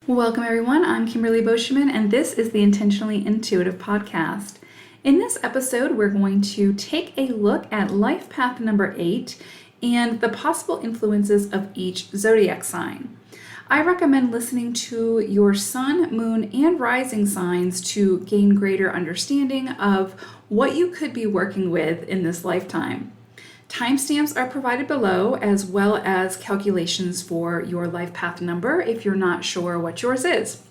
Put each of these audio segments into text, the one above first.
Welcome everyone, I'm Kimberly Boschman and this is the Intentionally Intuitive podcast. In this episode, we're going to take a look at life path number 8 and the possible influences of each zodiac sign. I recommend listening to your sun, moon, and rising signs to gain greater understanding of what you could be working with in this lifetime. Timestamps are provided below, as well as calculations for your life path number if you're not sure what yours is.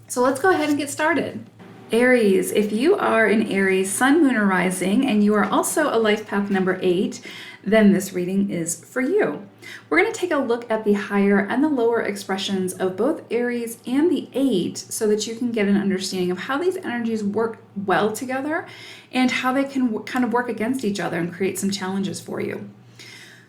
So let's go ahead and get started. Aries, if you are an Aries sun, moon, or rising, and you are also a life path number 8, then this reading is for you. We're going to take a look at the higher and the lower expressions of both Aries and the 8 so that you can get an understanding of how these energies work well together and how they can kind of work against each other and create some challenges for you.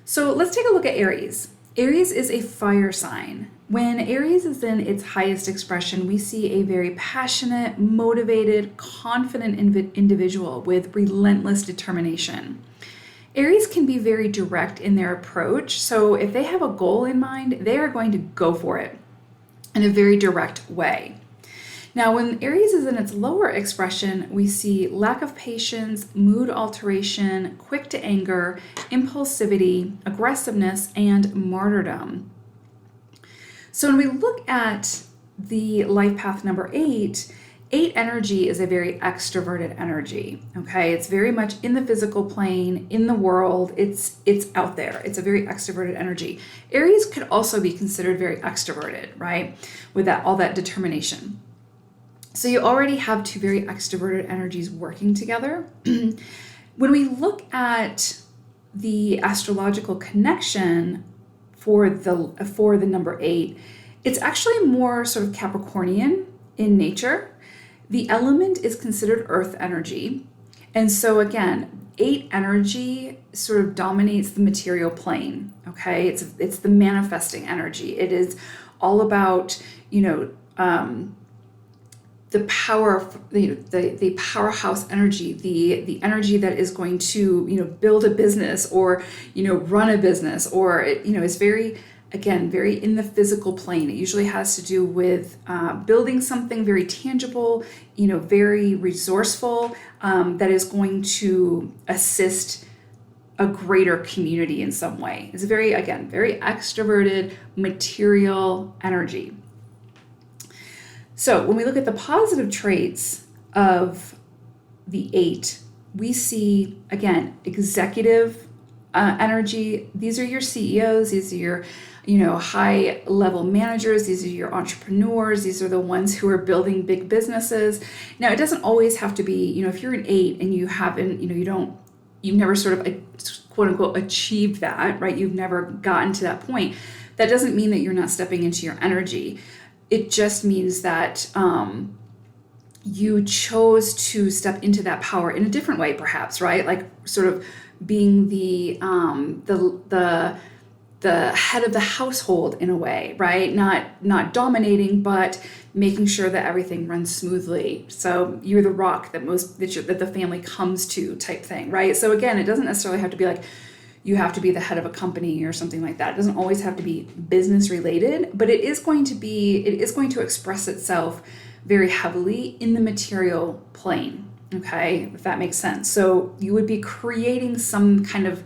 So let's take a look at Aries. Aries is a fire sign. When Aries is in its highest expression, we see a very passionate, motivated, confident individual with relentless determination. Aries can be very direct in their approach, so if they have a goal in mind, they are going to go for it in a very direct way. Now, when Aries is in its lower expression, we see lack of patience, mood alteration, quick to anger, impulsivity, aggressiveness, and martyrdom. So when we look at the life path number 8 energy is a very extroverted energy, okay? It's very much in the physical plane, in the world, it's out there. It's a very extroverted energy. Aries could also be considered very extroverted, right? With all that determination. So you already have two very extroverted energies working together. When we look at the astrological connection for the number 8, it's actually more sort of Capricornian in nature. The element is considered earth energy. And so again, 8 energy sort of dominates the material plane, okay? It's the manifesting energy. It is all about, the power, the powerhouse energy, the energy that is going to, build a business or, run a business, or, it's very in the physical plane. It usually has to do with building something very tangible, very resourceful, that is going to assist a greater community in some way. It's very extroverted material energy. So when we look at the positive traits of the 8, we see, again, executive energy. These are your CEOs. These are your, high level managers. These are your entrepreneurs. These are the ones who are building big businesses. Now, it doesn't always have to be, if you're an 8 and you haven't, you've never sort of quote unquote achieved that, right? You've never gotten to that point. That doesn't mean that you're not stepping into your energy. It just means that you chose to step into that power in a different way, perhaps, right? Like sort of being the head of the household in a way, right? Not dominating, but making sure that everything runs smoothly. So you're the rock that the family comes to, type thing, right? So again, it doesn't necessarily have to be like you have to be the head of a company or something like that. It doesn't always have to be business related, but it is going to express itself very heavily in the material plane. Okay, if that makes sense. So you would be creating some kind of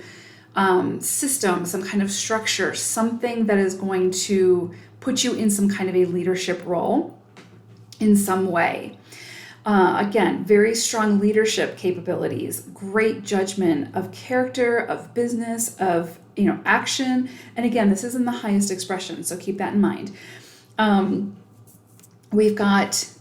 system, some kind of structure, something that is going to put you in some kind of a leadership role in some way. Again, very strong leadership capabilities, great judgment of character, of business, of action. And again, this is in the highest expression, so keep that in mind.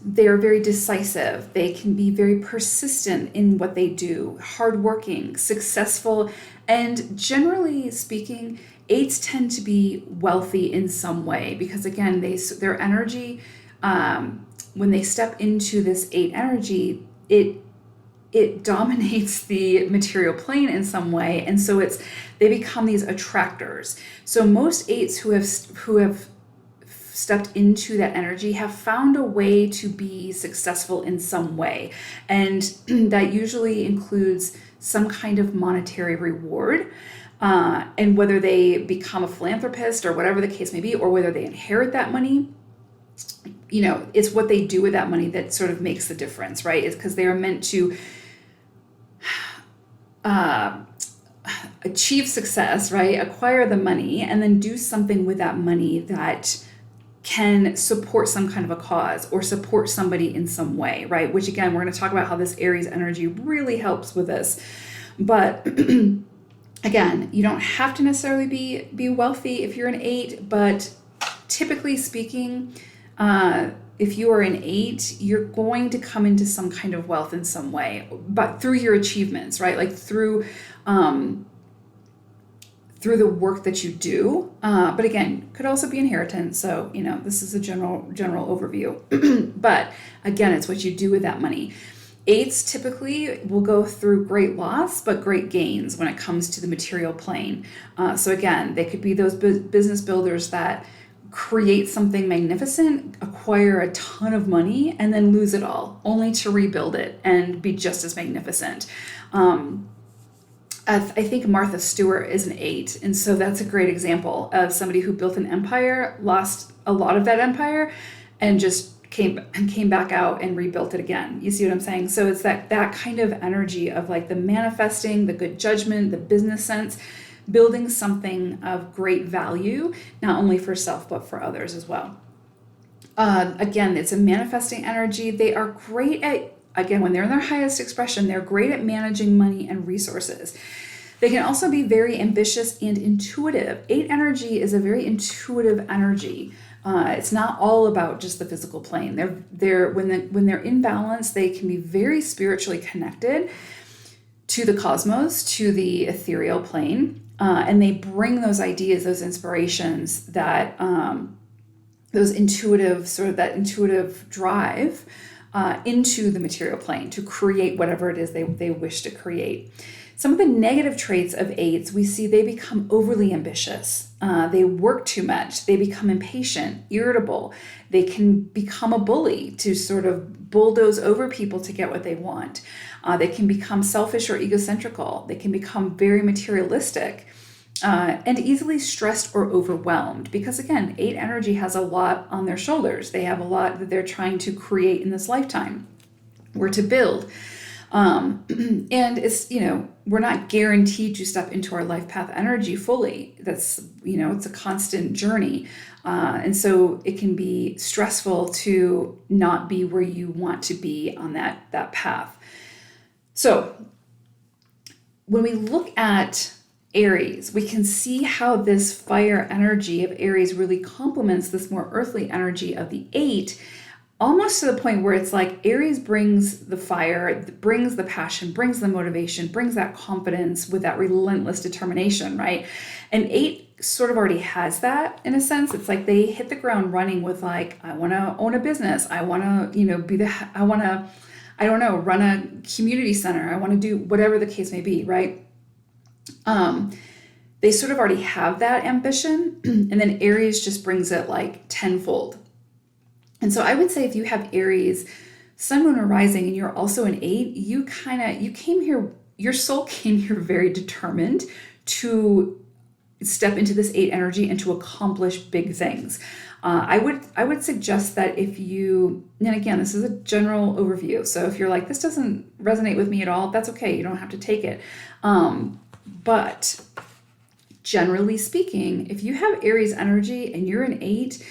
They're very decisive. They can be very persistent in what they do, hardworking, successful, and generally speaking, 8s tend to be wealthy in some way because again, their energy, when they step into this 8 energy, it dominates the material plane in some way, and so they become these attractors. So most 8s who have stepped into that energy have found a way to be successful in some way, and that usually includes some kind of monetary reward. And whether they become a philanthropist or whatever the case may be, or whether they inherit that money, it's what they do with that money that sort of makes the difference, right? It's because they are meant to achieve success, right? Acquire the money and then do something with that money that can support some kind of a cause or support somebody in some way, right? Which again, we're going to talk about how this Aries energy really helps with this. But again, you don't have to necessarily be wealthy if you're an 8, but typically speaking, if you are an 8, you're going to come into some kind of wealth in some way, but through your achievements, right? Like through the work that you do. But again, could also be inheritance. So, this is a general overview. But again, it's what you do with that money. 8s typically will go through great loss, but great gains when it comes to the material plane. So again, they could be those business builders that create something magnificent, acquire a ton of money, and then lose it all, only to rebuild it and be just as magnificent. I think Martha Stewart is an 8, and so that's a great example of somebody who built an empire, lost a lot of that empire, and just came back out and rebuilt it again. You see what I'm saying? So it's that kind of energy of like the manifesting, the good judgment, the business sense, building something of great value, not only for self, but for others as well. Again, it's a manifesting energy. They are great at, again, when they're in their highest expression, they're great at managing money and resources. They can also be very ambitious and intuitive. 8 energy is a very intuitive energy. It's not all about just the physical plane. When they're in balance, they can be very spiritually connected to the cosmos, to the ethereal plane, and they bring those ideas, those inspirations, that that intuitive drive into the material plane to create whatever it is they wish to create. Some of the negative traits of 8s, we see they become overly ambitious. They work too much. They become impatient, irritable. They can become a bully to sort of bulldoze over people to get what they want. They can become selfish or egocentrical. They can become very materialistic and easily stressed or overwhelmed because, again, 8 energy has a lot on their shoulders. They have a lot that they're trying to create in this lifetime or to build. And it's, we're not guaranteed to step into our life path energy fully. That's, it's a constant journey. And so it can be stressful to not be where you want to be on that path. So when we look at Aries, we can see how this fire energy of Aries really complements this more earthly energy of the 8, almost to the point where it's like Aries brings the fire, brings the passion, brings the motivation, brings that confidence with that relentless determination, right? And 8 sort of already has that in a sense. It's like they hit the ground running with like, I want to own a business. I want to, run a community center. I want to do whatever the case may be, right? They sort of already have that ambition, and then Aries just brings it like tenfold. And so I would say if you have Aries, Sun, Moon, or Rising, and you're also an 8, you came here, your soul came here very determined to step into this 8 energy and to accomplish big things. I would suggest that if you, and again, this is a general overview. So if you're like, this doesn't resonate with me at all, that's okay. You don't have to take it. But generally speaking, if you have Aries energy and you're an 8,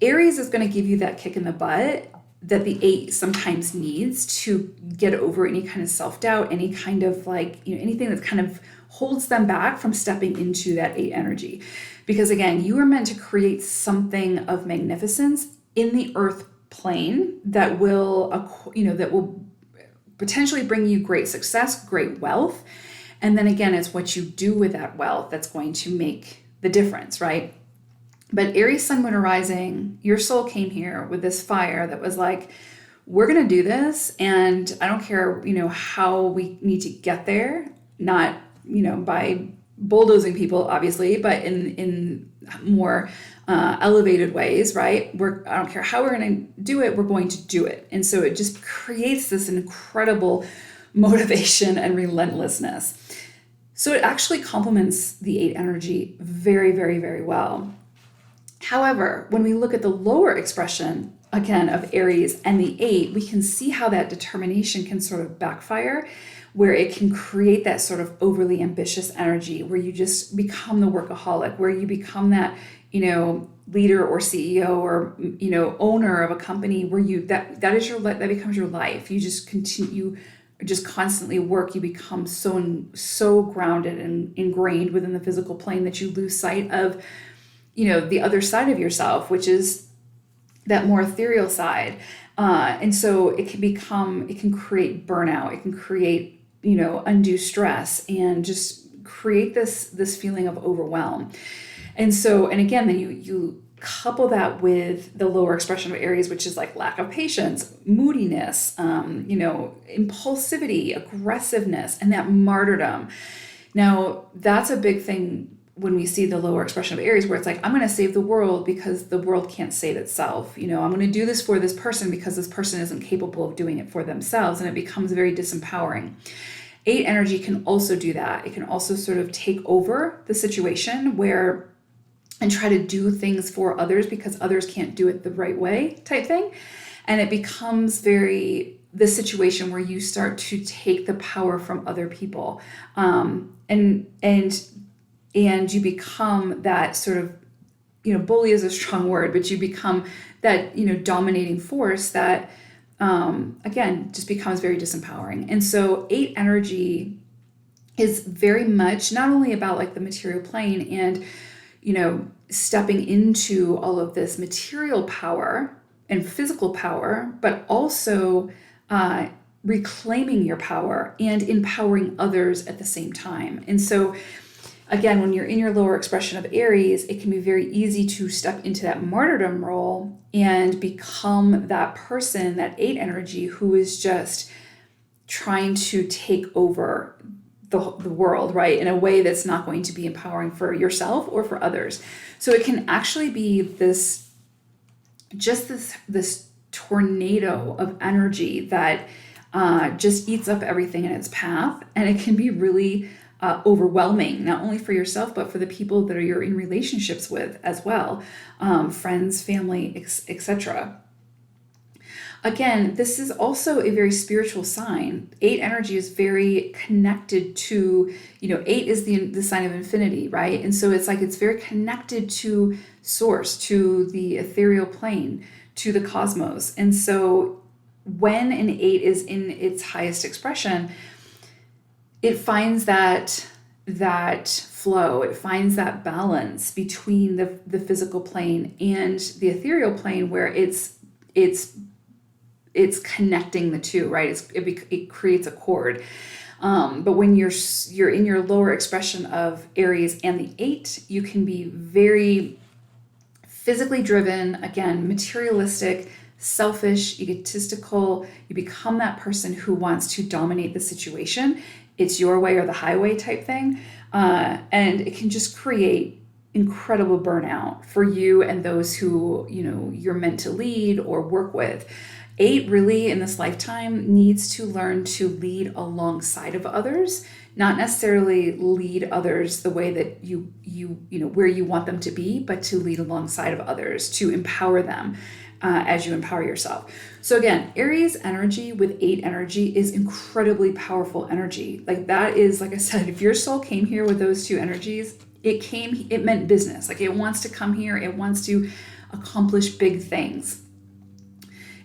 Aries is going to give you that kick in the butt that the 8 sometimes needs to get over any kind of self-doubt, any kind of anything that kind of holds them back from stepping into that 8 energy. Because again, you are meant to create something of magnificence in the earth plane that will potentially bring you great success, great wealth. And then again, it's what you do with that wealth that's going to make the difference, right? But Aries, Sun, Moon, or Rising, your soul came here with this fire that was like, we're going to do this. And I don't care, how we need to get there, not, by bulldozing people, obviously, but in more elevated ways, right? I don't care how we're going to do it, we're going to do it. And so it just creates this incredible motivation and relentlessness. So it actually complements the 8 energy very, very, very well. However, when we look at the lower expression, again, of Aries and the 8, we can see how that determination can sort of backfire, where it can create that sort of overly ambitious energy, where you just become the workaholic, where you become that, leader or CEO or, owner of a company, where that becomes your life. You just continue, just constantly work. You become so grounded and ingrained within the physical plane that you lose sight of the other side of yourself, which is that more ethereal side. And so it can create burnout. It can create, undue stress and just create this feeling of overwhelm. And again, then you couple that with the lower expression of Aries, which is like lack of patience, moodiness, impulsivity, aggressiveness, and that martyrdom. Now, that's a big thing when we see the lower expression of Aries, where it's like, I'm going to save the world because the world can't save itself. I'm going to do this for this person because this person isn't capable of doing it for themselves. And it becomes very disempowering. 8 energy can also do that. It can also sort of take over the situation and try to do things for others because others can't do it the right way type thing. And it becomes the situation where you start to take the power from other people. And you become that sort of, bully is a strong word, but you become that, dominating force that, again, just becomes very disempowering. And so 8 energy is very much not only about like the material plane and, stepping into all of this material power and physical power, but also reclaiming your power and empowering others at the same time. And so again, when you're in your lower expression of Aries, it can be very easy to step into that martyrdom role and become that person, that 8 energy, who is just trying to take over the world, right? In a way that's not going to be empowering for yourself or for others. So it can actually be this tornado of energy that just eats up everything in its path. And it can be really overwhelming, not only for yourself, but for the people that you're in relationships with as well, friends, family, etc. Again, this is also a very spiritual sign. 8 energy is very connected to, 8 is the sign of infinity, right? And so it's very connected to source, to the ethereal plane, to the cosmos. And so when an 8 is in its highest expression, it finds that flow, it finds that balance between the physical plane and the ethereal plane, where it's connecting the two, right? It creates a chord. But when you're in your lower expression of Aries and the 8, you can be very physically driven, again, materialistic, selfish, egotistical. You become that person who wants to dominate the situation. It's your way or the highway type thing. And it can just create incredible burnout for you and those who, you're meant to lead or work with. 8 really in this lifetime needs to learn to lead alongside of others, not necessarily lead others the way that you where you want them to be, but to lead alongside of others, to empower them as you empower yourself. So again, Aries energy with 8 energy is incredibly powerful energy. Like that is, like I said, if your soul came here with those 2 energies, it meant business. Like it wants to come here, it wants to accomplish big things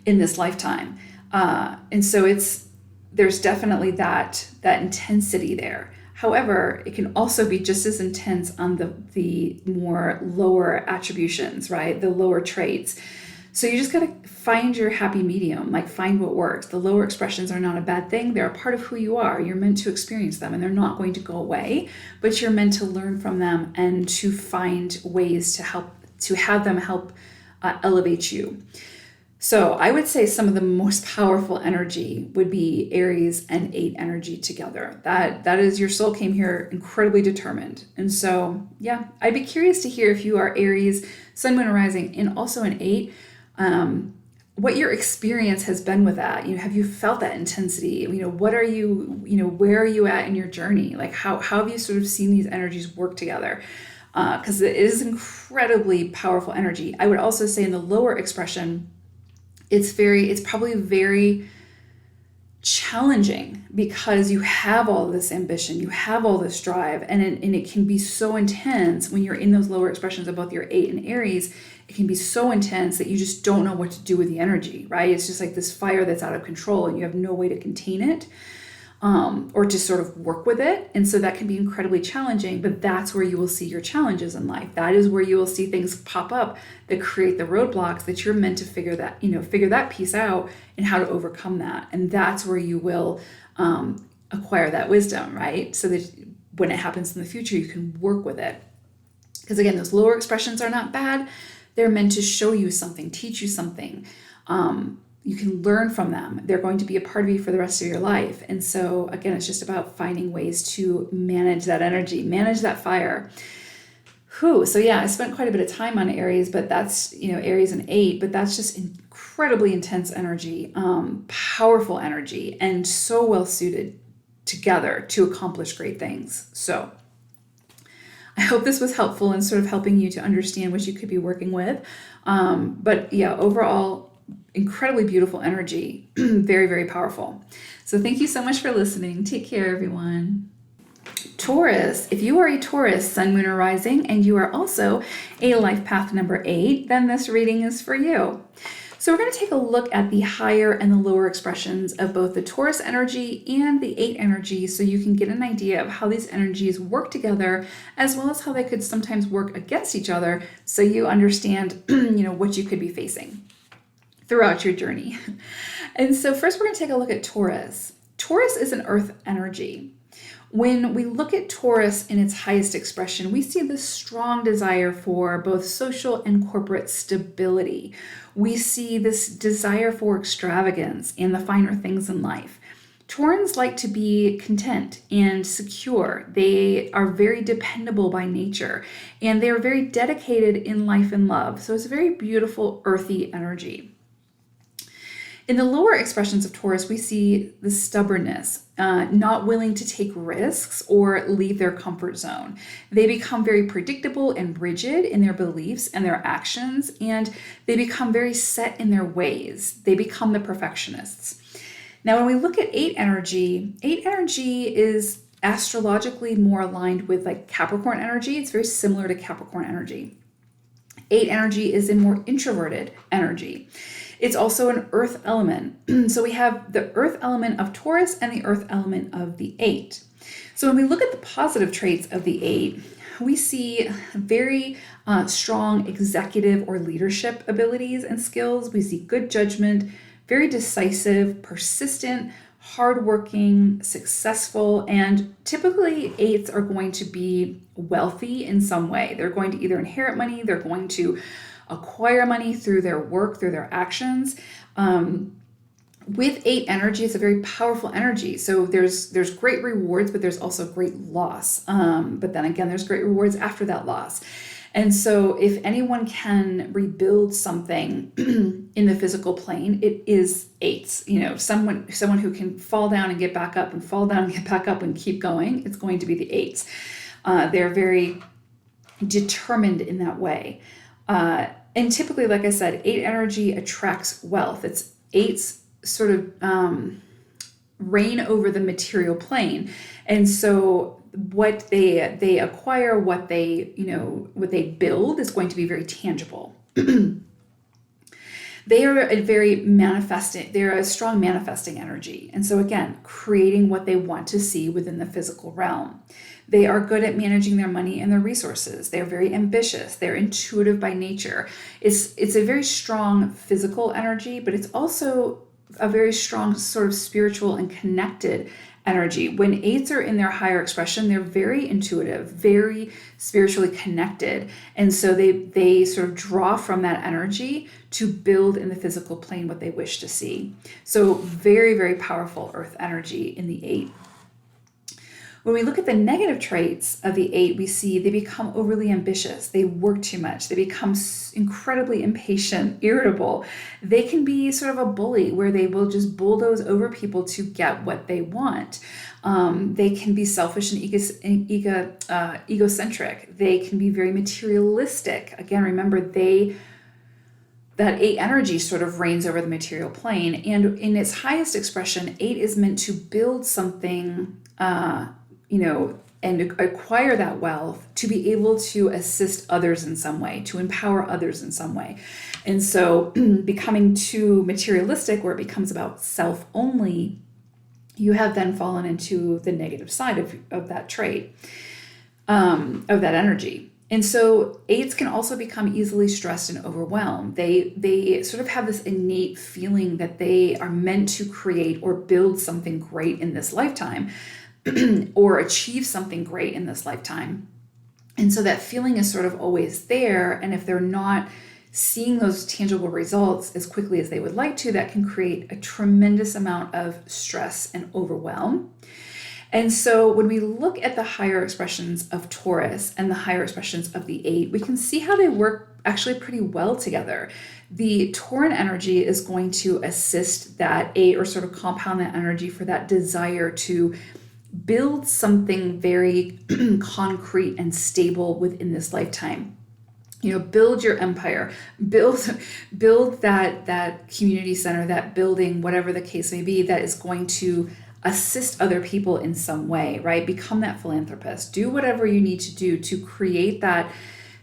in this lifetime. And so there's definitely that intensity there. However, it can also be just as intense on the more lower attributions, right? The lower traits. So you just got to find your happy medium, like find what works. The lower expressions are not a bad thing. They're a part of who you are. You're meant to experience them and they're not going to go away, but you're meant to learn from them and to find ways to have them help elevate you. So I would say some of the most powerful energy would be Aries and 8 energy together. That is, your soul came here incredibly determined. And so, yeah, I'd be curious to hear if you are Aries, Sun, Moon, Rising, and also an 8, what your experience has been with that. Have you felt that intensity? What are you, where are you at in your journey? Like how have you sort of seen these energies work together? because it is incredibly powerful energy. I would also say in the lower expression, it's probably very challenging because you have all this ambition, you have all this drive, and it can be so intense when you're in those lower expressions of both your 8 and Aries. It can be so intense that you just don't know what to do with the energy, right? It's just like this fire that's out of control and you have no way to contain it. Or to sort of work with it. And so that can be incredibly challenging, but that's where you will see your challenges in life. That is where you will see things pop up that create the roadblocks that you're meant to figure that piece out and how to overcome that. And that's where you will acquire that wisdom, right? So that when it happens in the future, you can work with it. Because again, those lower expressions are not bad. They're meant to show you something, teach you something. You can learn from them. They're going to be a part of you for the rest of your life. And so again, it's just about finding ways to manage that energy, manage that fire. So yeah, I spent quite a bit of time on Aries, but that's, Aries and 8, but that's just incredibly intense energy, powerful energy, and so well suited together to accomplish great things. So I hope this was helpful in sort of helping you to understand what you could be working with. But yeah, overall, incredibly beautiful energy, very, very powerful. So thank you so much for listening. Take care, everyone. Taurus, if you are a Taurus, sun, moon, or rising, and you are also a life path number 8, then this reading is for you. So we're going to take a look at the higher and the lower expressions of both the Taurus energy and the 8 energy, so you can get an idea of how these energies work together, as well as how they could sometimes work against each other, so you understand, what you could be facing throughout your journey. And so first we're going to take a look at Taurus. Taurus is an earth energy. When we look at Taurus in its highest expression, we see this strong desire for both social and corporate stability. We see this desire for extravagance and the finer things in life. Taurans like to be content and secure. They are very dependable by nature, and they are very dedicated in life and love. So it's a very beautiful, earthy energy. In the lower expressions of Taurus, we see the stubbornness, not willing to take risks or leave their comfort zone. They become very predictable and rigid in their beliefs and their actions, and they become very set in their ways. They become the perfectionists. Now, when we look at 8 energy is astrologically more aligned with like Capricorn energy. It's very similar to Capricorn energy. 8 energy is a more introverted energy. It's also an earth element. So we have the earth element of Taurus and the earth element of the 8. So when we look at the positive traits of the 8, we see very strong executive or leadership abilities and skills. We see good judgment, very decisive, persistent, hardworking, successful, and typically 8s are going to be wealthy in some way. They're going to either inherit money, they're going to acquire money through their work, through their actions. With 8 energy, it's a very powerful energy. So there's great rewards, but there's also great loss. But then again, there's great rewards after that loss. And so if anyone can rebuild something in the physical plane, it is 8s. Someone who can fall down and get back up and fall down and get back up and keep going, it's going to be the 8s. They're very determined in that way. And typically, like I said, 8 energy attracts wealth. It's 8s sort of reign over the material plane. And so what they acquire, what they build is going to be very tangible. They are they're a strong manifesting energy. And so again, creating what they want to see within the physical realm. They are good at managing their money and their resources. They're very ambitious. They're intuitive by nature. It's a very strong physical energy, but it's also a very strong sort of spiritual and connected energy. When 8s are in their higher expression, they're very intuitive, very spiritually connected. And so they sort of draw from that energy to build in the physical plane what they wish to see. So very, very powerful earth energy in the 8. When we look at the negative traits of the 8, we see they become overly ambitious. They work too much. They become incredibly impatient, irritable. They can be sort of a bully where they will just bulldoze over people to get what they want. They can be selfish and egocentric. They can be very materialistic. Again, remember, that 8 energy sort of reigns over the material plane. And in its highest expression, 8 is meant to build something, and acquire that wealth to be able to assist others in some way, to empower others in some way. And so becoming too materialistic, where it becomes about self only, you have then fallen into the negative side of that trait, of that energy. And so 8s can also become easily stressed and overwhelmed. They sort of have this innate feeling that they are meant to create or build something great in this lifetime, or achieve something great in this lifetime. And so that feeling is sort of always there. And if they're not seeing those tangible results as quickly as they would like to, that can create a tremendous amount of stress and overwhelm. And so when we look at the higher expressions of Taurus and the higher expressions of the 8, we can see how they work actually pretty well together. The Tauran energy is going to assist that 8, or sort of compound that energy for that desire to build something very concrete and stable within this lifetime. Build your empire, build that community center, that building, whatever the case may be, that is going to assist other people in some way, right? Become that philanthropist. Do whatever you need to do to create that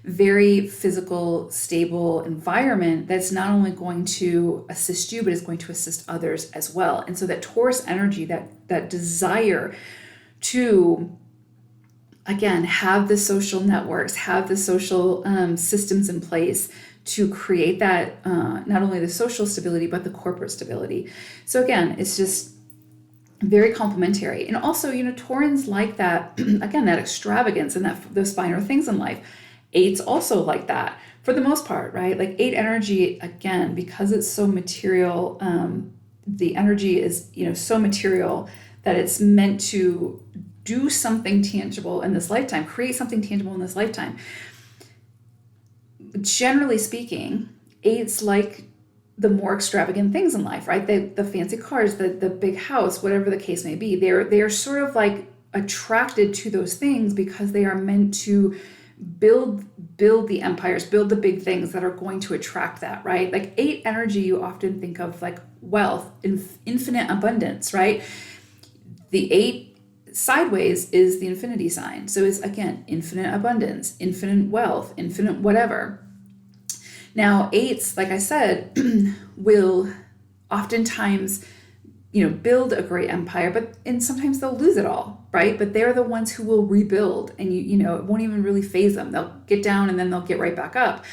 very physical, stable environment that's not only going to assist you, but is going to assist others as well. And so that Taurus energy, that desire to, again, have the social networks, have the social systems in place to create that, not only the social stability, but the corporate stability. So again, it's just very complementary. And also, Taurans like that, again, that extravagance and those finer things in life. 8's also like that for the most part, right? Like 8 energy, again, because it's so material, the energy is, so material that it's meant to do something tangible in this lifetime, create something tangible in this lifetime. Generally speaking, 8's like the more extravagant things in life, right? The fancy cars, the big house, whatever the case may be. They're sort of like attracted to those things because they are meant to build the empires, build the big things that are going to attract that, right? Like 8 energy, you often think of like wealth, infinite abundance, right? The 8 sideways is the infinity sign. So it's, again, infinite abundance, infinite wealth, infinite whatever. Now, 8s, like I said, will oftentimes, build a great empire, and sometimes they'll lose it all, right? But they're the ones who will rebuild, and it won't even really faze them. They'll get down and then they'll get right back up.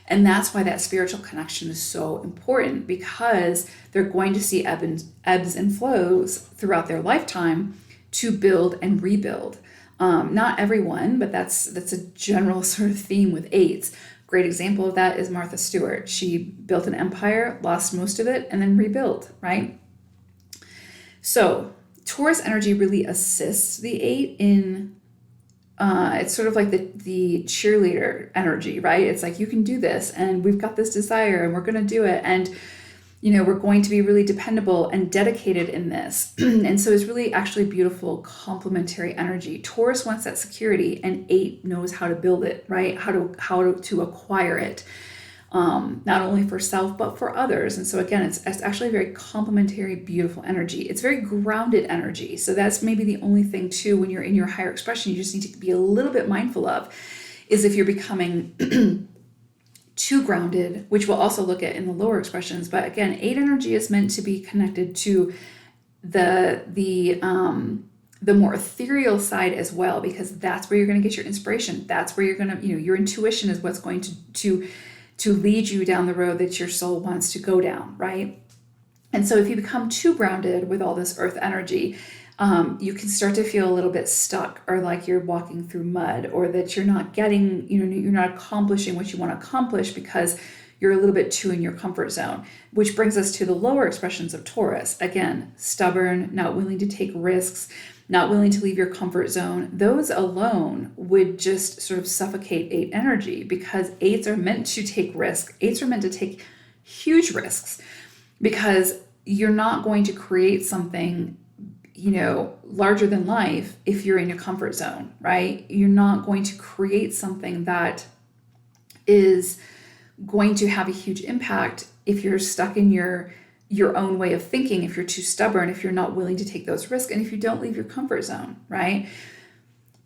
And that's why that spiritual connection is so important, because they're going to see ebbs and flows throughout their lifetime to build and rebuild. Not everyone, but that's a general sort of theme with 8s. Great example of that is Martha Stewart. She built an empire, lost most of it, and then rebuilt, right? So Taurus energy really assists the 8 in, it's sort of like the cheerleader energy, right? It's like, you can do this, and we've got this desire, and we're going to do it. And, we're going to be really dependable and dedicated in this. And so it's really actually beautiful, complementary energy. Taurus wants that security, and 8 knows how to build it, right? How to acquire it. Not only for self, but for others. And so again, it's actually a very complementary, beautiful energy. It's very grounded energy. So that's maybe the only thing too, when you're in your higher expression, you just need to be a little bit mindful of, is if you're becoming too grounded, which we'll also look at in the lower expressions. But again, 8 energy is meant to be connected to the more ethereal side as well, because that's where you're going to get your inspiration. That's where you're going to, your intuition is what's going to lead you down the road that your soul wants to go down, right? And so if you become too grounded with all this earth energy, you can start to feel a little bit stuck, or like you're walking through mud, or that you're not getting, you're not accomplishing what you want to accomplish because you're a little bit too in your comfort zone, which brings us to the lower expressions of Taurus. Again, stubborn, not willing to take risks, not willing to leave your comfort zone, those alone would just sort of suffocate 8 energy, because 8s are meant to take risk. 8s are meant to take huge risks, because you're not going to create something, larger than life if you're in your comfort zone, right? You're not going to create something that is going to have a huge impact if you're stuck in your own way of thinking, if you're too stubborn, if you're not willing to take those risks, and if you don't leave your comfort zone, right?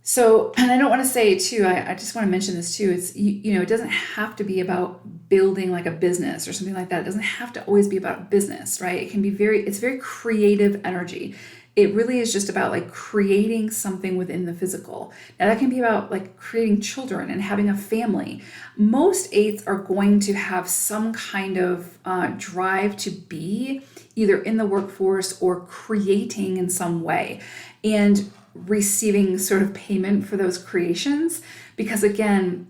So, and I don't want to say too, I just want to mention this too, it's, it doesn't have to be about building like a business or something like that. It doesn't have to always be about business, right? It can be it's very creative energy. It really is just about like creating something within the physical. Now that can be about like creating children and having a family. Most 8s are going to have some kind of drive to be either in the workforce or creating in some way, and receiving sort of payment for those creations, because again,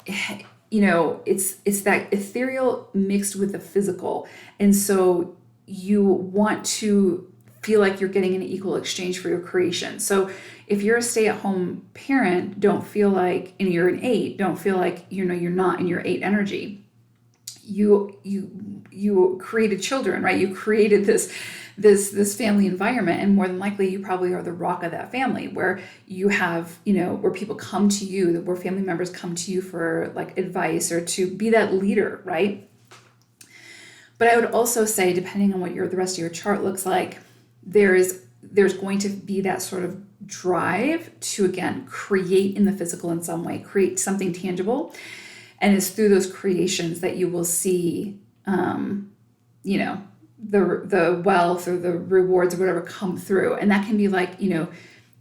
it's that ethereal mixed with the physical. And so you want to feel like you're getting an equal exchange for your creation. So if you're a stay-at-home parent, don't feel like, and you're an 8, don't feel like, you're not in your 8 energy. You created children, right? You created this family environment, and more than likely you probably are the rock of that family, where you have, where people come to you, where family members come to you for like advice or to be that leader, right? But I would also say, depending on what the rest of your chart looks like, there's going to be that sort of drive to, again, create in the physical in some way, create something tangible. And it's through those creations that you will see, the wealth or the rewards or whatever come through. And that can be like,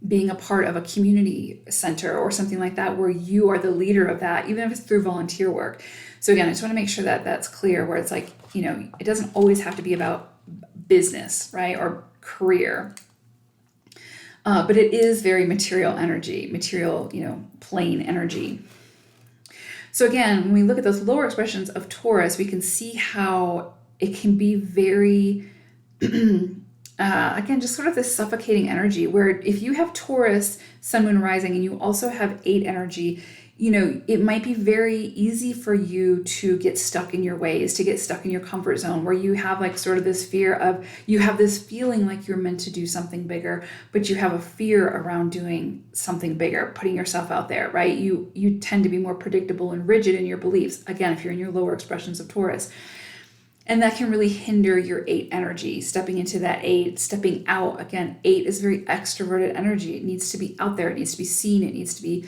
being a part of a community center or something like that, where you are the leader of that, even if it's through volunteer work. So again, I just want to make sure that that's clear, where it's like, it doesn't always have to be about business, right? Or career. But it is very material energy, plane energy. So again, when we look at those lower expressions of Taurus, we can see how it can be very, again, just sort of this suffocating energy, where if you have Taurus, Sun, Moon, Rising, and you also have 8 energy, it might be very easy for you to get stuck in your ways, to get stuck in your comfort zone, where you have like sort of this fear of, you have this feeling like you're meant to do something bigger, but you have a fear around doing something bigger, putting yourself out there, right? You tend to be more predictable and rigid in your beliefs, again, if you're in your lower expressions of Taurus. And that can really hinder your 8 energy, stepping into that 8, stepping out. Again, 8 is very extroverted energy. It needs to be out there. It needs to be seen. It needs to be,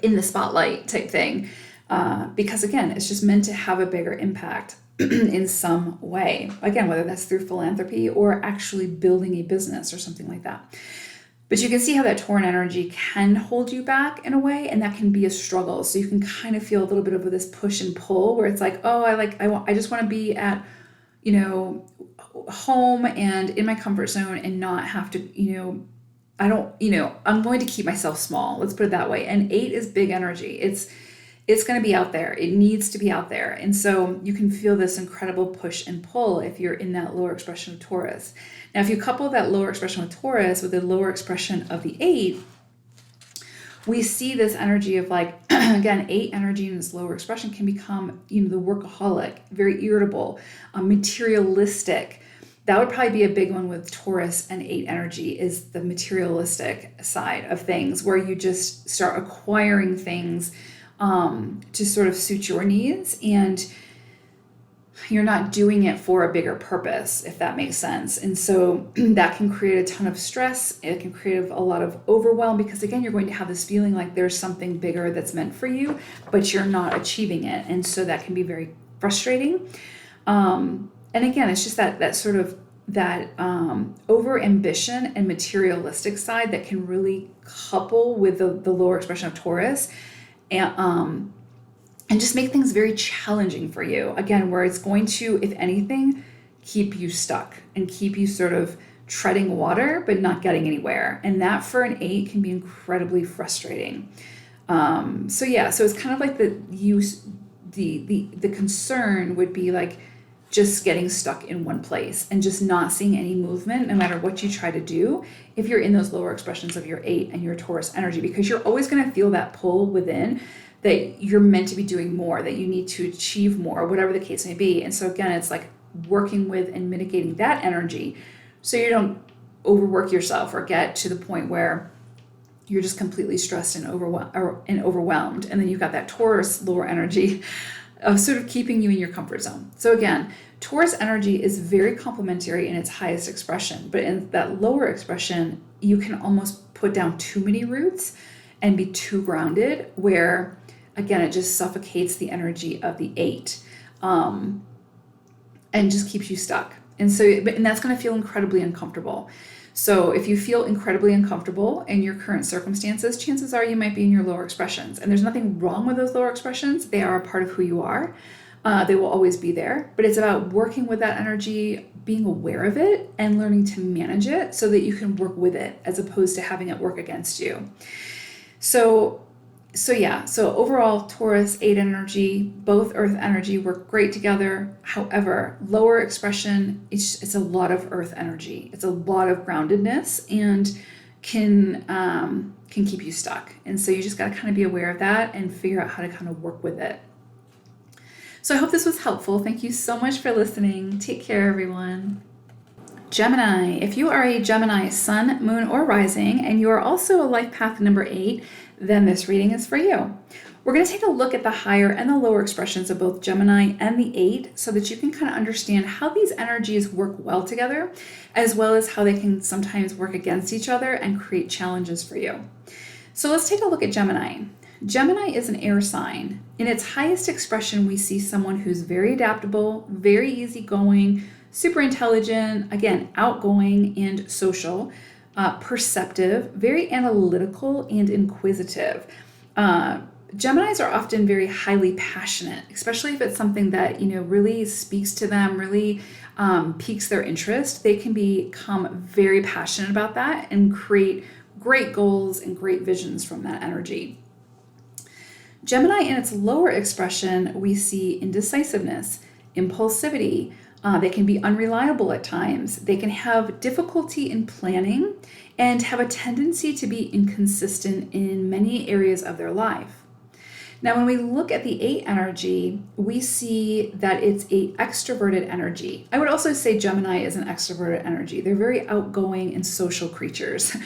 in the spotlight type thing. Because again, it's just meant to have a bigger impact in some way. Again, whether that's through philanthropy or actually building a business or something like that. But you can see how that Tauran energy can hold you back in a way, and that can be a struggle. So you can kind of feel a little bit of this push and pull, where it's like, oh, I just want to be at, home and in my comfort zone and not have to, I'm going to keep myself small. Let's put it that way. And 8 is big energy. It's going to be out there. It needs to be out there. And so you can feel this incredible push and pull if you're in that lower expression of Taurus. Now, if you couple that lower expression with Taurus with the lower expression of the 8, we see this energy of like, again, 8 energy in this lower expression can become, the workaholic, very irritable, materialistic. That would probably be a big one with Taurus and 8 energy, is the materialistic side of things, where you just start acquiring things to sort of suit your needs, and you're not doing it for a bigger purpose, if that makes sense. And so that can create a ton of stress. It can create a lot of overwhelm, because again, you're going to have this feeling like there's something bigger that's meant for you, but you're not achieving it. And so that can be very frustrating. And again, it's just that sort of that over ambition and materialistic side that can really couple with the lower expression of Taurus, and just make things very challenging for you. Again, where it's going to, if anything, keep you stuck and keep you sort of treading water, but not getting anywhere. And that for an 8 can be incredibly frustrating. So it's kind of like the concern would be like, just getting stuck in one place and just not seeing any movement no matter what you try to do if you're in those lower expressions of your 8 and your Taurus energy, because you're always going to feel that pull within that you're meant to be doing more, that you need to achieve more, whatever the case may be. And so again, it's like working with and mitigating that energy so you don't overwork yourself or get to the point where you're just completely stressed and overwhelmed. And then you've got that Taurus lower energy of sort of keeping you in your comfort zone. So again, Taurus energy is very complementary in its highest expression, but in that lower expression, you can almost put down too many roots and be too grounded, where again, it just suffocates the energy of the 8 and just keeps you stuck. And that's going to feel incredibly uncomfortable. So if you feel incredibly uncomfortable in your current circumstances, chances are you might be in your lower expressions. And there's nothing wrong with those lower expressions. They are a part of who you are. They will always be there. But it's about working with that energy, being aware of it, and learning to manage it so that you can work with it as opposed to having it work against you. So overall, Taurus, 8 energy, both earth energy work great together. However, lower expression, it's a lot of earth energy. It's a lot of groundedness and can keep you stuck. And so you just got to kind of be aware of that and figure out how to kind of work with it. So I hope this was helpful. Thank you so much for listening. Take care, everyone. Gemini, if you are a Gemini sun, moon, or rising, and you are also a life path number 8, then this reading is for you. We're going to take a look at the higher and the lower expressions of both Gemini and the 8 so that you can kind of understand how these energies work well together, as well as how they can sometimes work against each other and create challenges for you. So let's take a look at Gemini. Gemini is an air sign. In its highest expression, we see someone who's very adaptable, very easygoing, super intelligent, again, outgoing and social, perceptive, very analytical and inquisitive. Geminis are often very highly passionate, especially if it's something that, really speaks to them, really piques their interest. They can become very passionate about that and create great goals and great visions from that energy. Gemini, in its lower expression, we see indecisiveness, impulsivity. They can be unreliable at times. They can have difficulty in planning and have a tendency to be inconsistent in many areas of their life. Now, when we look at the 8 energy, we see that it's an extroverted energy. I would also say Gemini is an extroverted energy. They're very outgoing and social creatures.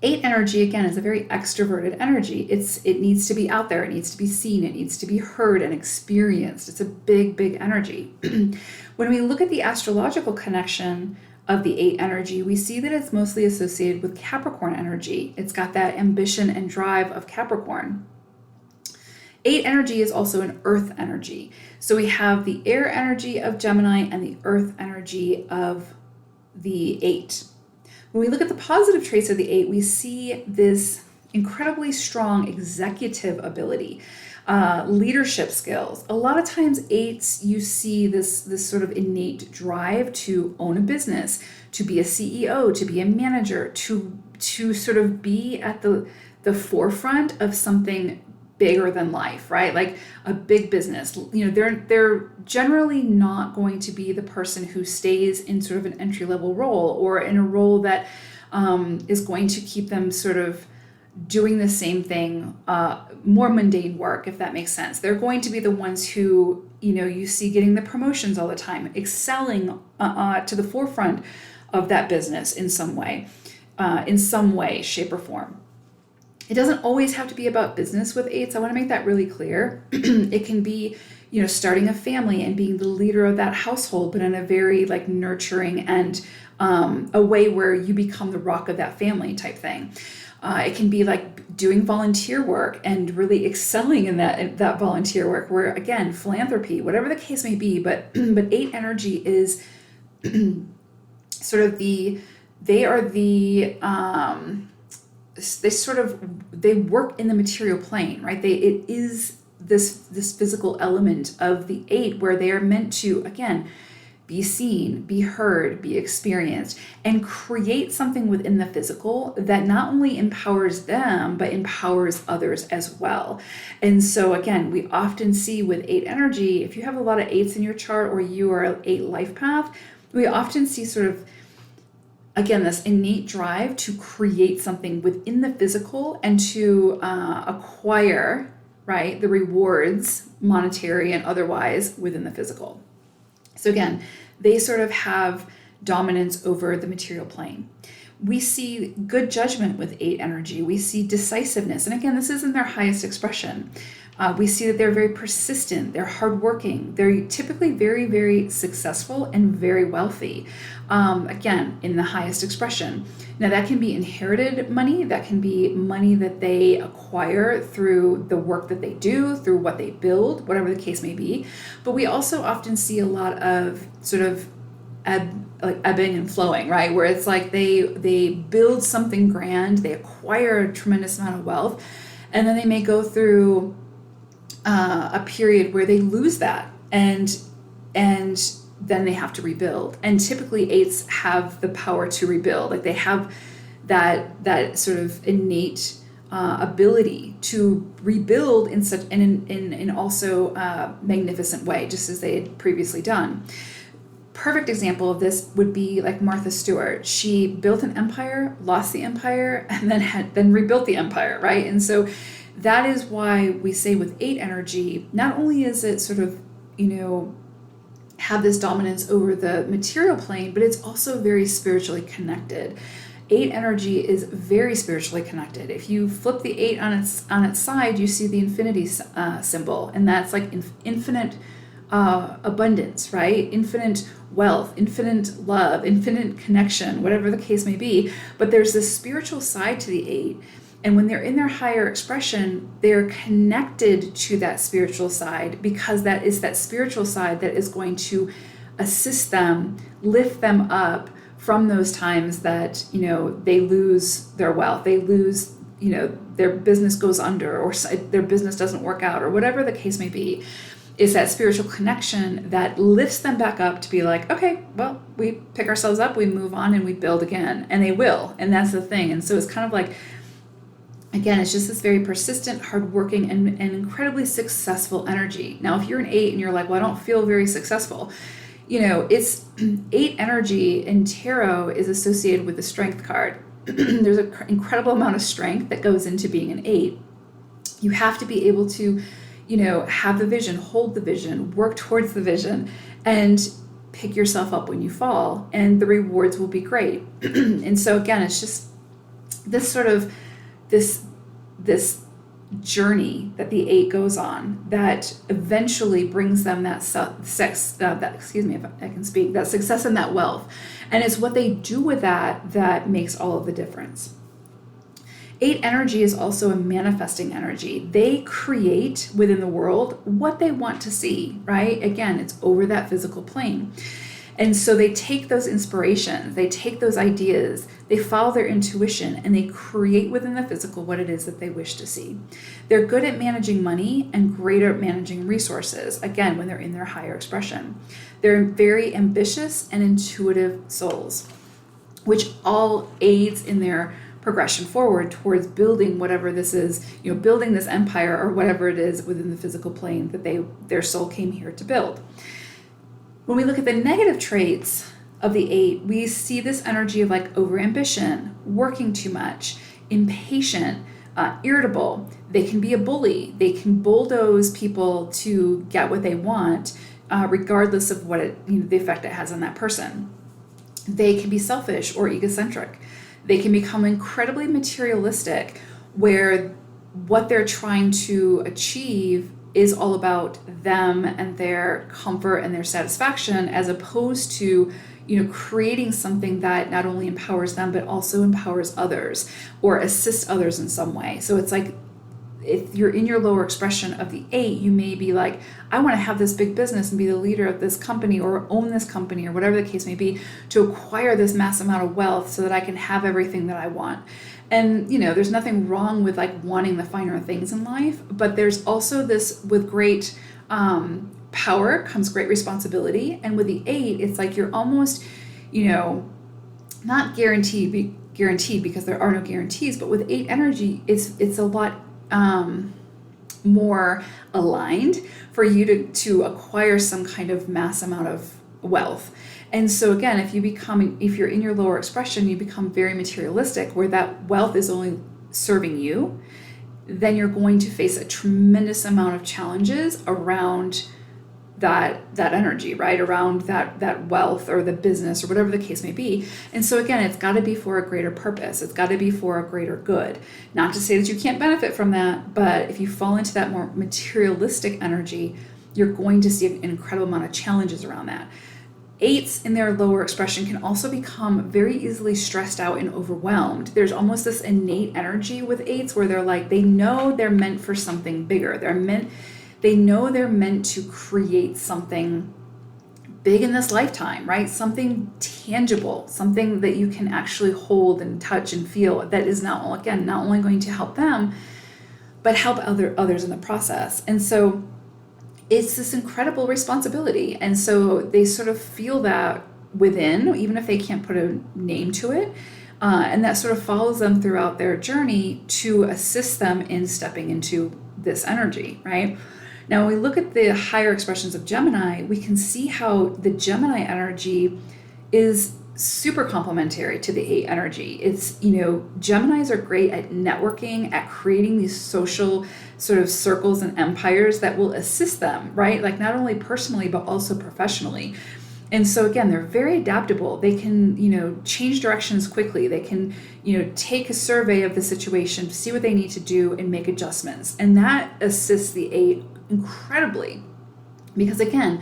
8 energy, again, is a very extroverted energy. It needs to be out there. It needs to be seen. It needs to be heard and experienced. It's a big, big energy. When we look at the astrological connection of the 8 energy, we see that it's mostly associated with Capricorn energy. It's got that ambition and drive of Capricorn. 8 energy is also an earth energy. So we have the air energy of Gemini and the earth energy of the 8. When we look at the positive traits of the 8, we see this incredibly strong executive ability, leadership skills. A lot of times 8s, you see this sort of innate drive to own a business, to be a CEO, to be a manager, to sort of be at the forefront of something bigger than life, right? Like a big business. They're generally not going to be the person who stays in sort of an entry-level role or in a role that is going to keep them sort of doing the same thing, more mundane work, if that makes sense. They're going to be the ones who, you see getting the promotions all the time, excelling to the forefront of that business in some way, shape, or form. It doesn't always have to be about business with 8s. I want to make that really clear. It can be, starting a family and being the leader of that household, but in a very nurturing and a way where you become the rock of that family type thing. It can be like doing volunteer work and really excelling in that volunteer work, where again, philanthropy, whatever the case may be. But 8 energy is sort of they work in the material plane, right? It is this physical element of the 8 where they are meant to, again, be seen, be heard, be experienced, and create something within the physical that not only empowers them, but empowers others as well. And so again, we often see with 8 energy, if you have a lot of 8s in your chart or you are an 8 life path, we often see sort of, again, this innate drive to create something within the physical and to acquire, right, the rewards, monetary and otherwise, within the physical. So again, they sort of have dominance over the material plane. We see good judgment with 8 energy. We see decisiveness. And again, this isn't their highest expression. We see that they're very persistent. They're hardworking. They're typically very, very successful and very wealthy. Again, in the highest expression. Now that can be inherited money. That can be money that they acquire through the work that they do, through what they build, whatever the case may be. But we also often see a lot of sort of ebbing and flowing, right? Where it's like they build something grand, they acquire a tremendous amount of wealth, and then they may go through a period where they lose that, and then they have to rebuild. And typically 8s have the power to rebuild. Like they have that sort of innate ability to rebuild in such in also magnificent way, just as they had previously done. Perfect example of this would be like Martha Stewart. She built an empire, lost the empire, and then rebuilt the empire, right? And so that is why we say with 8 energy, not only is it sort of, have this dominance over the material plane, but it's also very spiritually connected. 8 energy is very spiritually connected. If you flip the 8 on its side, you see the infinity symbol, and that's like infinite abundance, right? Infinite wealth, infinite love, infinite connection, whatever the case may be. But there's this spiritual side to the 8. And when they're in their higher expression, they're connected to that spiritual side, because that is that spiritual side that is going to assist them, lift them up from those times that, they lose their wealth, they lose, their business goes under, or their business doesn't work out, or whatever the case may be. Is that spiritual connection that lifts them back up to be like, okay, well, we pick ourselves up, we move on, and we build again. And they will. And that's the thing. And so it's kind of like, again, it's just this very persistent, hardworking, and incredibly successful energy. Now, if you're an 8 and you're like, well, I don't feel very successful, it's 8 energy in tarot is associated with the strength card. There's an incredible amount of strength that goes into being an 8. You have to be able to have the vision, hold the vision, work towards the vision, and pick yourself up when you fall, and the rewards will be great. And so again, it's just this sort of this journey that the 8 goes on that eventually brings them that success and that wealth. And it's what they do with that makes all of the difference. 8 energy is also a manifesting energy. They create within the world what they want to see, right? Again, it's over that physical plane. And so they take those inspirations, they take those ideas, they follow their intuition, and they create within the physical what it is that they wish to see. They're good at managing money and great at managing resources, again, when they're in their higher expression. They're very ambitious and intuitive souls, which all aids in their progression forward towards building whatever this is, building this empire or whatever it is within the physical plane that their soul came here to build. When we look at the negative traits of the 8, we see this energy of like overambition, working too much, impatient, irritable. They can be a bully. They can bulldoze people to get what they want, regardless of what the effect it has on that person. They can be selfish or egocentric. They can become incredibly materialistic, where what they're trying to achieve is all about them and their comfort and their satisfaction, as opposed to, creating something that not only empowers them, but also empowers others or assists others in some way. So it's like, if you're in your lower expression of the 8, you may be like, I want to have this big business and be the leader of this company or own this company or whatever the case may be, to acquire this mass amount of wealth so that I can have everything that I want. And, there's nothing wrong with like wanting the finer things in life, but there's also this with great power comes great responsibility. And with the 8, it's like you're almost, not guaranteed because there are no guarantees, but with 8 energy, it's a lot more aligned for you to acquire some kind of mass amount of wealth. And so again, if you're in your lower expression, you become very materialistic, where that wealth is only serving you, then you're going to face a tremendous amount of challenges around that energy, right? Around that wealth or the business or whatever the case may be. And so again, it's got to be for a greater purpose. It's got to be for a greater good. Not to say that you can't benefit from that, but if you fall into that more materialistic energy, you're going to see an incredible amount of challenges around that. 8s in their lower expression can also become very easily stressed out and overwhelmed. There's almost this innate energy with 8s where they're like, they know they're meant for something bigger. They know they're meant to create something big in this lifetime, right? Something tangible, something that you can actually hold and touch and feel, that is not only going to help them, but help others in the process. And so it's this incredible responsibility. And so they sort of feel that within, even if they can't put a name to it. And that sort of follows them throughout their journey to assist them in stepping into this energy, right? Now, when we look at the higher expressions of Gemini, we can see how the Gemini energy is super complementary to the 8 energy. It's, Geminis are great at networking, at creating these social sort of circles and empires that will assist them, right? Like not only personally, but also professionally. And so again, they're very adaptable. They can, change directions quickly. They can, take a survey of the situation, see what they need to do and make adjustments. And that assists the 8 incredibly, because again,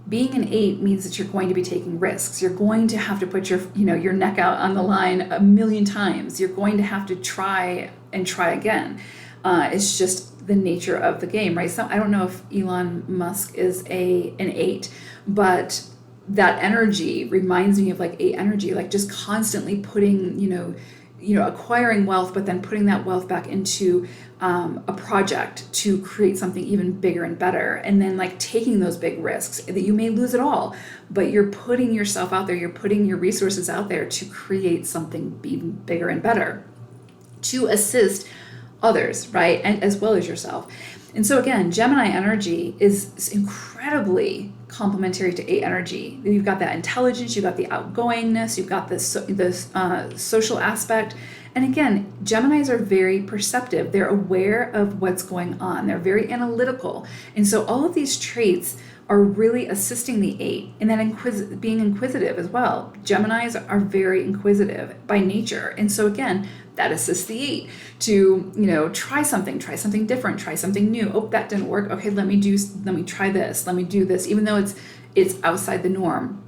being an 8 means that you're going to be taking risks. You're going to have to put your neck out on the line a million times. You're going to have to try and try again. It's just the nature of the game, right? So I don't know if Elon Musk is an 8, but that energy reminds me of like 8 energy, like just constantly putting, acquiring wealth, but then putting that wealth back into a project to create something even bigger and better. And then like taking those big risks that you may lose it all, but you're putting yourself out there, you're putting your resources out there to create something even bigger and better to assist others, right? And as well as yourself. And so again, Gemini energy is incredibly complementary to 8 energy. You've got that intelligence, you've got the outgoingness, you've got this social aspect. And again, Geminis are very perceptive. They're aware of what's going on. They're very analytical. And so all of these traits are really assisting the 8, and then being inquisitive as well. Geminis are very inquisitive by nature. And so again, that assists the 8 to, try something different, try something new. Oh, that didn't work. Okay, let me try this. Let me do this, even though it's outside the norm.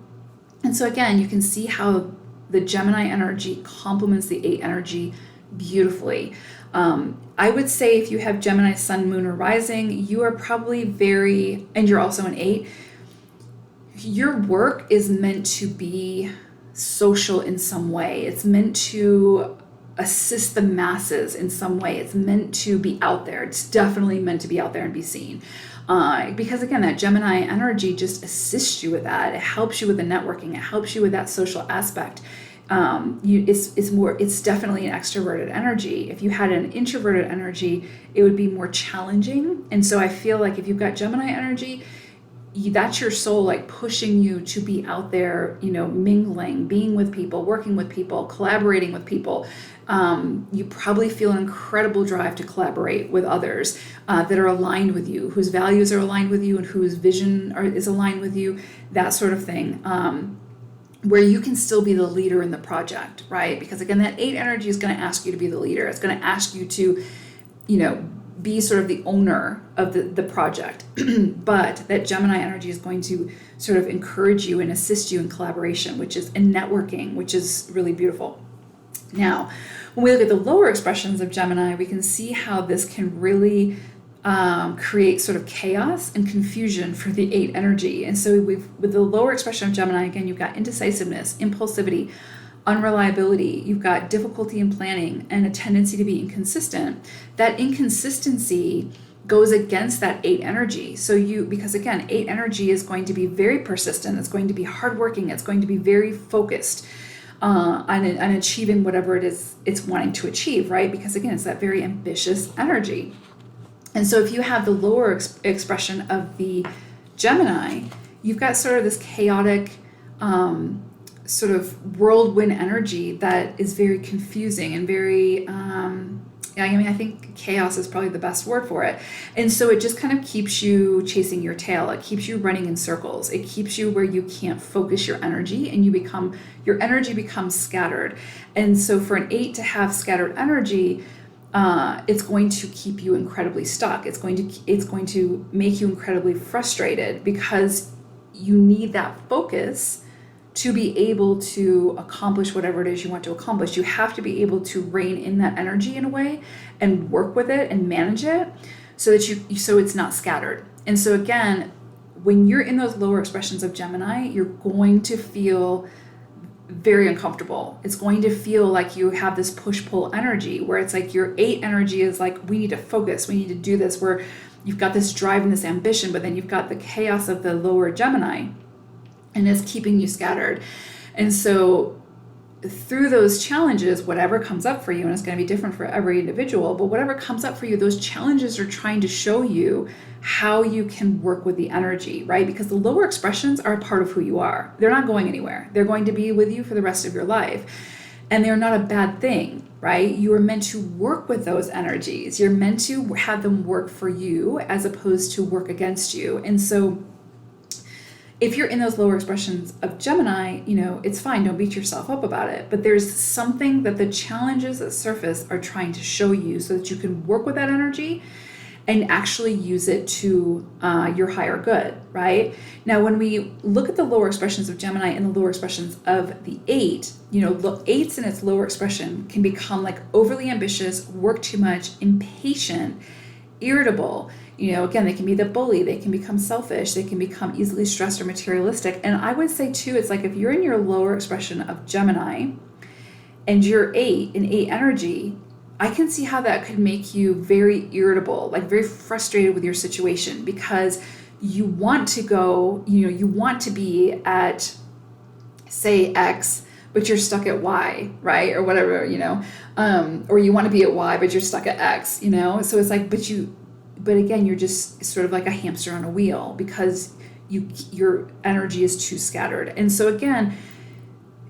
And so again, you can see how the Gemini energy complements the 8 energy beautifully. I would say if you have Gemini sun, moon, or rising, you are probably and you're also an 8, your work is meant to be social in some way. It's meant to assist the masses in some way. It's meant to be out there. It's definitely meant to be out there and be seen. Because again, that Gemini energy just assists you with that. It helps you with the networking. It helps you with that social aspect. It's definitely an extroverted energy. If you had an introverted energy, it would be more challenging. And so I feel like if you've got Gemini energy, that's your soul like pushing you to be out there, mingling, being with people, working with people, collaborating with people. You probably feel an incredible drive to collaborate with others that are aligned with you, whose values are aligned with you and whose vision is aligned with you, that sort of thing. Where you can still be the leader in the project, right? Because again, that 8 energy is going to ask you to be the leader. It's going to ask you to, be sort of the owner of the project. But that Gemini energy is going to sort of encourage you and assist you in collaboration, which is in networking, which is really beautiful. Now, when we look at the lower expressions of Gemini, we can see how this can really create sort of chaos and confusion for the 8 energy. And so with the lower expression of Gemini, again, you've got indecisiveness, impulsivity, unreliability, you've got difficulty in planning and a tendency to be inconsistent. That inconsistency goes against that 8 energy. Because again, 8 energy is going to be very persistent. It's going to be hardworking. It's going to be very focused on achieving whatever it is it's wanting to achieve, right? Because again, it's that very ambitious energy. And so if you have the lower expression of the Gemini, you've got sort of this chaotic, sort of whirlwind energy that is very confusing and very, I think chaos is probably the best word for it. And so it just kind of keeps you chasing your tail. It keeps you running in circles. It keeps you where you can't focus your energy, and your energy becomes scattered. And so for an 8 to have scattered energy, it's going to keep you incredibly stuck. It's going to make you incredibly frustrated, because you need that focus to be able to accomplish whatever it is you want to accomplish. You have to be able to rein in that energy in a way and work with it and manage it so that so it's not scattered. And so again, when you're in those lower expressions of Gemini, you're going to feel very uncomfortable. It's going to feel like you have this push-pull energy, where it's like your 8 energy is like, we need to focus, we need to do this, where you've got this drive and this ambition, but then you've got the chaos of the lower Gemini, and it's keeping you scattered. And so through those challenges, whatever comes up for you, and it's going to be different for every individual, but whatever comes up for you, those challenges are trying to show you how you can work with the energy, right? Because the lower expressions are a part of who you are. They're not going anywhere. They're going to be with you for the rest of your life. And they're not a bad thing, right? You are meant to work with those energies. You're meant to have them work for you as opposed to work against you. And so if you're in those lower expressions of Gemini, it's fine. Don't beat yourself up about it. But there's something that the challenges that surface are trying to show you so that you can work with that energy and actually use it to your higher good, right? Now, when we look at the lower expressions of Gemini and the lower expressions of the 8, the 8s in its lower expression can become like overly ambitious, work too much, impatient, irritable. Again, they can be the bully, they can become selfish, they can become easily stressed or materialistic. And I would say too, it's like if you're in your lower expression of Gemini and you're 8 in 8 energy, I can see how that could make you very irritable, like very frustrated with your situation, because you want to go, you want to be at, say, X, but you're stuck at Y, right? Or whatever, or you want to be at Y, but you're stuck at X, So it's like, but again, you're just sort of like a hamster on a wheel, because your energy is too scattered. And so again,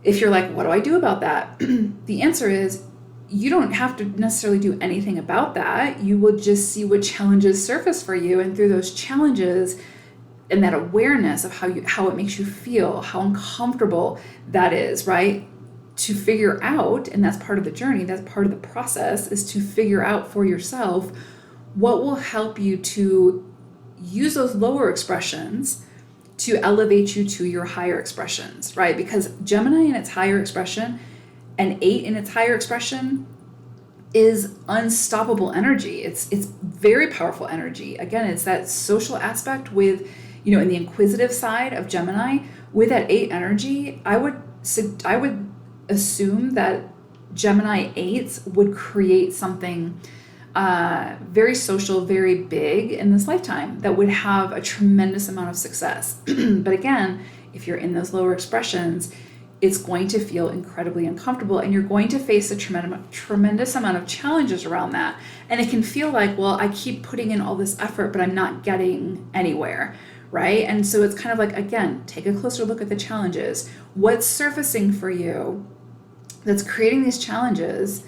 if you're like, what do I do about that? The answer is, you don't have to necessarily do anything about that. You will just see what challenges surface for you, and through those challenges and that awareness of how it makes you feel, how uncomfortable that is, right? To figure out, and that's part of the journey, that's part of the process, is to figure out for yourself what will help you to use those lower expressions to elevate you to your higher expressions, right? Because Gemini in its higher expression and 8 in its higher expression is unstoppable energy. It's very powerful energy. Again, it's that social aspect with, in the inquisitive side of Gemini, with that 8 energy, I would assume that Gemini 8s would create something very social, very big in this lifetime that would have a tremendous amount of success. But again, if you're in those lower expressions, it's going to feel incredibly uncomfortable, and you're going to face a tremendous amount of challenges around that. And it can feel like, well, I keep putting in all this effort, but I'm not getting anywhere, right? And so it's kind of like, again, take a closer look at the challenges. What's surfacing for you that's creating these challenges?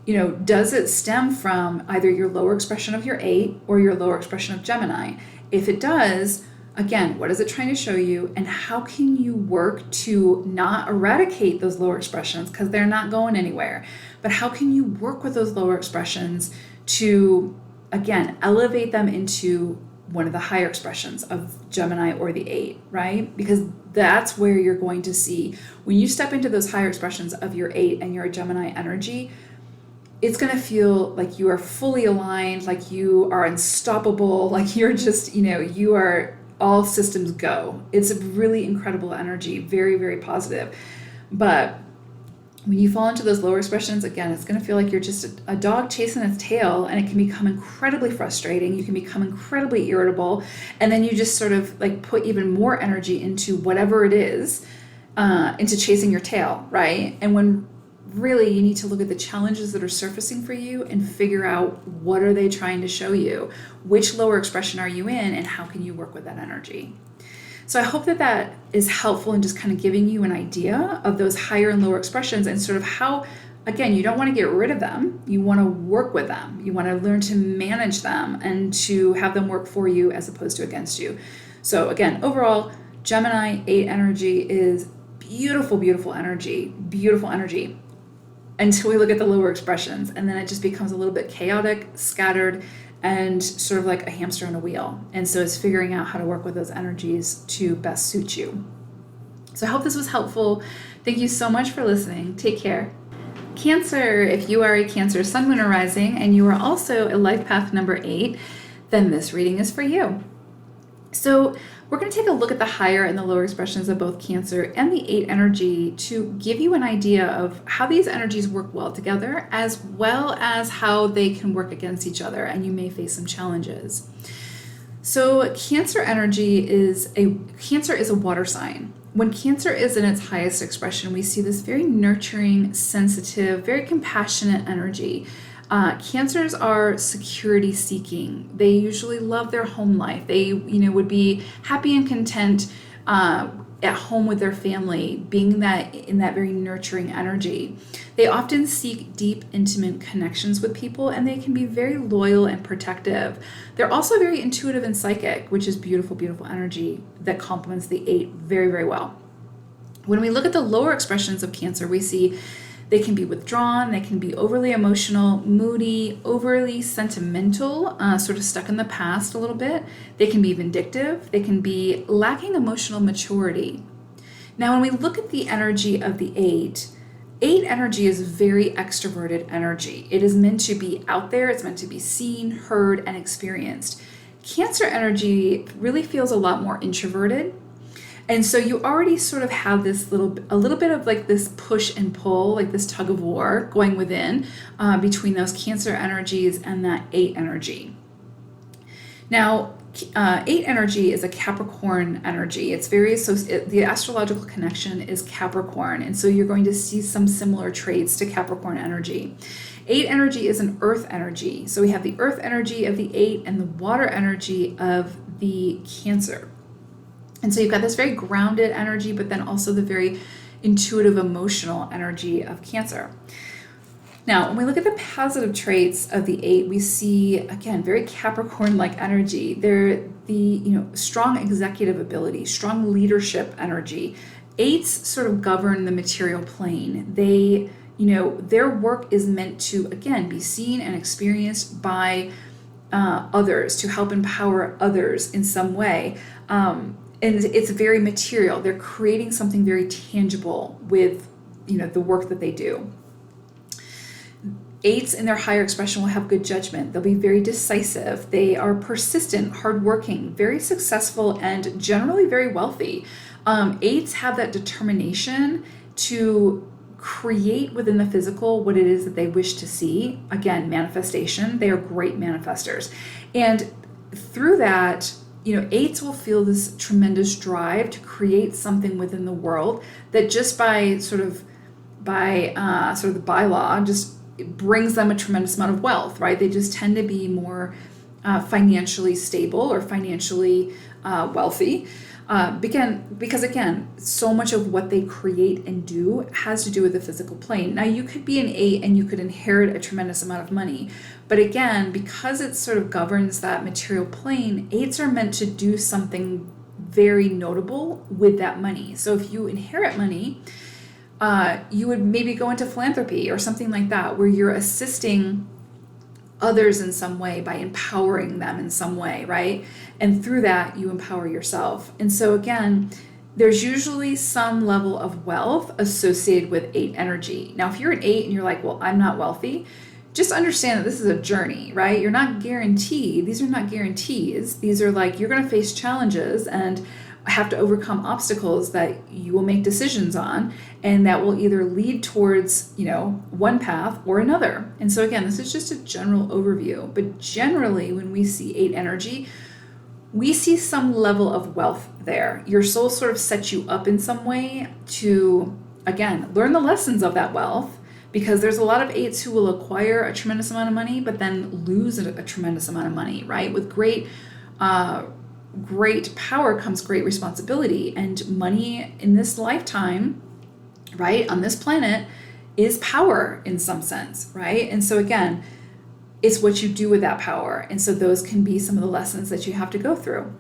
Does it stem from either your lower expression of your 8 or your lower expression of Gemini? If it does, again, what is it trying to show you, and how can you work to not eradicate those lower expressions, because they're not going anywhere, but how can you work with those lower expressions to, again, elevate them into one of the higher expressions of Gemini or the 8, right? Because that's where you're going to see, when you step into those higher expressions of your 8 and your Gemini energy, it's going to feel like you are fully aligned, like you are unstoppable, like you're just, you are all systems go. It's a really incredible energy, very, very positive. But when you fall into those lower expressions, again, it's going to feel like you're just a dog chasing its tail, and it can become incredibly frustrating. You can become incredibly irritable, and then you just sort of like put even more energy into whatever it is, into chasing your tail, right? And when really you need to look at the challenges that are surfacing for you and figure out what are they trying to show you, which lower expression are you in, and how can you work with that energy. So I hope that that is helpful in just kind of giving you an idea of those higher and lower expressions, and sort of how, again, you don't want to get rid of them. You want to work with them. You want to learn to manage them and to have them work for you as opposed to against you. So again, overall, Gemini 8 energy is beautiful, beautiful energy, until we look at the lower expressions. And then it just becomes a little bit chaotic, scattered, and sort of like a hamster on a wheel. And so it's figuring out how to work with those energies to best suit you. So I hope this was helpful. Thank you so much for listening. Take care. Cancer, if you are a Cancer sun, moon, or rising, and you are also a life path number 8, then this reading is for you. So we're going to take a look at the higher and the lower expressions of both Cancer and the 8 energy to give you an idea of how these energies work well together, as well as how they can work against each other, and you may face some challenges. So Cancer energy is a water sign. When Cancer is in its highest expression, we see this very nurturing, sensitive, very compassionate energy. Cancers are security seeking. They usually love their home life. They, would be happy and content at home with their family, being that in that very nurturing energy. They often seek deep, intimate connections with people, and they can be very loyal and protective. They're also very intuitive and psychic, which is beautiful, beautiful energy that complements the 8 very, very well. When we look at the lower expressions of Cancer, we see they can be withdrawn, they can be overly emotional, moody, overly sentimental, sort of stuck in the past a little bit. They can be vindictive, they can be lacking emotional maturity. Now, when we look at the energy of the 8 energy is very extroverted energy. It is meant to be out there, it's meant to be seen, heard, and experienced. Cancer energy really feels a lot more introverted. And so you already sort of have this a little bit of like this push and pull, like this tug of war going within between those Cancer energies and that 8 energy. Now, 8 energy is a Capricorn energy. It's very the astrological connection is Capricorn, and so you're going to see some similar traits to Capricorn energy. 8 energy is an earth energy. So we have the earth energy of the 8 and the water energy of the Cancer. And so you've got this very grounded energy, but then also the very intuitive, emotional energy of Cancer. Now, when we look at the positive traits of the 8, we see, again, very Capricorn-like energy. They're the, strong executive ability, strong leadership energy. 8s sort of govern the material plane. They, their work is meant to, again, be seen and experienced by others, to help empower others in some way. And it's very material. They're creating something very tangible with, the work that they do. 8s in their higher expression will have good judgment. They'll be very decisive. They are persistent, hardworking, very successful, and generally very wealthy. 8s have that determination to create within the physical what it is that they wish to see. Again, manifestation. They are great manifestors. And through that, 8s will feel this tremendous drive to create something within the world that just by sort of the bylaw, just it brings them a tremendous amount of wealth, right? They just tend to be more financially stable or financially wealthy. Because again, so much of what they create and do has to do with the physical plane. Now, you could be an 8 and you could inherit a tremendous amount of money. But again, because it sort of governs that material plane, 8s are meant to do something very notable with that money. So if you inherit money, you would maybe go into philanthropy or something like that, where you're assisting others in some way by empowering them in some way, right? And through that, you empower yourself. And so again, there's usually some level of wealth associated with 8 energy. Now, if you're an 8 and you're like, well, I'm not wealthy, just understand that this is a journey, right? You're not guaranteed. These are not guarantees. These are like, you're going to face challenges, and have to overcome obstacles that you will make decisions on, and that will either lead towards, one path or another. And so again, this is just a general overview, but generally when we see 8 energy, we see some level of wealth there. Your soul sort of sets you up in some way to, again, learn the lessons of that wealth, because there's a lot of 8s who will acquire a tremendous amount of money, but then lose a tremendous amount of money, right? With great power comes great responsibility, and money in this lifetime, right, on this planet, is power in some sense, right? And so again, it's what you do with that power. And so those can be some of the lessons that you have to go through.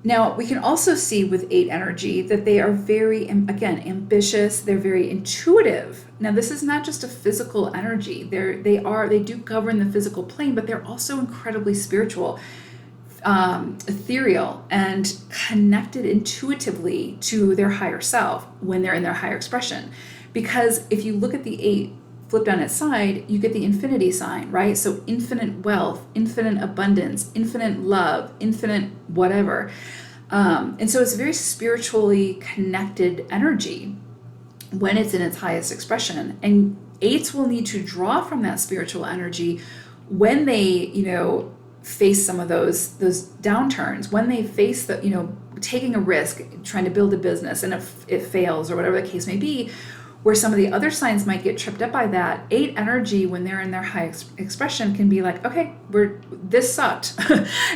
Now, we can also see with 8 energy that they are very, again, ambitious. They're very intuitive. Now, this is not just a physical energy. They do govern the physical plane, but they're also incredibly spiritual, ethereal, and connected intuitively to their higher self when they're in their higher expression. Because if you look at the 8 flipped on its side, you get the infinity sign, right? So infinite wealth, infinite abundance, infinite love, infinite whatever. And so it's a very spiritually connected energy when it's in its highest expression. And 8s will need to draw from that spiritual energy when they, face some of those downturns, when they face taking a risk, trying to build a business, and if it fails or whatever the case may be, where some of the other signs might get tripped up by that. 8 energy, when they're in their high expression, can be like, okay, this sucked,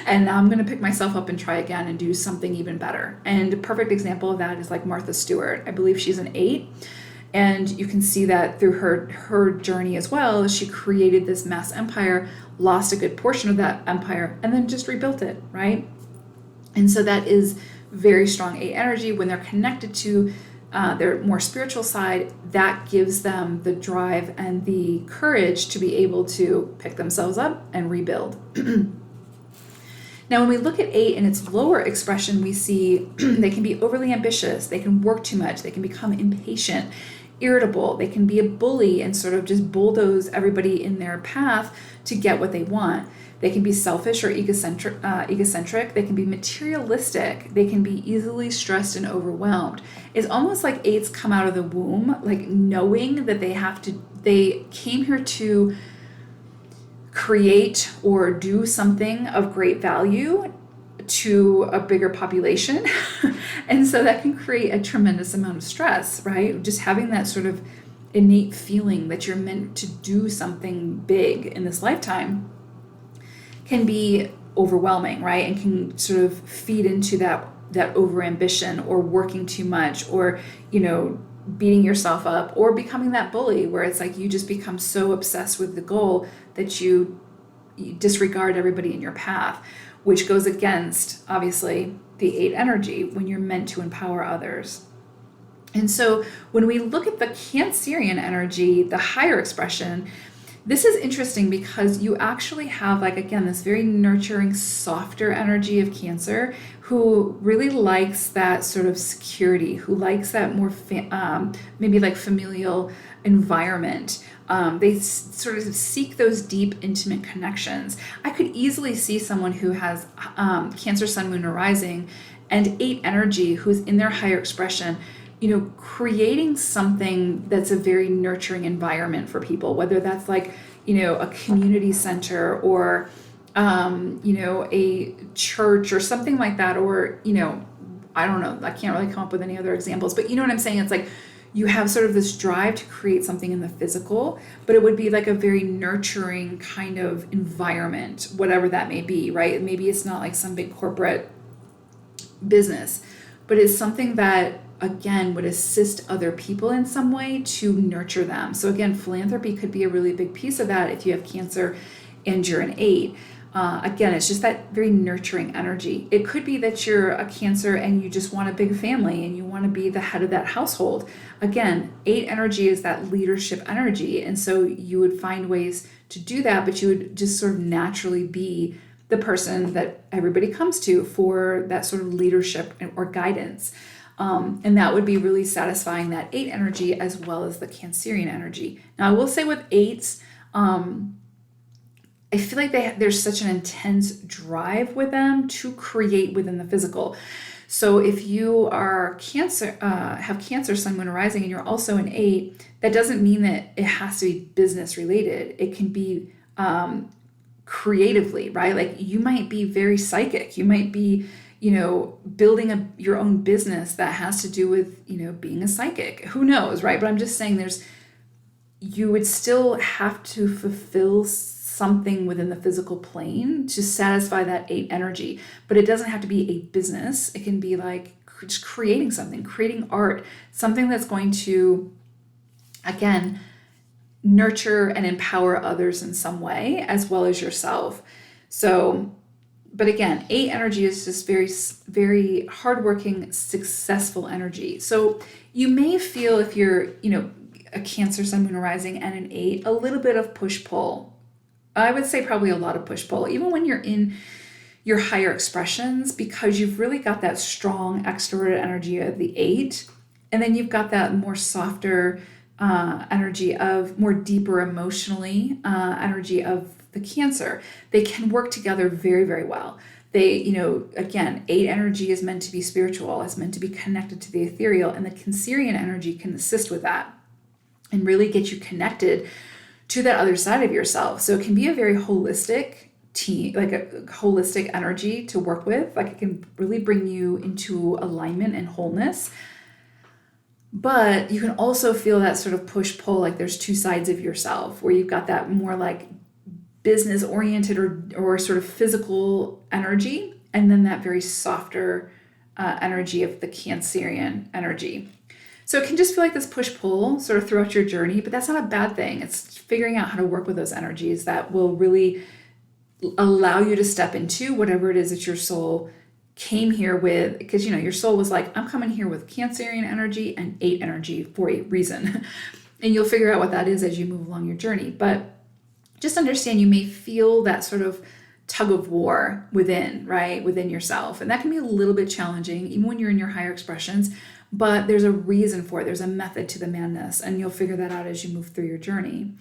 and now I'm going to pick myself up and try again and do something even better. And a perfect example of that is like Martha Stewart. I believe she's an 8, and you can see that through her journey as well. She created this mass empire, lost a good portion of that empire, and then just rebuilt it, right? And so that is very strong 8 energy. When they're connected to their more spiritual side, that gives them the drive and the courage to be able to pick themselves up and rebuild. Now, when we look at 8 in its lower expression, we see they can be overly ambitious, they can work too much, they can become impatient, irritable, they can be a bully and sort of just bulldoze everybody in their path to get what they want. They can be selfish or egocentric. They can be materialistic. They can be easily stressed and overwhelmed. It's almost like 8s come out of the womb, like knowing that they came here to create or do something of great value to a bigger population. And so that can create a tremendous amount of stress, right? Just having that sort of innate feeling that you're meant to do something big in this lifetime can be overwhelming, right? And can sort of feed into that overambition, or working too much, or, beating yourself up, or becoming that bully where it's like you just become so obsessed with the goal that you disregard everybody in your path, which goes against, obviously, the 8 energy when you're meant to empower others. And so when we look at the Cancerian energy, the higher expression, this is interesting because you actually have, like, again, this very nurturing, softer energy of Cancer, who really likes that sort of security, who likes that more maybe like familial environment. They sort of seek those deep, intimate connections. I could easily see someone who has Cancer, Sun, Moon, or Rising, and 8 energy, who's in their higher expression, creating something that's a very nurturing environment for people, whether that's like, a community center, or, a church or something like that, or, I don't know, I can't really come up with any other examples, but you know what I'm saying? It's like you have sort of this drive to create something in the physical, but it would be like a very nurturing kind of environment, whatever that may be, right? Maybe it's not like some big corporate business, but it's something that, again, would assist other people in some way to nurture them. So again, philanthropy could be a really big piece of that if you have Cancer and you're an 8. Again, it's just that very nurturing energy. It could be that you're a Cancer and you just want a big family and you want to be the head of that household. Again, 8 energy is that leadership energy. And so you would find ways to do that, but you would just sort of naturally be the person that everybody comes to for that sort of leadership or guidance. And that would be really satisfying, that 8 energy as well as the Cancerian energy. Now, I will say with 8s, I feel like there's such an intense drive with them to create within the physical. So if you are Cancer, have Cancer, Sun, Moon, Rising, and you're also an 8, that doesn't mean that it has to be business related. It can be creatively, right? Like you might be very psychic. You might be, building your own business that has to do with, being a psychic. Who knows, right? But I'm just saying you would still have to fulfill something within the physical plane to satisfy that 8 energy. But it doesn't have to be a business. It can be like just creating something, creating art, something that's going to, again, nurture and empower others in some way, as well as yourself. So, but again, 8 energy is just very, very hardworking, successful energy. So you may feel, if you're, a Cancer, Sun, Moon, Rising, and an 8, a little bit of push-pull. I would say probably a lot of push-pull, even when you're in your higher expressions, because you've really got that strong extroverted energy of the 8, and then you've got that more softer energy of more deeper emotionally energy of the Cancer. They can work together very, very well. They, again, 8 energy is meant to be spiritual, is meant to be connected to the ethereal, and the Cancerian energy can assist with that and really get you connected to that other side of yourself. So it can be a very holistic team, like a holistic energy to work with. Like it can really bring you into alignment and wholeness. But you can also feel that sort of push-pull, like there's 2 sides of yourself, where you've got that more like business-oriented or sort of physical energy, and then that very softer energy of the Cancerian energy. So it can just feel like this push-pull sort of throughout your journey, but that's not a bad thing. It's figuring out how to work with those energies that will really allow you to step into whatever it is that your soul came here with, because your soul was like, I'm coming here with Cancerian energy and 8 energy for a reason. And you'll figure out what that is as you move along your journey. But just understand, you may feel that sort of tug of war within yourself. And that can be a little bit challenging, even when you're in your higher expressions, but there's a reason for it. There's a method to the madness, and you'll figure that out as you move through your journey.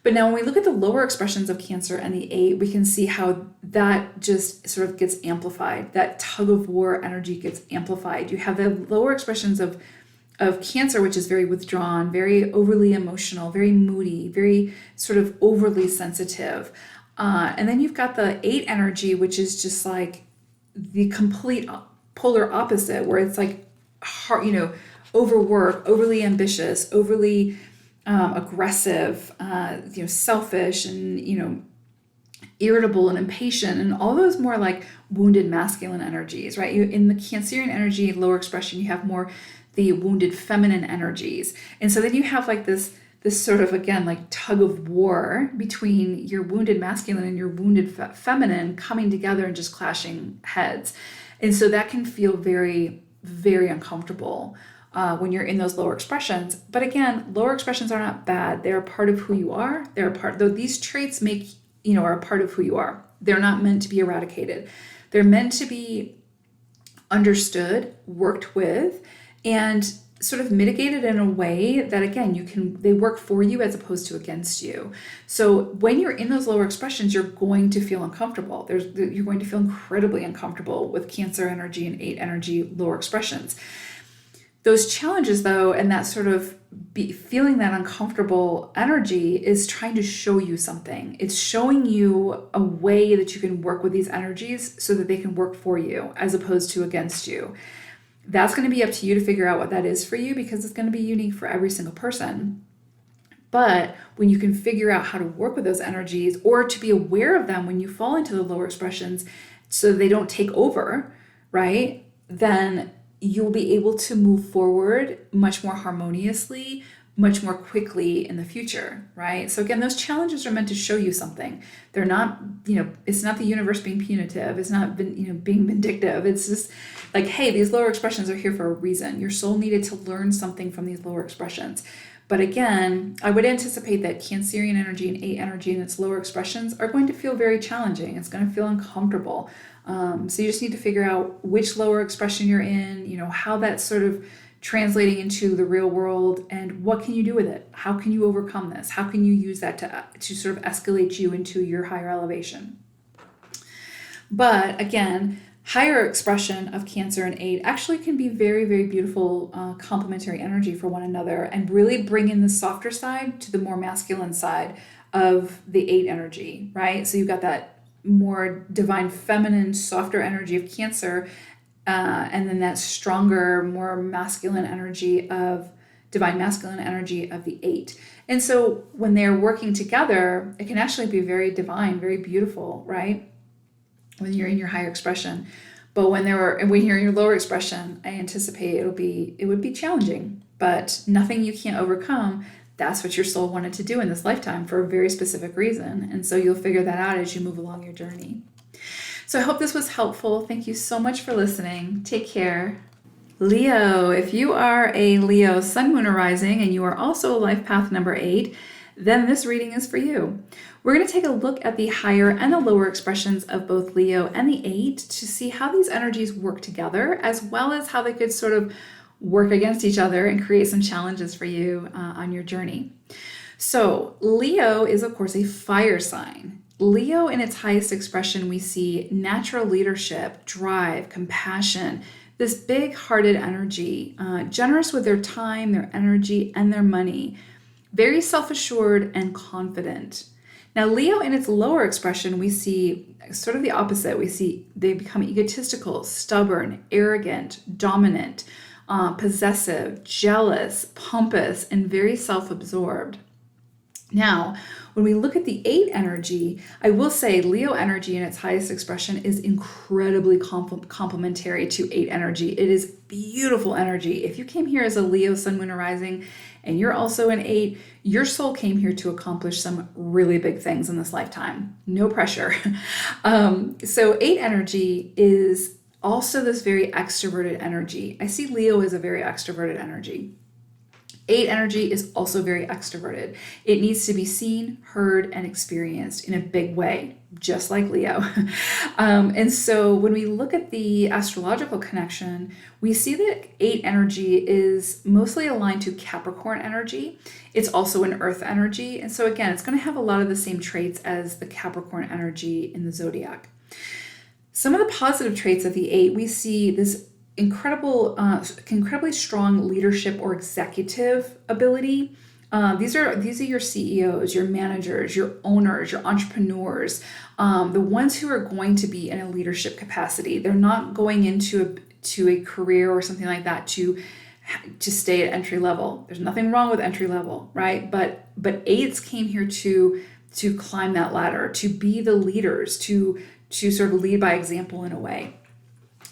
But now when we look at the lower expressions of Cancer and the 8, we can see how that just sort of gets amplified. That tug of war energy gets amplified. You have the lower expressions of Cancer, which is very withdrawn, very overly emotional, very moody, very sort of overly sensitive. And then you've got the 8 energy, which is just like the complete polar opposite, where it's like, overwork, overly ambitious, overly aggressive, selfish, and, irritable and impatient, and all those more like wounded masculine energies, right? In the Cancerian energy, lower expression, you have more the wounded feminine energies. And so then you have like this sort of, again, like tug of war between your wounded masculine and your wounded feminine coming together and just clashing heads. And so that can feel very, very uncomfortable when you're in those lower expressions. But again, lower expressions are not bad. They're a part of who you are. Though these traits are a part of who you are. They're not meant to be eradicated. They're meant to be understood, worked with, and sort of mitigated in a way that, again, they work for you as opposed to against you. So when you're in those lower expressions, you're going to feel uncomfortable. You're going to feel incredibly uncomfortable with Cancer energy and 8 energy lower expressions. Those challenges, though, and that sort of feeling that uncomfortable energy is trying to show you something. It's showing you a way that you can work with these energies so that they can work for you as opposed to against you. That's going to be up to you to figure out what that is for you, because it's going to be unique for every single person. But when you can figure out how to work with those energies, or to be aware of them when you fall into the lower expressions so they don't take over, right? Then you'll be able to move forward much more harmoniously, much more quickly in the future, right? So again, those challenges are meant to show you something. They're not, it's not the universe being punitive. It's not, being vindictive. It's just like, hey, these lower expressions are here for a reason. Your soul needed to learn something from these lower expressions. But again, I would anticipate that Cancerian energy and 8 energy and its lower expressions are going to feel very challenging. It's going to feel uncomfortable. So you just need to figure out which lower expression you're in, how that's sort of translating into the real world, and what can you do with it? How can you overcome this? How can you use that to sort of escalate you into your higher elevation? But again, higher expression of Cancer and 8 actually can be very, very beautiful complementary energy for one another and really bring in the softer side to the more masculine side of the 8 energy, right? So you've got that more divine feminine, softer energy of Cancer, and then that stronger, more masculine energy of divine masculine energy of the 8. And so when they're working together, it can actually be very divine, very beautiful, right? When you're in your higher expression. But when you're in your lower expression, I anticipate it would be challenging, but nothing you can't overcome. That's what your soul wanted to do in this lifetime for a very specific reason. And so you'll figure that out as you move along your journey. So I hope this was helpful. Thank you so much for listening. Take care. Leo, if you are a Leo sun, moon, or rising, and you are also life path number 8, then this reading is for you. We're going to take a look at the higher and the lower expressions of both Leo and the 8 to see how these energies work together, as well as how they could sort of work against each other and create some challenges for you on your journey. So Leo is, of course, a fire sign. Leo, in its highest expression, we see natural leadership, drive, compassion, this big-hearted energy, generous with their time, their energy, and their money, very self-assured and confident. Now, Leo, in its lower expression, we see sort of the opposite. We see they become egotistical, stubborn, arrogant, dominant, possessive, jealous, pompous, and very self-absorbed. Now, when we look at the 8 energy, I will say Leo energy in its highest expression is incredibly complementary to 8 energy. It is beautiful energy. If you came here as a Leo sun, moon, or rising, and you're also an 8, your soul came here to accomplish some really big things in this lifetime. No pressure. So 8 energy is also this very extroverted energy. I see Leo as a very extroverted energy. 8 energy is also very extroverted. It needs to be seen, heard, and experienced in a big way, just like Leo. And so when we look at the astrological connection, we see that 8 energy is mostly aligned to Capricorn energy. It's also an earth energy. And so again, it's going to have a lot of the same traits as the Capricorn energy in the Zodiac. Some of the positive traits of the 8, we see this incredibly strong leadership or executive ability. These are your CEOs, your managers, your owners, your entrepreneurs, the ones who are going to be in a leadership capacity. They're not going into a career or something like that to stay at entry level. There's nothing wrong with entry level, right? But 8s came here to climb that ladder, to be the leaders, to sort of lead by example in a way.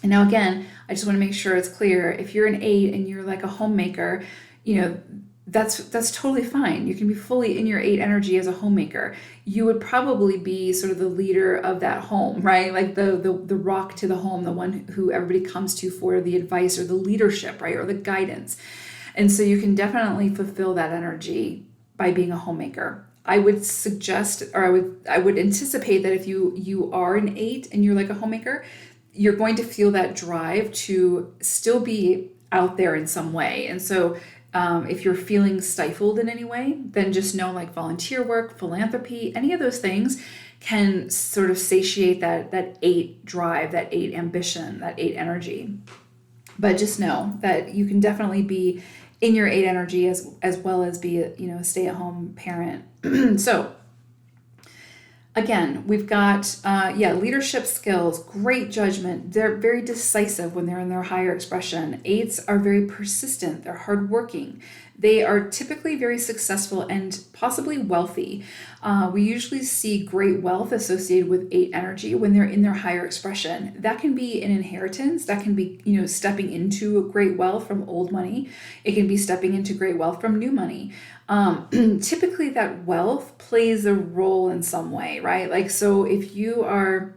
And now again, I just want to make sure it's clear. If you're an 8 and you're like a homemaker, that's totally fine. You can be fully in your 8 energy as a homemaker. You would probably be sort of the leader of that home, right? Like the rock to the home, the one who everybody comes to for the advice or the leadership, right? Or the guidance. And so you can definitely fulfill that energy by being a homemaker. I would suggest, or I would anticipate that if you are an 8 and you're like a homemaker, you're going to feel that drive to still be out there in some way. And so if you're feeling stifled in any way, then just know like volunteer work, philanthropy, any of those things can sort of satiate that 8 drive, that 8 ambition, that 8 energy. But just know that you can definitely be in your 8 energy as well as be a stay-at-home parent. So again, we've got, leadership skills, great judgment. They're very decisive when they're in their higher expression. 8s are very persistent. They're hardworking. They are typically very successful and possibly wealthy. We usually see great wealth associated with 8 energy when they're in their higher expression. That can be an inheritance. That can be, stepping into great wealth from old money. It can be stepping into great wealth from new money. Typically that wealth plays a role in some way, right? Like, so if you are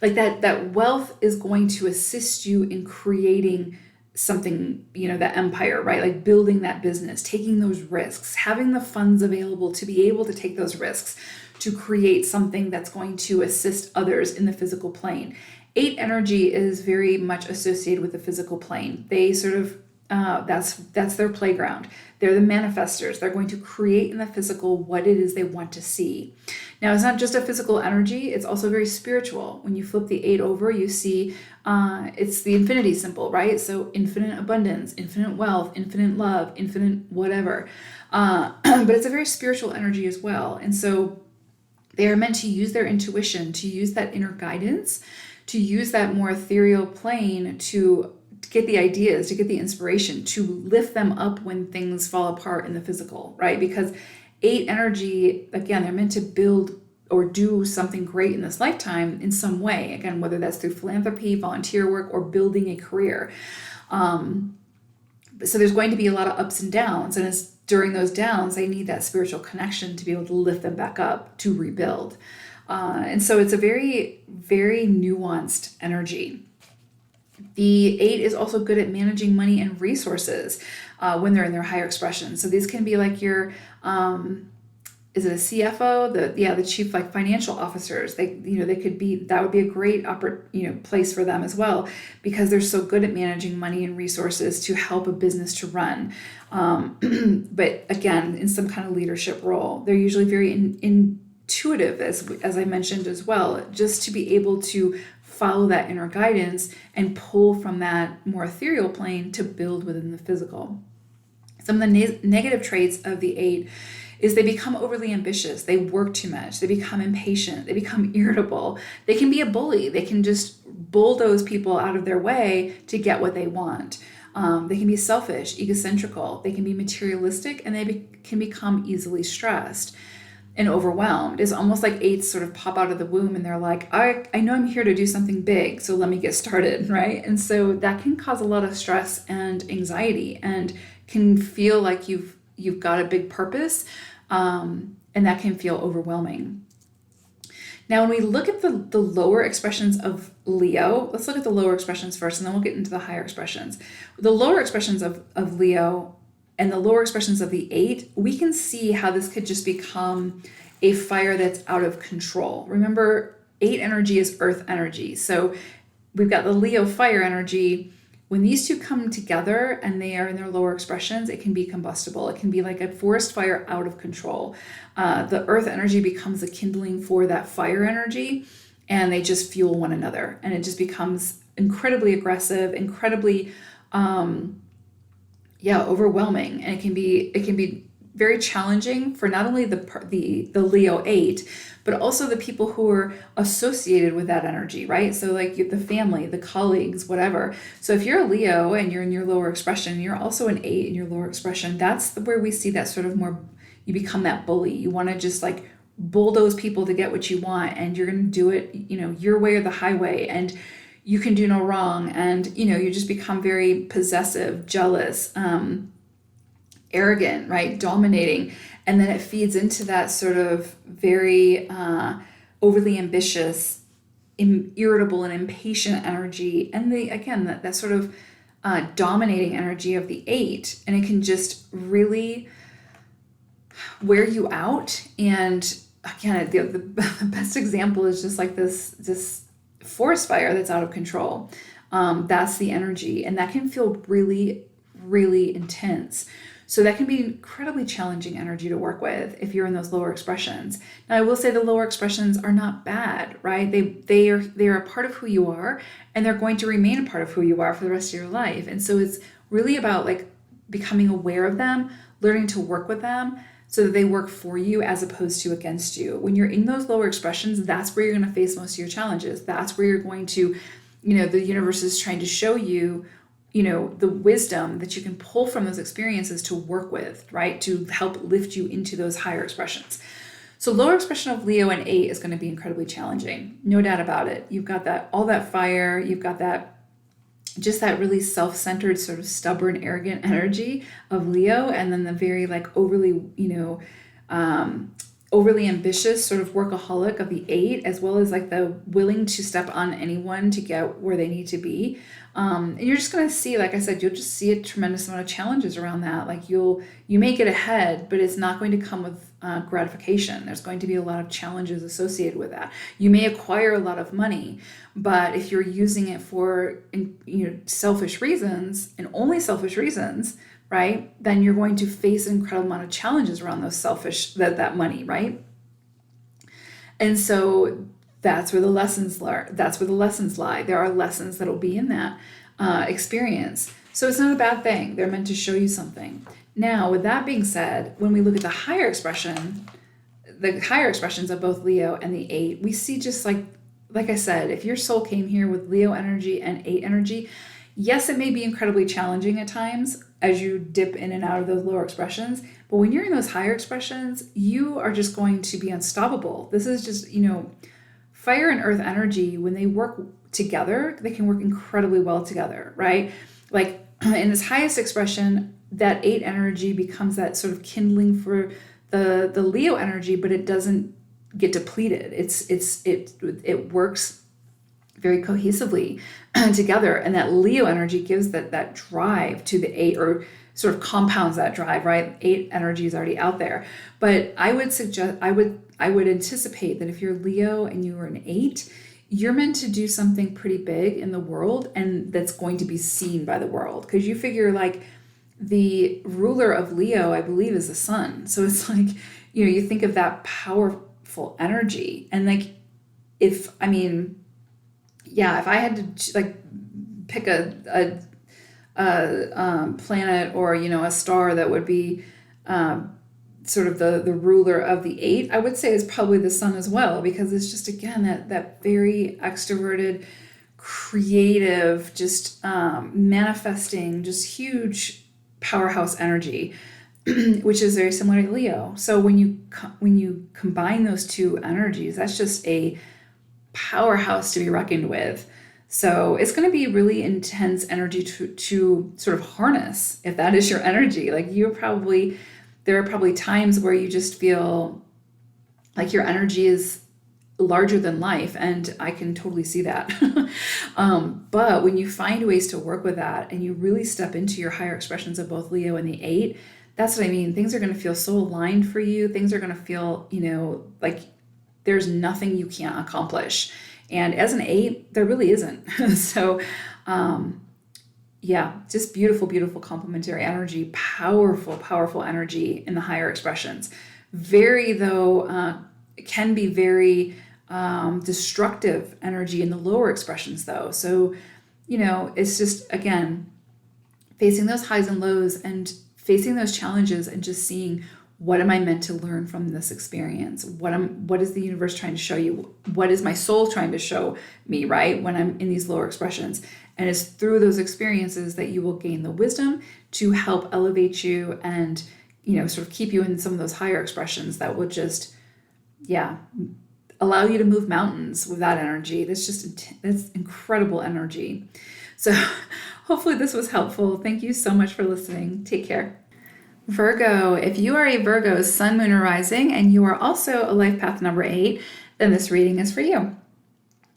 like that wealth is going to assist you in creating something, that empire, right? Like building that business, taking those risks, having the funds available to be able to take those risks, to create something that's going to assist others in the physical plane. 8 energy is very much associated with the physical plane. They sort of That's their playground. They're the manifestors. They're going to create in the physical what it is they want to see. Now, it's not just a physical energy, it's also very spiritual. When you flip the 8 over, you see it's the infinity symbol, right? So infinite abundance, infinite wealth, infinite love, infinite whatever. But it's a very spiritual energy as well. And so they are meant to use their intuition, to use that inner guidance, to use that more ethereal plane to get the ideas, to get the inspiration, to lift them up when things fall apart in the physical, right? Because 8 energy, again, they're meant to build or do something great in this lifetime in some way. Again, whether that's through philanthropy, volunteer work, or building a career. So there's going to be a lot of ups and downs. And it's during those downs, they need that spiritual connection to be able to lift them back up, to rebuild. And so it's a very, very nuanced energy. The 8 is also good at managing money and resources when they're in their higher expression. So these can be like your, is it a CFO? The chief like financial officers. They could be, that would be a great place for them as well, because they're so good at managing money and resources to help a business to run. But again, in some kind of leadership role, they're usually very intuitive, as I mentioned as well, just to be able to follow that inner guidance and pull from that more ethereal plane to build within the physical. Some of the negative traits of the 8 is they become overly ambitious. They work too much. They become impatient. They become irritable. They can be a bully. They can just bulldoze people out of their way to get what they want. They can be selfish, egocentrical. They can be materialistic, and they can become easily stressed and overwhelmed. It's almost like 8s sort of pop out of the womb and they're like, I know I'm here to do something big, so let me get started, right? And so that can cause a lot of stress and anxiety and can feel like you've got a big purpose, and that can feel overwhelming. Now, when we look at the lower expressions of Leo, let's look at the lower expressions first, and then we'll get into the higher expressions. The lower expressions of Leo and the lower expressions of the 8, we can see how this could just become a fire that's out of control. Remember, 8 energy is earth energy. So we've got the Leo fire energy. When these two come together and they are in their lower expressions, it can be combustible. It can be like a forest fire out of control. The earth energy becomes a kindling for that fire energy, and they just fuel one another. And it just becomes incredibly aggressive, incredibly overwhelming. And it can be very challenging for not only the Leo 8, but also the people who are associated with that energy, right? So like the family, the colleagues, whatever. So if you're a Leo and you're in your lower expression, you're also an 8 in your lower expression, that's where we see that sort of more, you become that bully. You want to just like bulldoze people to get what you want, and you're going to do it, your way or the highway, and you can do no wrong. And, you just become very possessive, jealous, arrogant, right? Dominating. And then it feeds into that sort of very overly ambitious, irritable and impatient energy. And that sort of dominating energy of the 8. And it can just really wear you out. And again, the best example is just like this forest fire that's out of control. That's the energy. And that can feel really, really intense. So that can be incredibly challenging energy to work with if you're in those lower expressions. Now, I will say the lower expressions are not bad, right? They are a part of who you are, and they're going to remain a part of who you are for the rest of your life. And so it's really about like becoming aware of them, learning to work with them so that they work for you as opposed to against you. When you're in those lower expressions, that's where you're going to face most of your challenges. That's where you're going to, the universe is trying to show you the wisdom that you can pull from those experiences to work with, right? To help lift you into those higher expressions. So lower expression of Leo and 8 is going to be incredibly challenging. No doubt about it. You've got all that fire, you've got just that really self-centered, sort of stubborn, arrogant energy of Leo, and then the very like overly, overly ambitious sort of workaholic of the 8, as well as like the willing to step on anyone to get where they need to be. And you're just going to see, like I said, you'll just see a tremendous amount of challenges around that. Like you may get ahead, but it's not going to come with gratification. There's going to be a lot of challenges associated with that. You may acquire a lot of money, but if you're using it for selfish reasons and only selfish reasons, right, then you're going to face an incredible amount of challenges around those that money, right? And so that's where the lessons lie. There are lessons that will be in that experience. So it's not a bad thing. They're meant to show you something. Now, with that being said, when we look at the higher expressions of both Leo and the 8, we see just like I said, if your soul came here with Leo energy and 8 energy, yes, it may be incredibly challenging at times as you dip in and out of those lower expressions. But when you're in those higher expressions, you are just going to be unstoppable. This is just, fire and earth energy, when they work together, they can work incredibly well together, right? Like in this highest expression, that 8 energy becomes that sort of kindling for the Leo energy, but it doesn't get depleted. It works very cohesively together, and that Leo energy gives that drive to the 8, or sort of compounds that drive, right? 8 energy is already out there. But I would anticipate that if you're Leo and you are an 8, you're meant to do something pretty big in the world, and that's going to be seen by the world, because you figure like the ruler of Leo, I believe, is the sun. So it's like, you think of that powerful energy, and like if I had to like pick a planet or a star that would be sort of the ruler of the 8, I would say is probably the sun as well, because it's just, again, that very extroverted, creative, just manifesting, just huge powerhouse energy, which is very similar to Leo. So when you combine those two energies, that's just a powerhouse to be reckoned with. So it's going to be really intense energy to sort of harness, if that is your energy. Like there are probably times where you just feel like your energy is larger than life, and I can totally see that. But when you find ways to work with that, and you really step into your higher expressions of both Leo and the 8, that's what I mean. Things are going to feel so aligned for you. Things are going to feel, like there's nothing you can't accomplish. And as an 8, there really isn't. So, just beautiful, beautiful complementary energy, powerful, powerful energy in the higher expressions. Very, though, can be very destructive energy in the lower expressions, though. So, it's just, again, facing those highs and lows and facing those challenges and just seeing, what am I meant to learn from this experience? What is the universe trying to show you? What is my soul trying to show me, right? When I'm in these lower expressions. And it's through those experiences that you will gain the wisdom to help elevate you and, sort of keep you in some of those higher expressions that will just, allow you to move mountains with that energy. That's incredible energy. So hopefully this was helpful. Thank you so much for listening. Take care. Virgo, if you are a Virgo sun, moon, or rising, and you are also a life path number 8, then this reading is for you.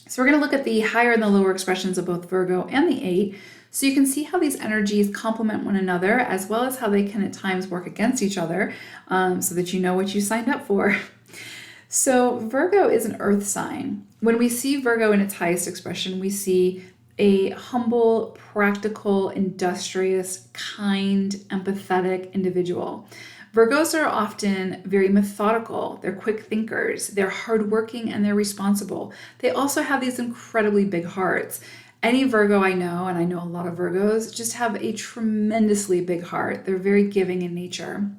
So we're going to look at the higher and the lower expressions of both Virgo and the 8, so you can see how these energies complement one another, as well as how they can at times work against each other, so that you know what you signed up for. So Virgo is an earth sign. When we see Virgo in its highest expression, we see a humble, practical, industrious, kind, empathetic individual. Virgos are often very methodical. They're quick thinkers. They're hardworking, and they're responsible. They also have these incredibly big hearts. Any Virgo I know, and I know a lot of Virgos, just have a tremendously big heart. They're very giving in nature.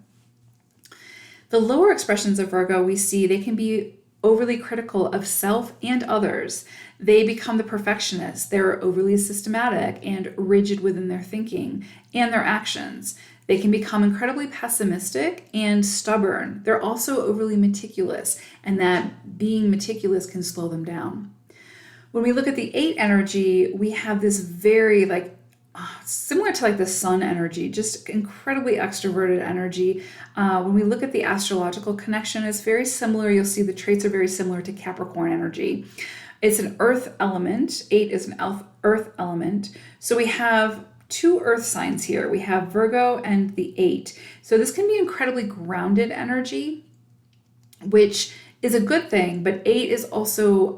The lower expressions of Virgo we see, they can be overly critical of self and others. They become the perfectionists. They're overly systematic and rigid within their thinking and their actions. They can become incredibly pessimistic and stubborn. They're also overly meticulous, and that being meticulous can slow them down. When we look at the 8 energy, we have this very similar to like the sun energy, just incredibly extroverted energy. When we look at the astrological connection, it's very similar. You'll see the traits are very similar to Capricorn energy. It's an earth element. 8 is an earth element. So we have two earth signs here. We have Virgo and the 8. So this can be incredibly grounded energy, which is a good thing, but 8 is also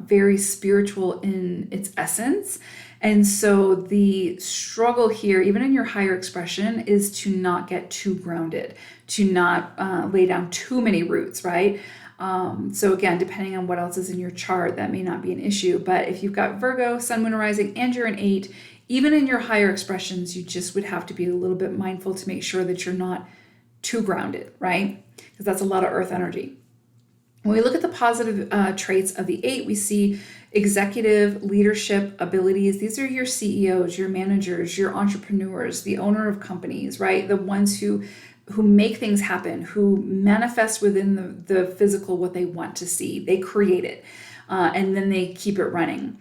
very spiritual in its essence. And so the struggle here, even in your higher expression, is to not get too grounded, to not lay down too many roots, right? So again, depending on what else is in your chart, that may not be an issue. But if you've got Virgo, Sun, Moon, Rising, and you're an 8, even in your higher expressions, you just would have to be a little bit mindful to make sure that you're not too grounded, right? Because that's a lot of earth energy. When we look at the positive traits of the 8, we see executive leadership abilities. These are your CEOs, your managers, your entrepreneurs, the owner of companies, right? The ones who make things happen, who manifest within the physical what they want to see. They create it, and then they keep it running.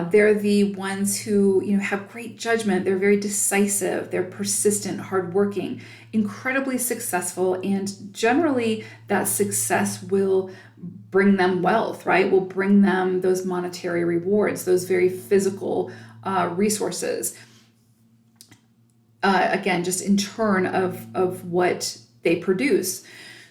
They're the ones who have great judgment. They're very decisive. They're persistent, hardworking, incredibly successful, and generally that success will bring them wealth, right? Will bring them those monetary rewards, those very physical resources. Again, just in turn of what they produce.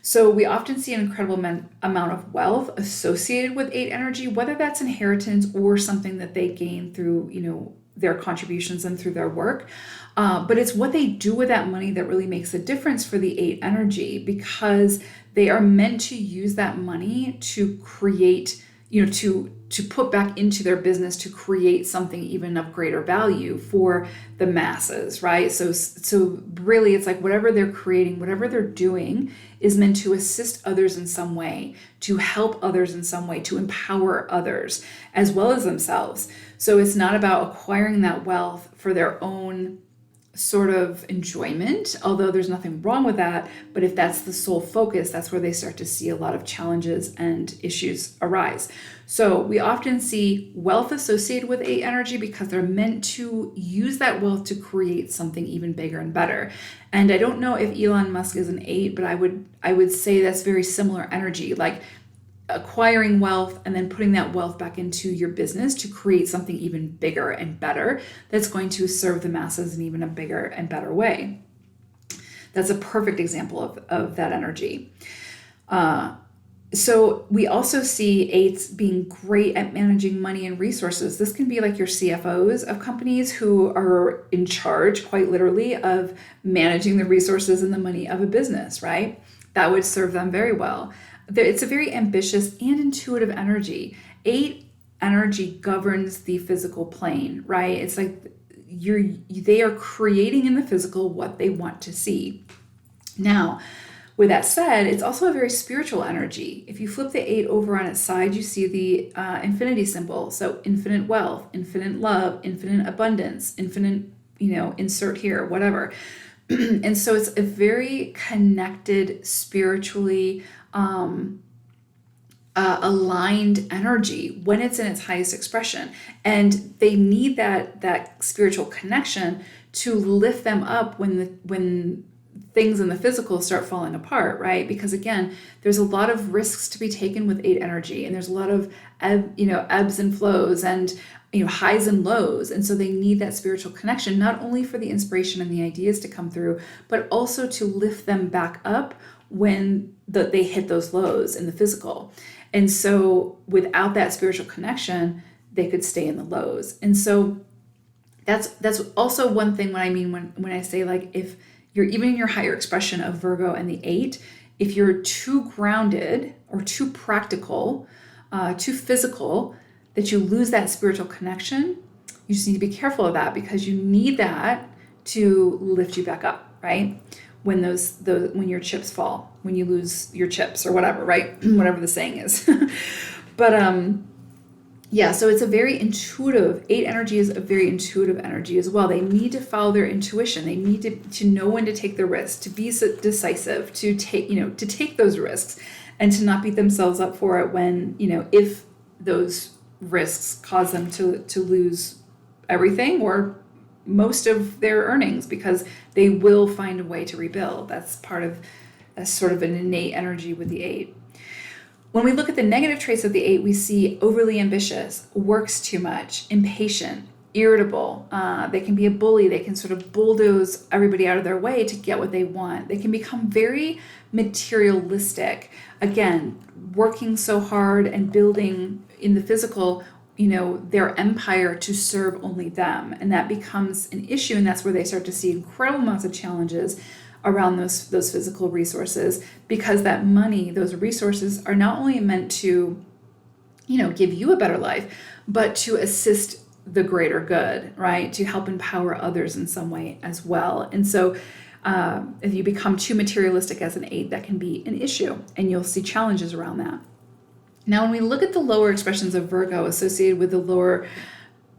So we often see an incredible amount of wealth associated with 8 energy, whether that's inheritance or something that they gain through, their contributions and through their work. But it's what they do with that money that really makes a difference for the 8 energy, because they are meant to use that money to create, to put back into their business to create something even of greater value for the masses, right? So really it's like whatever they're creating, whatever they're doing is meant to assist others in some way, to help others in some way, to empower others as well as themselves. So it's not about acquiring that wealth for their own sort of enjoyment, although there's nothing wrong with that. But if that's the sole focus, that's where they start to see a lot of challenges and issues arise. So we often see wealth associated with 8 energy because they're meant to use that wealth to create something even bigger and better. And I don't know if Elon Musk is an 8, but I would say that's very similar energy, like acquiring wealth and then putting that wealth back into your business to create something even bigger and better that's going to serve the masses in even a bigger and better way. That's a perfect example of that energy. So we also see 8s being great at managing money and resources. This can be like your CFOs of companies who are in charge, quite literally, of managing the resources and the money of a business, right? That would serve them very well. It's a very ambitious and intuitive energy. 8 energy governs the physical plane, right? It's like they are creating in the physical what they want to see. Now, with that said, it's also a very spiritual energy. If you flip the 8 over on its side, you see the infinity symbol. So infinite wealth, infinite love, infinite abundance, infinite, insert here, whatever. And so it's a very connected, spiritually aligned energy when it's in its highest expression. And they need that spiritual connection to lift them up when things in the physical start falling apart, right? Because again, there's a lot of risks to be taken with 8 energy, and there's a lot of ebbs and flows and highs and lows. And so they need that spiritual connection, not only for the inspiration and the ideas to come through, but also to lift them back up when they hit those lows in the physical. And so without that spiritual connection, they could stay in the lows. And so that's also one thing when I mean when I say, like, if you're even in your higher expression of Virgo and the 8, if you're too grounded or too practical, too physical, that you lose that spiritual connection, you just need to be careful of that, because you need that to lift you back up, right? When when your chips fall, when you lose your chips or whatever, right? Whatever the saying is. But yeah, so it's a very intuitive, 8 energy is a very intuitive energy as well. They need to follow their intuition. They need to know when to take the risk, to be decisive, to take those risks, and to not beat themselves up for it when, if those risks cause them to lose everything or most of their earnings because they will find a way to rebuild. That's sort of an innate energy with the 8. When we look at the negative traits of the 8, we see overly ambitious, works too much, impatient, irritable. They can be a bully. They can sort of bulldoze everybody out of their way to get what they want. They can become very materialistic. Again, working so hard and building in the physical, their empire to serve only them. And that becomes an issue. And that's where they start to see incredible amounts of challenges around those physical resources, because that money, those resources are not only meant to, give you a better life, but to assist the greater good, right? To help empower others in some way as well. And so if you become too materialistic as an 8, that can be an issue, and you'll see challenges around that. Now, when we look at the lower expressions of Virgo associated with the lower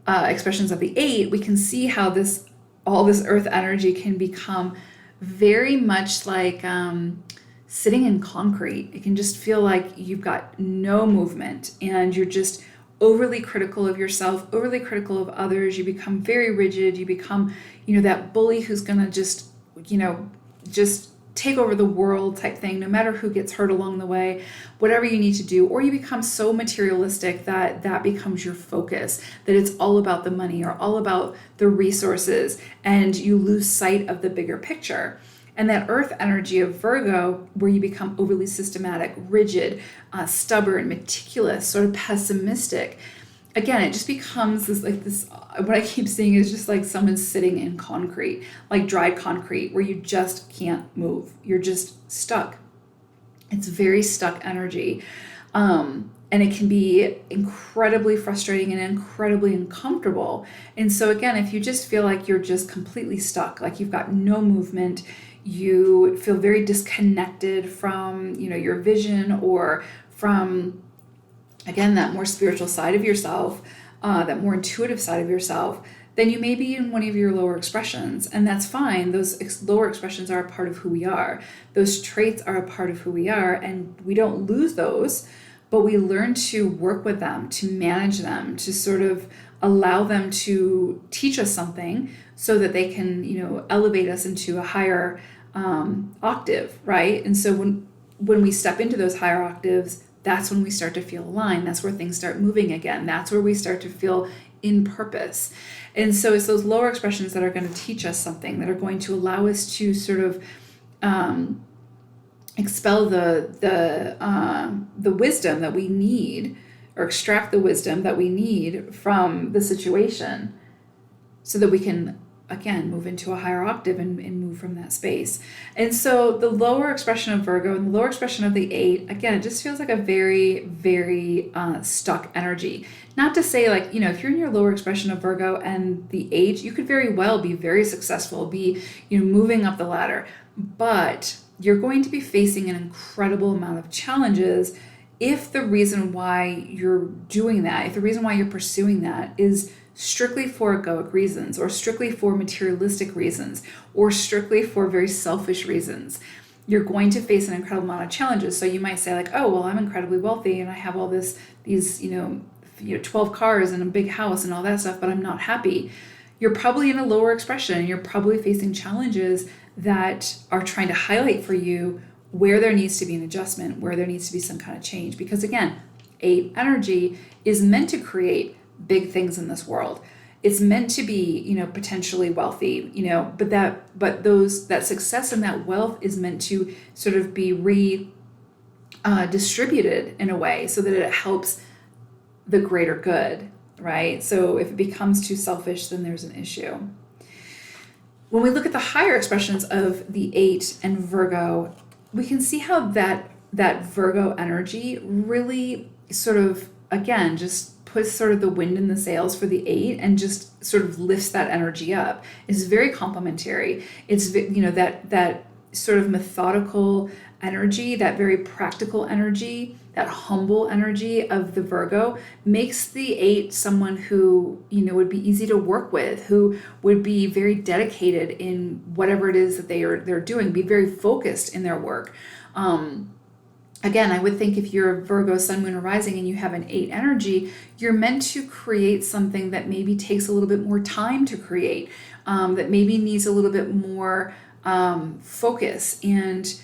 expressions of the 8, we can see how all this earth energy can become very much like sitting in concrete. It can just feel like you've got no movement, and you're just overly critical of yourself, overly critical of others. You become very rigid. You become, that bully who's going to just take over the world type thing, no matter who gets hurt along the way, whatever you need to do. Or you become so materialistic that becomes your focus, that it's all about the money or all about the resources, and you lose sight of the bigger picture. And that earth energy of Virgo, where you become overly systematic, rigid, stubborn, meticulous, sort of pessimistic, again, it just becomes this, what I keep seeing is just like someone sitting in concrete, like dried concrete, where you just can't move. You're just stuck. It's very stuck energy. And it can be incredibly frustrating and incredibly uncomfortable. And so again, if you just feel like you're just completely stuck, like you've got no movement, you feel very disconnected from, your vision, or from, again, that more spiritual side of yourself, that more intuitive side of yourself, then you may be in one of your lower expressions. And that's fine. Those lower expressions are a part of who we are. Those traits are a part of who we are. And we don't lose those, but we learn to work with them, to manage them, to sort of allow them to teach us something so that they can, elevate us into a higher octave, right? And so when we step into those higher octaves, that's when we start to feel aligned. That's where things start moving again. That's where we start to feel in purpose. And so it's those lower expressions that are going to teach us something, that are going to allow us to sort of expel the wisdom that we need, or extract the wisdom that we need from the situation, so that we can, again, move into a higher octave and move from that space. And so the lower expression of Virgo and the lower expression of the 8, again, it just feels like a very, very stuck energy. Not to say, like, if you're in your lower expression of Virgo and the 8, you could very well be very successful, be, moving up the ladder, but you're going to be facing an incredible amount of challenges if the reason why you're doing that, if the reason why you're pursuing that is strictly for egoic reasons, or strictly for materialistic reasons, or strictly for very selfish reasons, you're going to face an incredible amount of challenges. So you might say, like, oh, well, I'm incredibly wealthy and I have all these 12 cars and a big house and all that stuff, but I'm not happy. You're probably in a lower expression, and you're probably facing challenges that are trying to highlight for you where there needs to be an adjustment, where there needs to be some kind of change. Because again, 8 energy is meant to create big things in this world. It's meant to be, potentially wealthy, but that success and that wealth is meant to sort of be distributed in a way so that it helps the greater good, right? So if it becomes too selfish, then there's an issue. When we look at the higher expressions of the 8 and Virgo, we can see how that Virgo energy really sort of, again, just puts sort of the wind in the sails for the 8 and just sort of lifts that energy up. It's very complementary. It's, that sort of methodical energy, that very practical energy, that humble energy of the Virgo makes the 8 someone who, would be easy to work with, who would be very dedicated in whatever it is that they're doing, be very focused in their work. Again, I would think if you're a Virgo sun, moon, or rising and you have an 8 energy, you're meant to create something that maybe takes a little bit more time to create, that maybe needs a little bit more focus and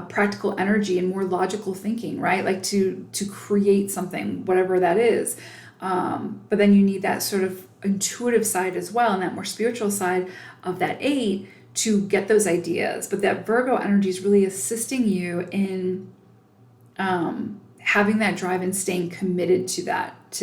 practical energy and more logical thinking, right? Like to create something, whatever that is. But then you need that sort of intuitive side as well, and that more spiritual side of that 8 to get those ideas. But that Virgo energy is really assisting you in having that drive and staying committed to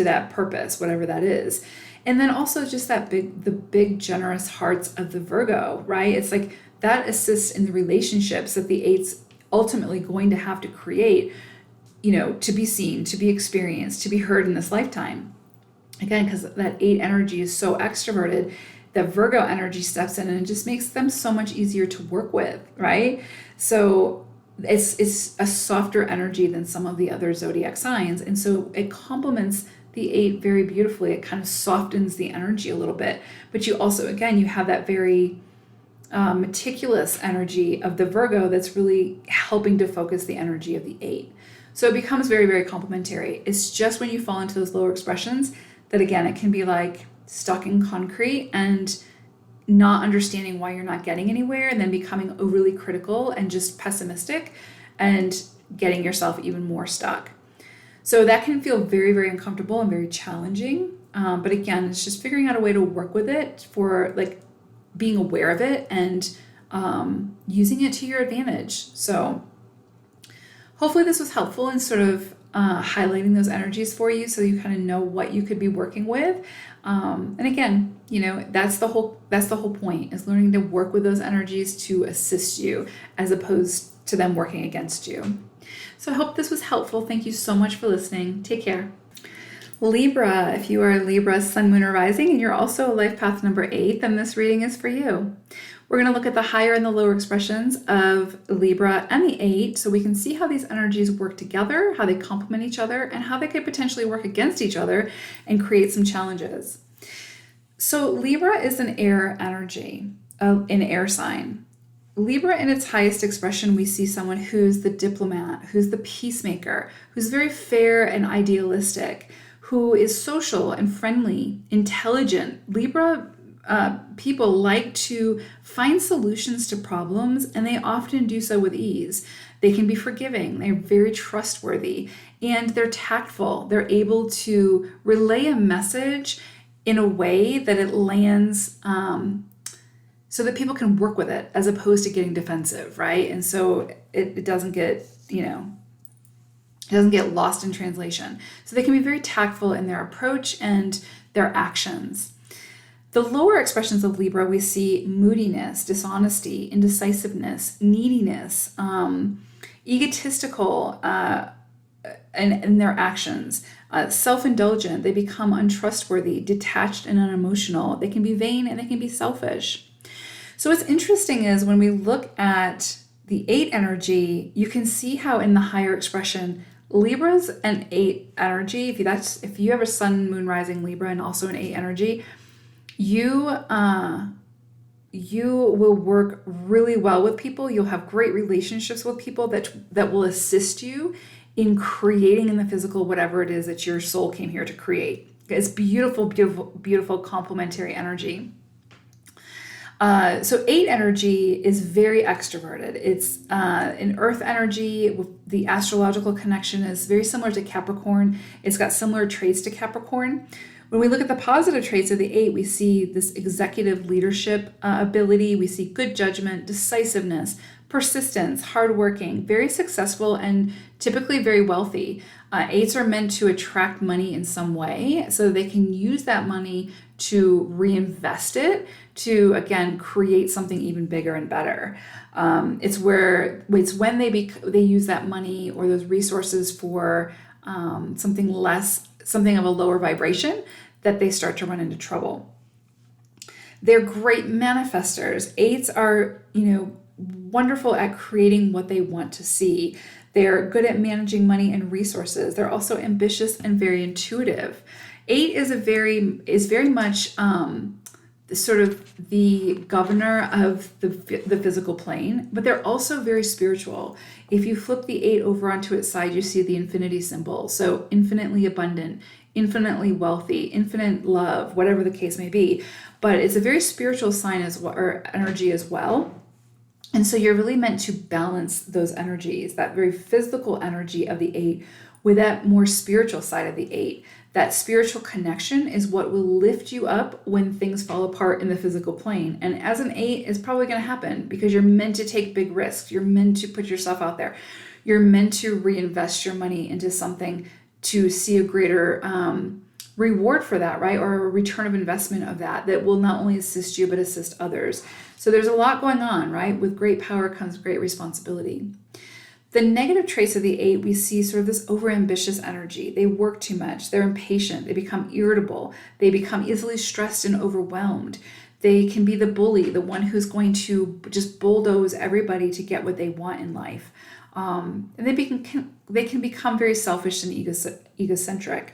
that purpose, whatever that is. And then also just the big generous hearts of the Virgo, right? It's like that assists in the relationships that the 8's ultimately going to have to create, to be seen, to be experienced, to be heard in this lifetime. Again, because that 8 energy is so extroverted, that Virgo energy steps in and it just makes them so much easier to work with, right? So it's a softer energy than some of the other zodiac signs. And so it complements the 8 very beautifully. It kind of softens the energy a little bit. But you also, again, you have that very meticulous energy of the Virgo that's really helping to focus the energy of the 8. So it becomes very, very complementary. It's just when you fall into those lower expressions that, again, it can be like stuck in concrete and not understanding why you're not getting anywhere, and then becoming overly critical and just pessimistic and getting yourself even more stuck. So that can feel very, very uncomfortable and very challenging. But again, it's just figuring out a way to work with it, for like being aware of it and using it to your advantage. So hopefully this was helpful in sort of highlighting those energies for you, so you kind of know what you could be working with. And again, that's the whole point, is learning to work with those energies to assist you as opposed to them working against you. So I hope this was helpful. Thank you so much for listening. Take care. Libra, if you are a Libra sun, moon, or rising, and you're also a life path number 8, then this reading is for you. We're going to look at the higher and the lower expressions of Libra and the 8, so we can see how these energies work together, how they complement each other, and how they could potentially work against each other and create some challenges. So Libra is an air energy, an air sign. Libra in its highest expression, we see someone who's the diplomat, who's the peacemaker, who's very fair and idealistic, who is social and friendly, intelligent. Libra people like to find solutions to problems, and they often do so with ease. They can be forgiving, they're very trustworthy, and they're tactful. They're able to relay a message in a way that it lands so that people can work with it, as opposed to getting defensive, right? And so it doesn't get, it doesn't get lost in translation. So they can be very tactful in their approach and their actions. The lower expressions of Libra, we see moodiness, dishonesty, indecisiveness, neediness, egotistical in their actions, self-indulgent. They become untrustworthy, detached, and unemotional. They can be vain and they can be selfish. So what's interesting is when we look at the 8 energy, you can see how in the higher expression, Libra's an 8 energy. If you have a sun, moon, rising Libra and also an 8 energy, you will work really well with people. You'll have great relationships with people that will assist you in creating in the physical whatever it is that your soul came here to create. It's beautiful, beautiful, beautiful complementary energy. So 8 energy is very extroverted. It's an earth energy. The astrological connection is very similar to Capricorn. It's got similar traits to Capricorn. When we look at the positive traits of the 8, we see this executive leadership ability. We see good judgment, decisiveness, persistence, hardworking, very successful, and typically very wealthy. 8s are meant to attract money in some way, so they can use that money to reinvest it to, again, create something even bigger and better. It's when they use that money or those resources for something of a lower vibration, that they start to run into trouble. They're great manifestors. 8s are, wonderful at creating what they want to see. They're good at managing money and resources. They're also ambitious and very intuitive. 8 is very much sort of the governor of the physical plane, but they're also very spiritual. If you flip the 8 over onto its side, you see the infinity symbol. So infinitely abundant, infinitely wealthy, infinite love, whatever the case may be. But it's a very spiritual sign as well, or energy as well. And so you're really meant to balance those energies, that very physical energy of the 8 with that more spiritual side of the 8. That spiritual connection is what will lift you up when things fall apart in the physical plane. And as an 8, it's probably going to happen because you're meant to take big risks. You're meant to put yourself out there. You're meant to reinvest your money into something to see a greater reward for that, right? Or a return of investment of that will not only assist you, but assist others. So there's a lot going on, right? With great power comes great responsibility. The negative traits of the 8, we see sort of this overambitious energy. They work too much. They're impatient. They become irritable. They become easily stressed and overwhelmed. They can be the bully, the one who's going to just bulldoze everybody to get what they want in life. And they can become very selfish and egocentric.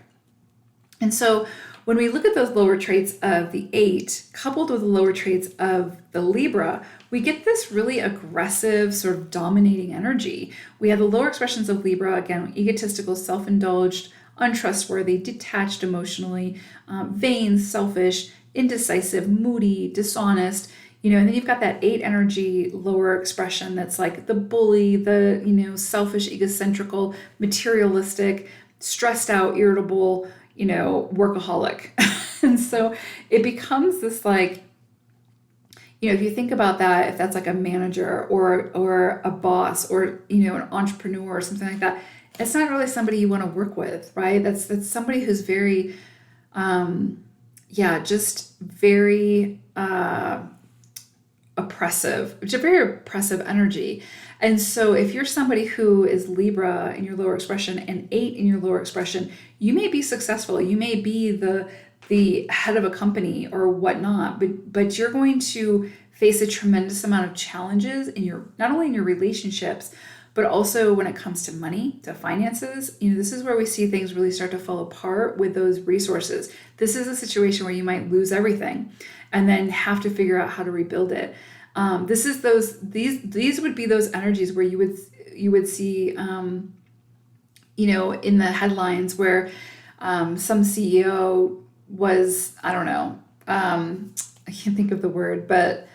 And so when we look at those lower traits of the 8, coupled with the lower traits of the Libra, we get this really aggressive, sort of dominating energy. We have the lower expressions of Libra, again, egotistical, self-indulged, untrustworthy, detached emotionally, vain, selfish, indecisive, moody, dishonest, and then you've got that 8 energy lower expression that's like the bully, the, selfish, egocentrical, materialistic, stressed out, irritable, workaholic. And so it becomes this like, if you think about that, if that's like a manager or a boss or, an entrepreneur or something like that, it's not really somebody you want to work with, right? That's somebody who's very, just very oppressive, which is a very oppressive energy. And so if you're somebody who is Libra in your lower expression and 8 in your lower expression, you may be successful. You may be the head of a company or whatnot, but you're going to face a tremendous amount of challenges not only in your relationships, but also when it comes to money, to finances. This is where we see things really start to fall apart with those resources. This is a situation where you might lose everything and then have to figure out how to rebuild it. These would be those energies where you would see, in the headlines where some CEO was, I don't know, I can't think of the word, but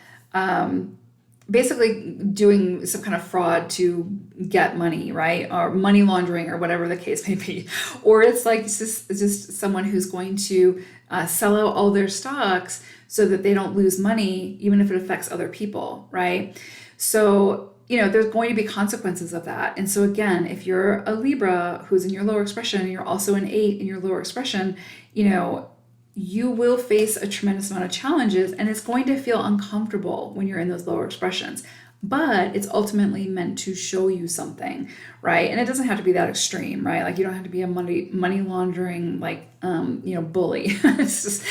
basically doing some kind of fraud to get money, right? Or money laundering or whatever the case may be. Or it's like it's just someone who's going to sell out all their stocks so that they don't lose money, even if it affects other people, right? So, there's going to be consequences of that. And so again, if you're a Libra who's in your lower expression, and you're also an 8 in your lower expression, you will face a tremendous amount of challenges, and it's going to feel uncomfortable when you're in those lower expressions. But it's ultimately meant to show you something, right? And it doesn't have to be that extreme, right? Like you don't have to be a money laundering, bully. It's just,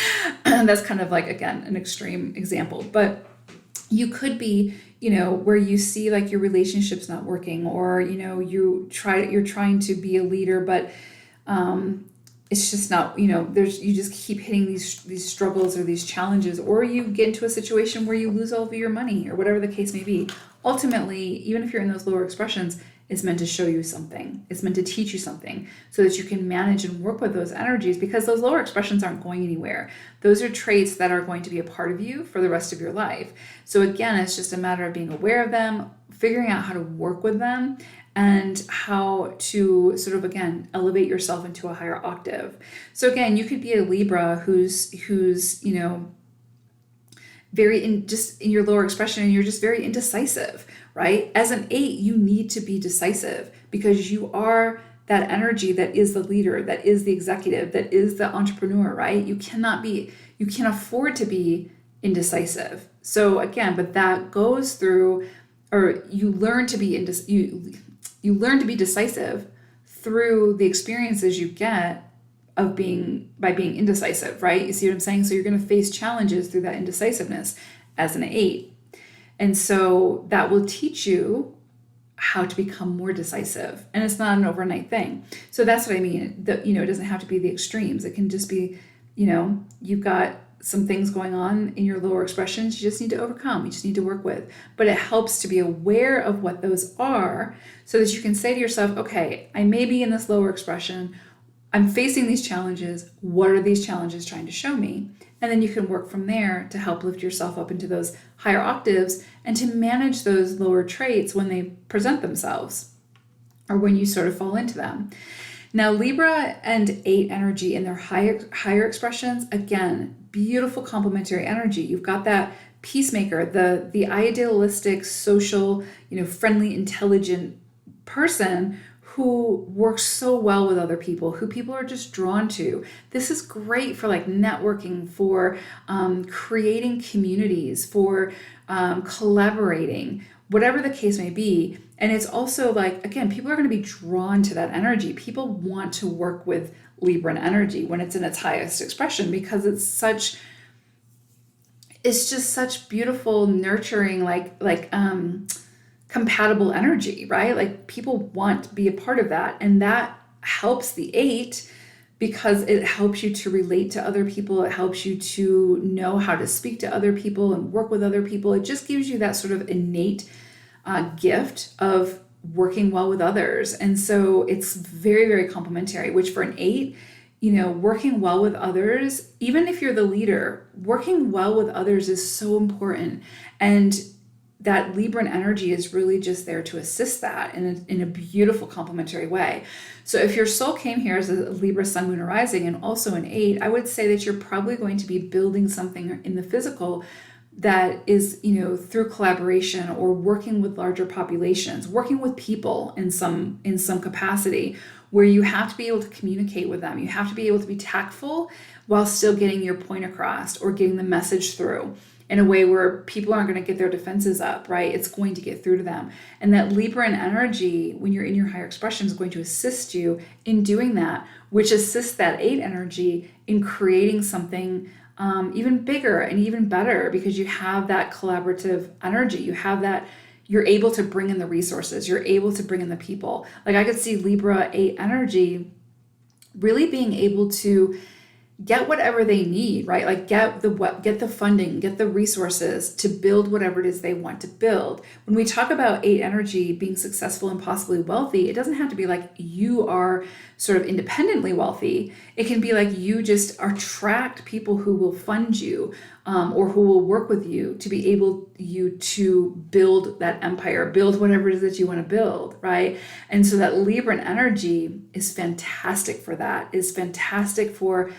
that's kind of like, again, an extreme example. But you could be, where you see like your relationship's not working, or, you're trying to be a leader, but it's just not, you just keep hitting these struggles or these challenges, or you get into a situation where you lose all of your money or whatever the case may be. Ultimately, even if you're in those lower expressions, it's meant to show you something. It's meant to teach you something so that you can manage and work with those energies, because those lower expressions aren't going anywhere. Those are traits that are going to be a part of you for the rest of your life. So again, it's just a matter of being aware of them, figuring out how to work with them, and how to sort of, again, elevate yourself into a higher octave. So again, you could be a Libra who's very in your lower expression, and you're just very indecisive, right? As an 8, you need to be decisive because you are that energy that is the leader, that is the executive, that is the entrepreneur, right? You can't afford to be indecisive. So again, but that goes through, or you learn to be you learn to be decisive through the experiences you get by being indecisive, right? You see what I'm saying? So you're going to face challenges through that indecisiveness as an 8. And so that will teach you how to become more decisive. And it's not an overnight thing. So that's what I mean. It doesn't have to be the extremes. It can just be, you've got some things going on in your lower expressions you just need to overcome, you just need to work with. But it helps to be aware of what those are so that you can say to yourself, okay, I may be in this lower expression. I'm facing these challenges. What are these challenges trying to show me? And then you can work from there to help lift yourself up into those higher octaves and to manage those lower traits when they present themselves or when you sort of fall into them. Now, Libra and 8 energy in their higher expressions, again, beautiful complementary energy. You've got that peacemaker, the idealistic, social, friendly, intelligent person who works so well with other people, who people are just drawn to. This is great for like networking, for creating communities, for collaborating, whatever the case may be. And it's also like, again, people are going to be drawn to that energy. People want to work with Libran energy when it's in its highest expression because it's just such beautiful, nurturing, compatible energy, right? Like people want to be a part of that. And that helps the 8 because it helps you to relate to other people. It helps you to know how to speak to other people and work with other people. It just gives you that sort of innate gift of working well with others. And so it's very, very complementary, which for an 8, working well with others, even if you're the leader, working well with others is so important. And that Libran energy is really just there to assist that in a beautiful complementary way. So if your soul came here as a Libra sun, moon, or rising, and also an 8, I would say that you're probably going to be building something in the physical that is, through collaboration or working with larger populations, working with people in some capacity, where you have to be able to communicate with them. You have to be able to be tactful while still getting your point across or getting the message through in a way where people aren't going to get their defenses up, right? It's going to get through to them. And that Libran energy, when you're in your higher expression, is going to assist you in doing that, which assists that 8 energy in creating something even bigger and even better, because you have that collaborative energy. You have that, you're able to bring in the resources. You're able to bring in the people. Like I could see Libra 8 energy really being able to get whatever they need, right? Like get the funding, get the resources to build whatever it is they want to build. When we talk about 8 energy being successful and possibly wealthy, it doesn't have to be like you are sort of independently wealthy. It can be like you just attract people who will fund you or who will work with you to be able to build that empire, build whatever it is that you want to build, right? And so that Libran energy is fantastic for that, is fantastic for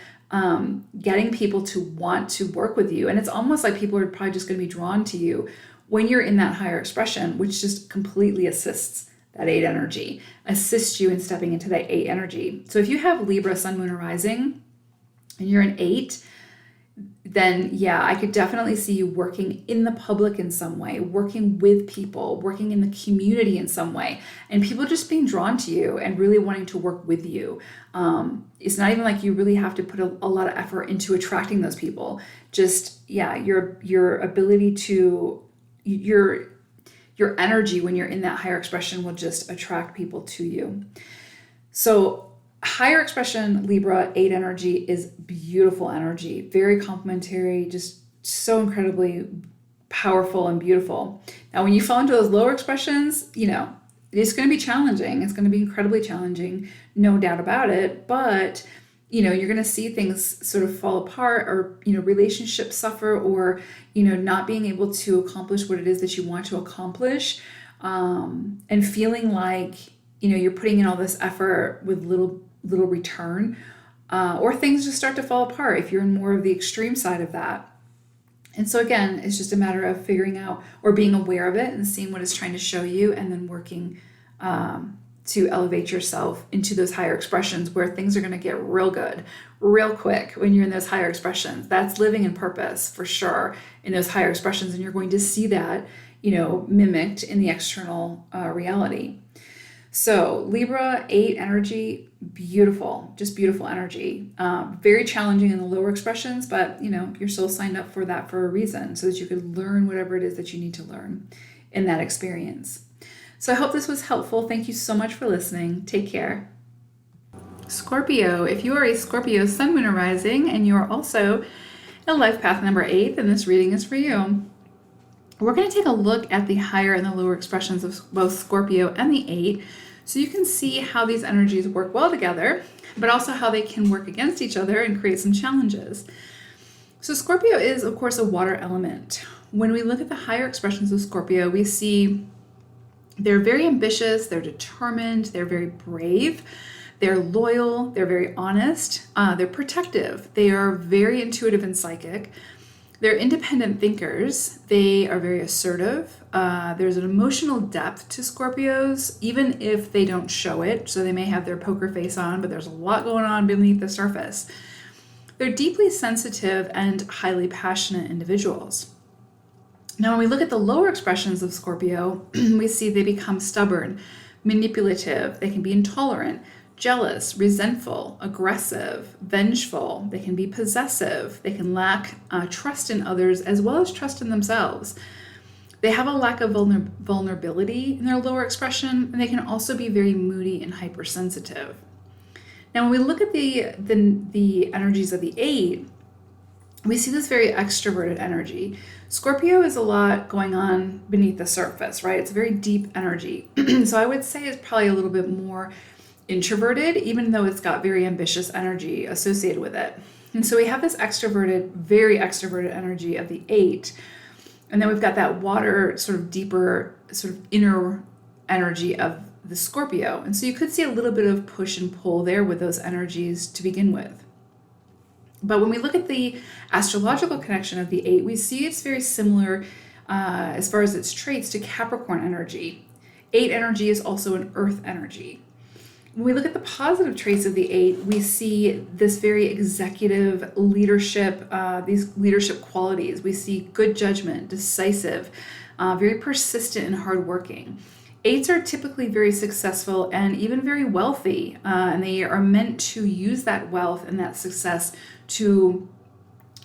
getting people to want to work with you. And it's almost like people are probably just going to be drawn to you when you're in that higher expression, which just completely assists that 8 energy, assists you in stepping into that 8 energy. So if you have Libra, sun, moon, or rising, and you're an 8, then yeah, I could definitely see you working in the public in some way, working with people, working in the community in some way, and people just being drawn to you and really wanting to work with you. It's not even like you really have to put a lot of effort into attracting those people. Just, yeah, your ability to, your energy when you're in that higher expression will just attract people to you. So higher expression Libra 8 energy is beautiful energy, very complementary, just so incredibly powerful and beautiful. Now, when you fall into those lower expressions, it's going to be challenging. It's going to be incredibly challenging, no doubt about it. But, you're going to see things sort of fall apart, or, relationships suffer, or, not being able to accomplish what it is that you want to accomplish, and feeling like, you're putting in all this effort with little return, or things just start to fall apart if you're in more of the extreme side of that. And so again, it's just a matter of figuring out or being aware of it and seeing what it's trying to show you, and then working to elevate yourself into those higher expressions where things are going to get real good, real quick when you're in those higher expressions. That's living in purpose for sure in those higher expressions, and you're going to see that, mimicked in the external reality. So Libra 8 energy, beautiful, just beautiful energy. Very challenging in the lower expressions, but your soul signed up for that for a reason, so that you could learn whatever it is that you need to learn in that experience. So I hope this was helpful. Thank you so much for listening. Take care. Scorpio, if you are a Scorpio sun, moon, or rising, and you are also in life path number 8, then this reading is for you. We're going to take a look at the higher and the lower expressions of both Scorpio and the 8, So you can see how these energies work well together, but also how they can work against each other and create some challenges. So Scorpio is, of course, a water element. When we look at the higher expressions of Scorpio, we see they're very ambitious, they're determined, they're very brave, they're loyal, they're very honest, they're protective, they are very intuitive and psychic, they're independent thinkers, they are very assertive, there's an emotional depth to Scorpios, even if they don't show it, so they may have their poker face on, but there's a lot going on beneath the surface. They're deeply sensitive and highly passionate individuals. Now, when we look at the lower expressions of Scorpio, we see they become stubborn, manipulative, they can be intolerant, jealous, resentful, aggressive, vengeful, they can be possessive, they can lack trust in others as well as trust in themselves. They have a lack of vulnerability in their lower expression, and they can also be very moody and hypersensitive. Now, when we look at the energies of the 8, we see this very extroverted energy. Scorpio is a lot going on beneath the surface, right? It's a very deep energy. So I would say it's probably a little bit more introverted, even though it's got very ambitious energy associated with it. And so we have this extroverted, very extroverted energy of the 8. And then we've got that water, sort of deeper, sort of inner energy of the Scorpio. And so you could see a little bit of push and pull there with those energies to begin with. But when we look at the astrological connection of the 8, we see it's very similar as far as its traits to Capricorn energy. 8 energy is also an earth energy. When we look at the positive traits of the 8, we see this very executive leadership, these leadership qualities. We see good judgment, decisive, very persistent and hardworking. 8s are typically very successful and even very wealthy, and they are meant to use that wealth and that success to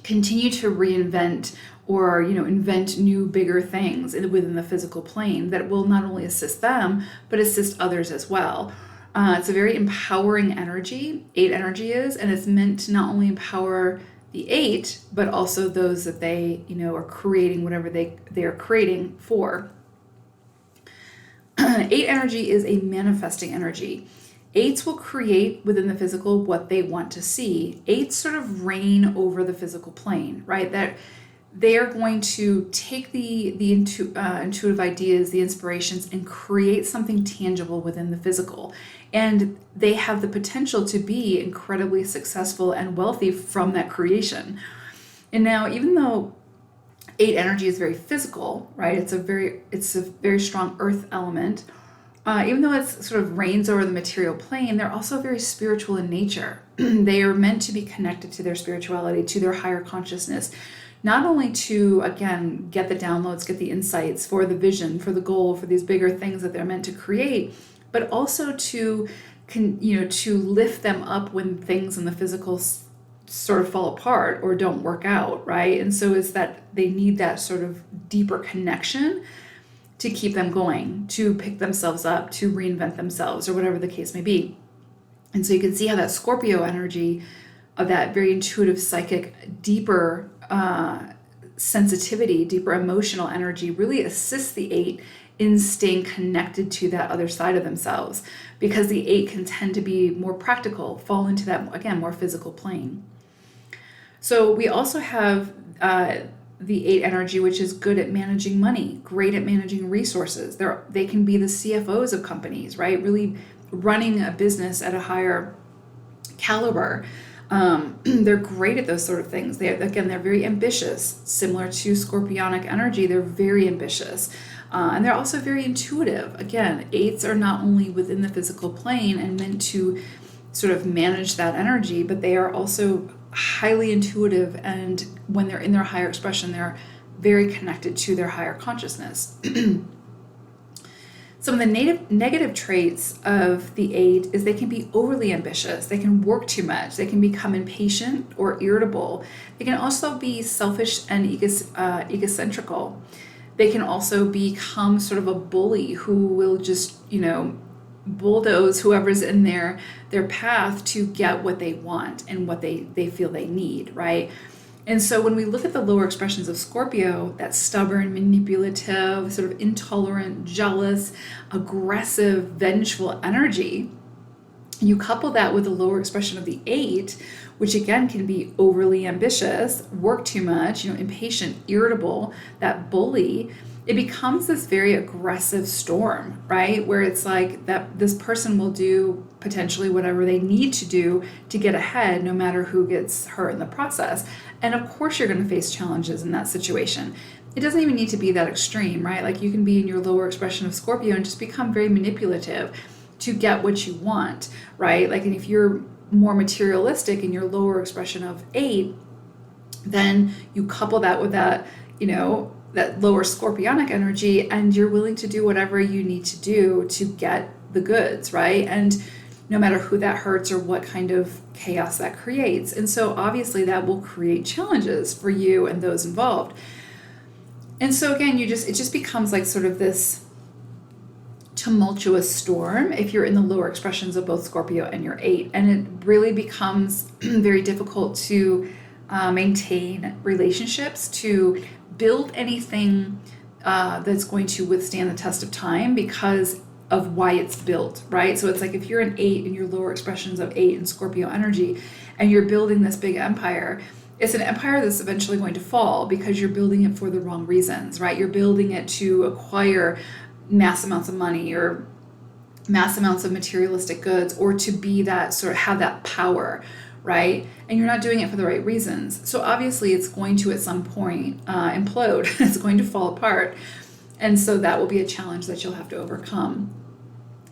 continue to reinvent or invent new, bigger things within the physical plane that will not only assist them, but assist others as well. It's a very empowering energy, 8 energy is, and it's meant to not only empower the 8, but also those that they, are creating whatever they are creating for. 8 energy is a manifesting energy. 8s will create within the physical what they want to see. 8s sort of reign over the physical plane, right? That they are going to take the intuitive ideas, the inspirations, and create something tangible within the physical. And they have the potential to be incredibly successful and wealthy from that creation. And now, even though 8 energy is very physical, right? It's a very strong earth element. Even though it sort of reigns over the material plane, they're also very spiritual in nature. They are meant to be connected to their spirituality, to their higher consciousness, not only to, again, get the downloads, get the insights for the vision, for the goal, for these bigger things that they're meant to create, but also to lift them up when things in the physical sort of fall apart or don't work out, right? And so it's that they need that sort of deeper connection to keep them going, to pick themselves up, to reinvent themselves, or whatever the case may be. And so you can see how that Scorpio energy of that very intuitive, psychic, deeper sensitivity, deeper emotional energy really assists the 8 in staying connected to that other side of themselves, because the 8 can tend to be more practical, fall into that, again, more physical plane. So we also have the 8 energy, which is good at managing money, great at managing resources. They can be the CFOs of companies, right? Really running a business at a higher caliber. They're great at those sort of things. They're very ambitious, similar to Scorpionic energy. They're very ambitious. And they're also very intuitive. Again, 8s are not only within the physical plane and meant to sort of manage that energy, but they are also highly intuitive, and when they're in their higher expression, they're very connected to their higher consciousness. Some of the negative traits of the 8 is they can be overly ambitious, they can work too much, they can become impatient or irritable. They can also be selfish and egocentrical. They can also become sort of a bully who will just, bulldoze whoever's in their path to get what they want and what they feel they need, right? And so when we look at the lower expressions of Scorpio, that stubborn, manipulative, sort of intolerant, jealous, aggressive, vengeful energy, you couple that with the lower expression of the 8, which again can be overly ambitious, work too much, impatient, irritable, that bully, it becomes this very aggressive storm, right? Where it's like that this person will do potentially whatever they need to do to get ahead, no matter who gets hurt in the process. And of course you're going to face challenges in that situation. It doesn't even need to be that extreme, right? Like you can be in your lower expression of Scorpio and just become very manipulative to get what you want, right? Like, and if you're more materialistic in your lower expression of 8, then you couple that with that, that lower scorpionic energy, and you're willing to do whatever you need to do to get the goods, right? And no matter who that hurts or what kind of chaos that creates. And so obviously that will create challenges for you and those involved. And so again, it just becomes like sort of this tumultuous storm if you're in the lower expressions of both Scorpio and your 8. And it really becomes very difficult to maintain relationships, to build anything that's going to withstand the test of time because of why it's built, right? So it's like if you're an 8 in your lower expressions of 8 in Scorpio energy and you're building this big empire, it's an empire that's eventually going to fall because you're building it for the wrong reasons, right? You're building it to acquire mass amounts of money or mass amounts of materialistic goods, or to be that sort of have that power, right? And you're not doing it for the right reasons. So obviously it's going to at some point implode. It's going to fall apart. And so that will be a challenge that you'll have to overcome.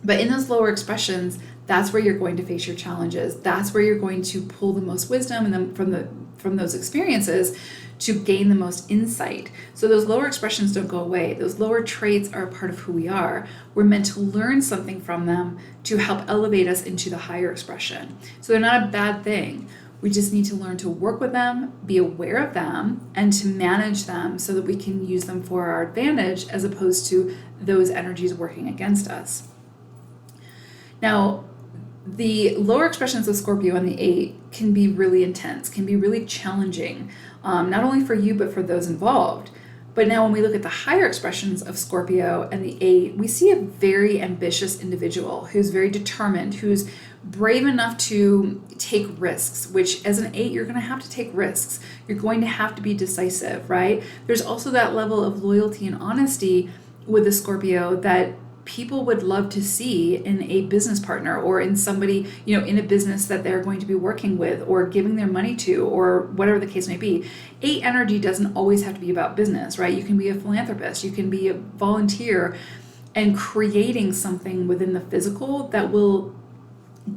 But in those lower expressions, that's where you're going to face your challenges. That's where you're going to pull the most wisdom and then from those experiences to gain the most insight. So those lower expressions don't go away. Those lower traits are a part of who we are. We're meant to learn something from them to help elevate us into the higher expression. So they're not a bad thing. We just need to learn to work with them, be aware of them, and to manage them so that we can use them for our advantage as opposed to those energies working against us. Now, the lower expressions of Scorpio and the 8 can be really intense, can be really challenging, not only for you, but for those involved. But now when we look at the higher expressions of Scorpio and the 8, we see a very ambitious individual who's very determined, who's brave enough to take risks, which as an 8, you're going to have to take risks. You're going to have to be decisive, right? There's also that level of loyalty and honesty with the Scorpio that people would love to see in a business partner or in somebody, in a business that they're going to be working with or giving their money to or whatever the case may be. 8 energy doesn't always have to be about business, right? You can be a philanthropist, you can be a volunteer and creating something within the physical that will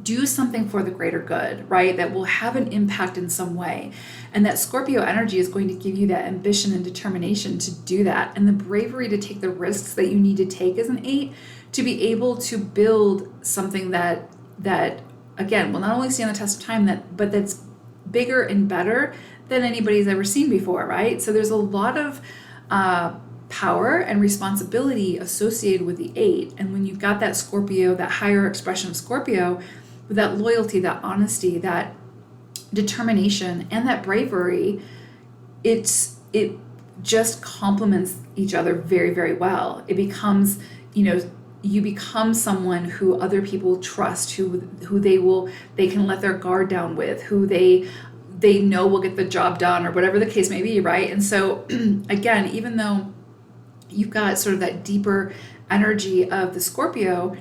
do something for the greater good, right? That will have an impact in some way. And that Scorpio energy is going to give you that ambition and determination to do that and the bravery to take the risks that you need to take as an 8 to be able to build something that again will not only stand the test of time but that's bigger and better than anybody's ever seen before, right? So there's a lot of power and responsibility associated with the 8. And when you've got that Scorpio, that higher expression of Scorpio, with that loyalty, that honesty, that determination, and that bravery, it just complements each other very, very well. It becomes, you become someone who other people trust, who they can let their guard down with, who they know will get the job done or whatever the case may be, right? And so again, even though you've got sort of that deeper energy of the Scorpio,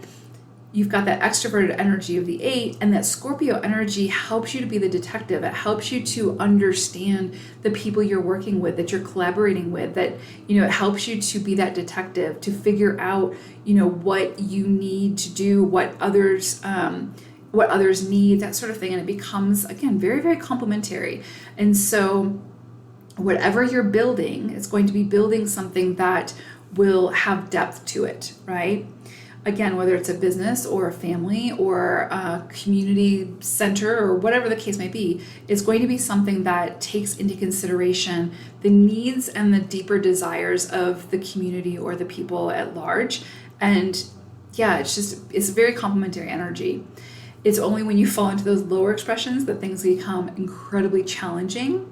you've got that extroverted energy of the 8, and that Scorpio energy helps you to be the detective. It helps you to understand the people you're working with, that you're collaborating with, that, it helps you to be that detective, to figure out, what you need to do, what others need, that sort of thing. And it becomes, again, very, very complementary. And so whatever you're building, it's going to be building something that will have depth to it, right? Again, whether it's a business or a family or a community center or whatever the case may be, it's going to be something that takes into consideration the needs and the deeper desires of the community or the people at large. And yeah, it's very complementary energy. It's only when you fall into those lower expressions that things become incredibly challenging.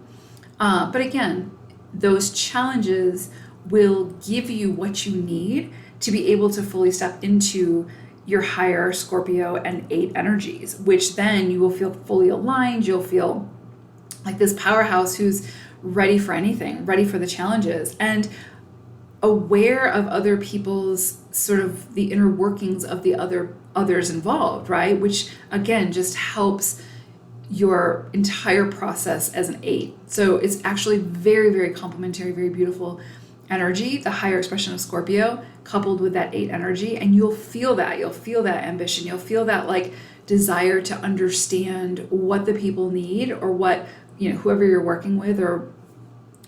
But again, those challenges will give you what you need to be able to fully step into your higher Scorpio and 8 energies, which then you will feel fully aligned. You'll feel like this powerhouse who's ready for anything, ready for the challenges, and aware of other people's sort of the inner workings of the others involved, right? Which again just helps your entire process as an 8. So it's actually very, very complementary, very beautiful energy, the higher expression of Scorpio coupled with that 8 energy. And you'll feel that ambition. You'll feel that like desire to understand what the people need, or what, whoever you're working with, or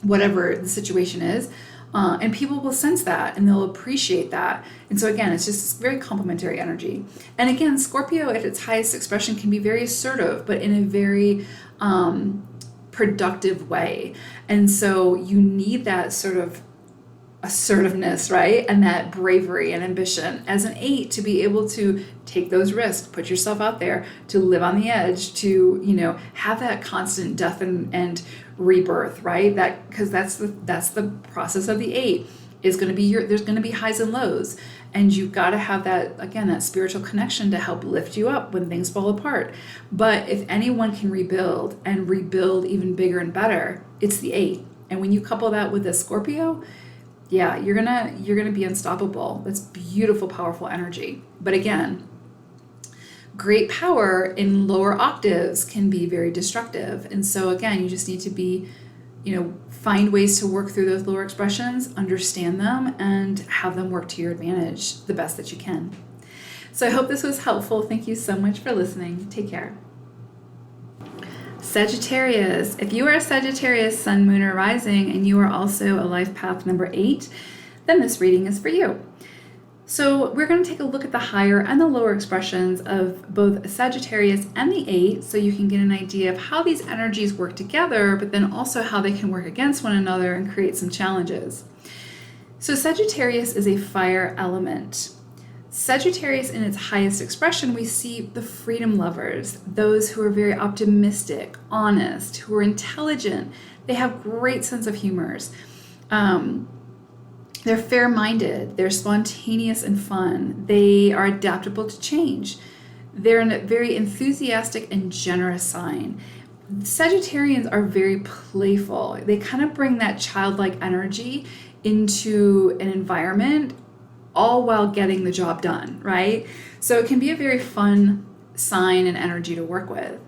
whatever the situation is. And people will sense that and they'll appreciate that. And so again, it's just very complementary energy. And again, Scorpio at its highest expression can be very assertive, but in a very productive way. And so you need that sort of assertiveness, right? And that bravery and ambition as an 8 to be able to take those risks, put yourself out there, to live on the edge, to, have that constant death and rebirth, right? That, because that's the process of the 8 is going to be there's going to be highs and lows, and you've got to have that, again, that spiritual connection to help lift you up when things fall apart. But if anyone can rebuild and rebuild even bigger and better, it's the 8. And when you couple that with a Scorpio, yeah, you're gonna be unstoppable. That's beautiful, powerful energy. But again, great power in lower octaves can be very destructive. And so again, you just need to be, find ways to work through those lower expressions, understand them, and have them work to your advantage the best that you can. So I hope this was helpful. Thank you so much for listening. Take care. Sagittarius. If you are a Sagittarius sun, moon, or rising, and you are also a life path number 8, then this reading is for you. So we're going to take a look at the higher and the lower expressions of both Sagittarius and the 8, so you can get an idea of how these energies work together, but then also how they can work against one another and create some challenges. So Sagittarius is a fire element. Sagittarius in its highest expression, we see the freedom lovers, those who are very optimistic, honest, who are intelligent. They have great sense of humors. They're fair-minded, they're spontaneous and fun. They are adaptable to change. They're a very enthusiastic and generous sign. Sagittarians are very playful. They kind of bring that childlike energy into an environment, all while getting the job done, right? So it can be a very fun sign and energy to work with.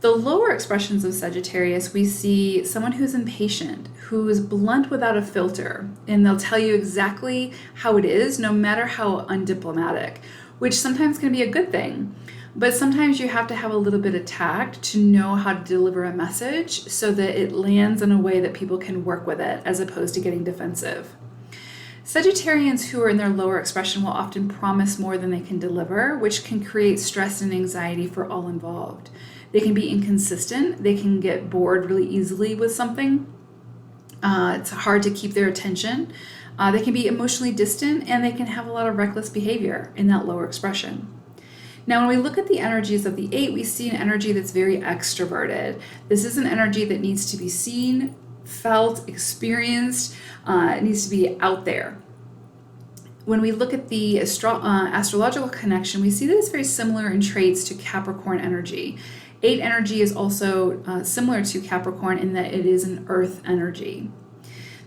The lower expressions of Sagittarius, we see someone who's impatient, who is blunt without a filter, and they'll tell you exactly how it is, no matter how undiplomatic, which sometimes can be a good thing. But sometimes you have to have a little bit of tact to know how to deliver a message so that it lands in a way that people can work with it, as opposed to getting defensive. Sagittarians who are in their lower expression will often promise more than they can deliver, which can create stress and anxiety for all involved. They can be inconsistent. They can get bored really easily with something. It's hard to keep their attention. They can be emotionally distant, and they can have a lot of reckless behavior in that lower expression. Now, when we look at the energies of the 8, we see an energy that's very extroverted. This is an energy that needs to be seen, felt, experienced. It needs to be out there. When we look at the astrological connection, we see that it's very similar in traits to Capricorn energy. 8 energy is also similar to Capricorn in that it is an earth energy.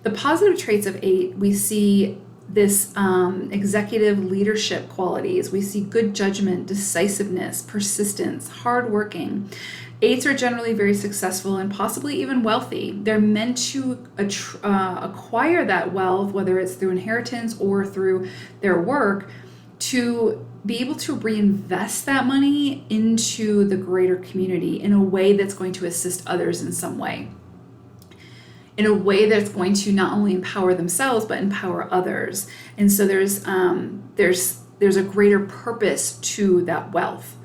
The positive traits of 8, we see this executive leadership qualities. We see good judgment, decisiveness, persistence, hardworking. 8s are generally very successful and possibly even wealthy. They're meant to acquire that wealth, whether it's through inheritance or through their work, to be able to reinvest that money into the greater community in a way that's going to assist others in some way. In a way that's going to not only empower themselves, but empower others. And so there's a greater purpose to that wealth.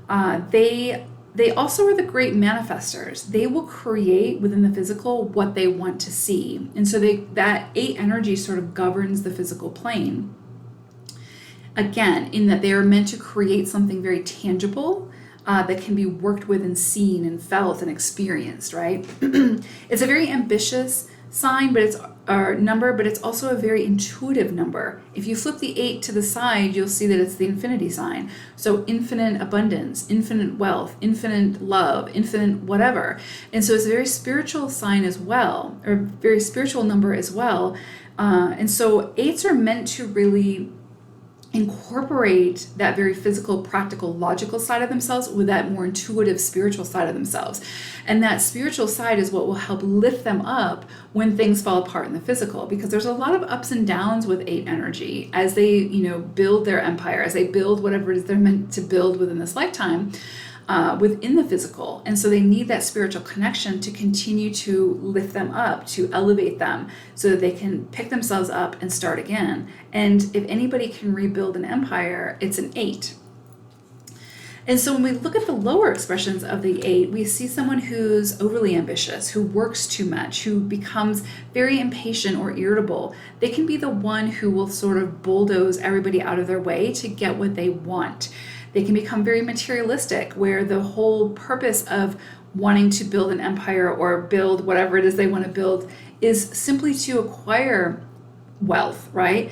They also are the great manifestors. They will create within the physical what they want to see. And so that 8 energy sort of governs the physical plane. Again, in that they are meant to create something very tangible that can be worked with and seen and felt and experienced, right? It's a very ambitious sign, but it's our number, but it's also a very intuitive number. If you flip the 8 to the side, you'll see that it's the infinity sign. So infinite abundance, infinite wealth, infinite love, infinite whatever. And so it's a very spiritual sign as well, or very spiritual number as well. And so 8s are meant to really incorporate that very physical, practical, logical side of themselves with that more intuitive, spiritual side of themselves. And that spiritual side is what will help lift them up when things fall apart in the physical, because there's a lot of ups and downs with 8 energy as they, build their empire, as they build whatever it is they're meant to build within this lifetime. Within the physical. And so they need that spiritual connection to continue to lift them up, to elevate them so that they can pick themselves up and start again. And if anybody can rebuild an empire, it's an 8. And so when we look at the lower expressions of the 8, we see someone who's overly ambitious, who works too much, who becomes very impatient or irritable. They can be the one who will sort of bulldoze everybody out of their way to get what they want. They can become very materialistic, where the whole purpose of wanting to build an empire or build whatever it is they want to build is simply to acquire wealth, right?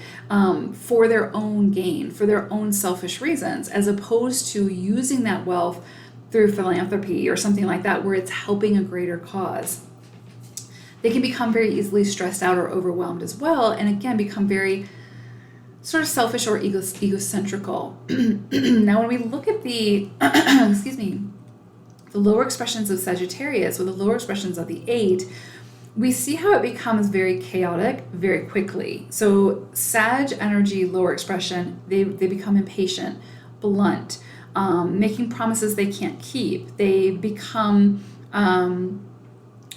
For their own gain, for their own selfish reasons, as opposed to using that wealth through philanthropy or something like that, where it's helping a greater cause. They can become very easily stressed out or overwhelmed as well, and again, become very sort of selfish or egocentrical. Now, when we look at the, the lower expressions of Sagittarius, or the lower expressions of the 8, we see how it becomes very chaotic very quickly. So Sag energy, lower expression, they become impatient, blunt, making promises they can't keep. They become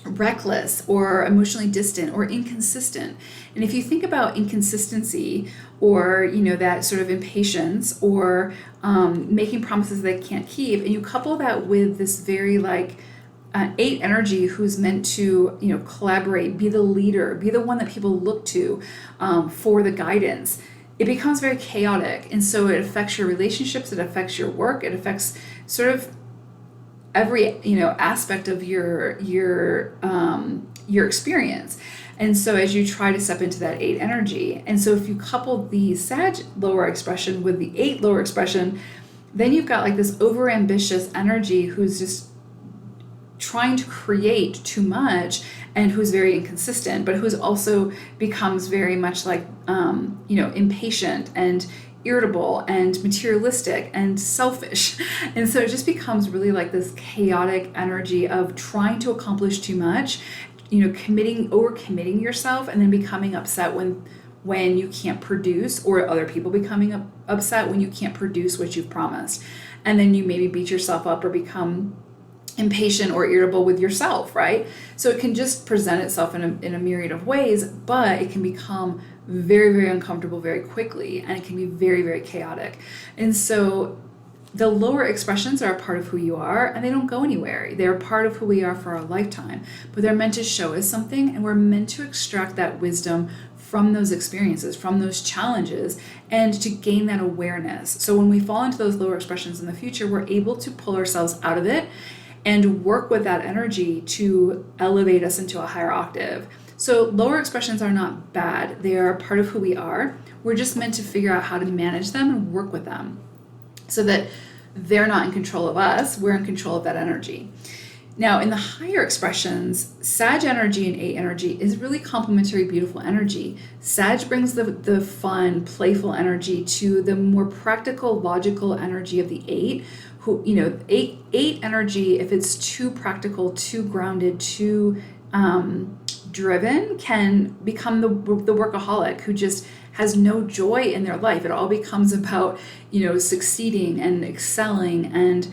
reckless or emotionally distant or inconsistent. And if you think about inconsistency or, that sort of impatience or making promises they can't keep, and you couple that with this very 8 energy who's meant to, collaborate, be the leader, be the one that people look to for the guidance, it becomes very chaotic. And so it affects your relationships, it affects your work, it affects sort of every aspect of your experience. And so as you try to step into that 8 energy, and so if you couple the Sag lower expression with the 8 lower expression, then you've got this overambitious energy who's just trying to create too much and who's very inconsistent, but who's also becomes very much impatient and irritable and materialistic and selfish. And so it just becomes really this chaotic energy of trying to accomplish too much, overcommitting yourself, and then becoming upset when you can't produce, or other people becoming upset when you can't produce what you've promised. And then you maybe beat yourself up or become impatient or irritable with yourself, right? So it can just present itself in a myriad of ways, but it can become very, very uncomfortable very quickly, and it can be very, very chaotic. And so the lower expressions are a part of who you are, and they don't go anywhere. They're a part of who we are for our lifetime, but they're meant to show us something, and we're meant to extract that wisdom from those experiences, from those challenges, and to gain that awareness. So when we fall into those lower expressions in the future, we're able to pull ourselves out of it and work with that energy to elevate us into a higher octave. So lower expressions are not bad. They are a part of who we are. We're just meant to figure out how to manage them and work with them so that they're not in control of us. We're in control of that energy. Now, in the higher expressions, Sag energy and 8 energy is really complementary, beautiful energy. Sag brings the fun, playful energy to the more practical, logical energy of the 8, who, 8 energy, if it's too practical, too grounded, too driven, can become the workaholic who just has no joy in their life. It all becomes about, succeeding and excelling and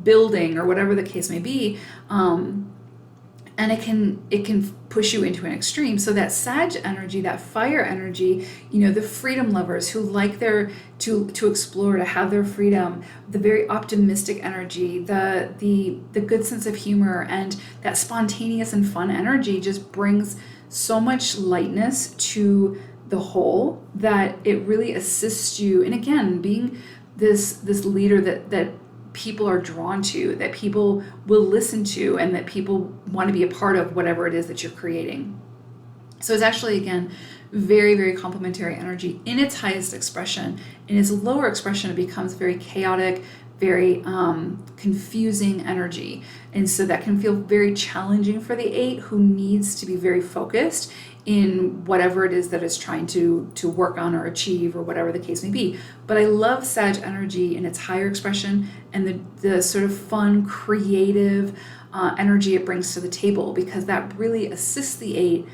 building, or whatever the case may be. And it can push you into an extreme. So that Sag energy, that fire energy, the freedom lovers who like to explore, to have their freedom, the very optimistic energy, the good sense of humor, and that spontaneous and fun energy just brings so much lightness to the whole that it really assists you. And again, being this leader that people are drawn to, that people will listen to, and that people want to be a part of whatever it is that you're creating. So it's actually, again, very, very complementary energy in its highest expression. In its lower expression, it becomes very chaotic, very confusing energy. And so that can feel very challenging for the 8, who needs to be very focused in whatever it is that it's trying to work on or achieve, or whatever the case may be. But I love Sag energy in its higher expression, and the sort of fun, creative energy it brings to the table, because that really assists the 8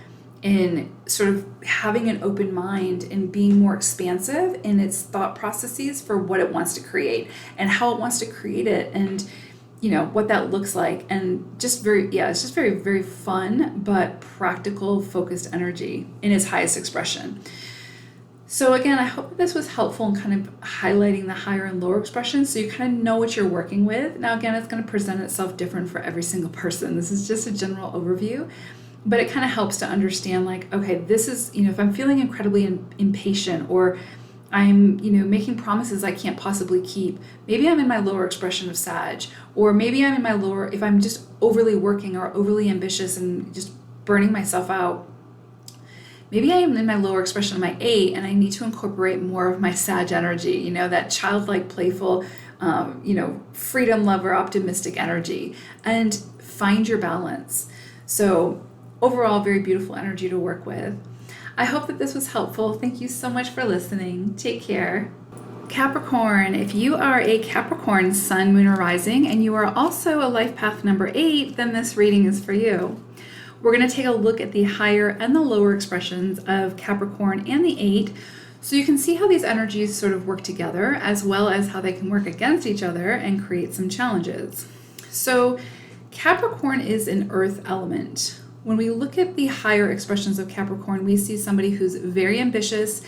in sort of having an open mind and being more expansive in its thought processes for what it wants to create and how it wants to create it, and what that looks like. And it's just very, very fun, but practical, focused energy in its highest expression. So again, I hope that this was helpful in kind of highlighting the higher and lower expressions, so you kind of know what you're working with. Now again, it's going to present itself different for every single person. This is just a general overview, but it kind of helps to understand, like, okay, this is, if I'm feeling incredibly impatient, or I'm, making promises I can't possibly keep, maybe I'm in my lower expression of Sag, or maybe I'm in my lower, if I'm just overly working or overly ambitious and just burning myself out, maybe I am in my lower expression of my 8, and I need to incorporate more of my Sag energy, that childlike, playful, freedom lover, optimistic energy, and find your balance. So overall, very beautiful energy to work with. I hope that this was helpful. Thank you so much for listening. Take care. Capricorn, if you are a Capricorn sun, moon, or rising, and you are also a life path number 8, then this reading is for you. We're going to take a look at the higher and the lower expressions of Capricorn and the 8, so you can see how these energies sort of work together, as well as how they can work against each other and create some challenges. So Capricorn is an earth element. When we look at the higher expressions of Capricorn, we see somebody who's very ambitious,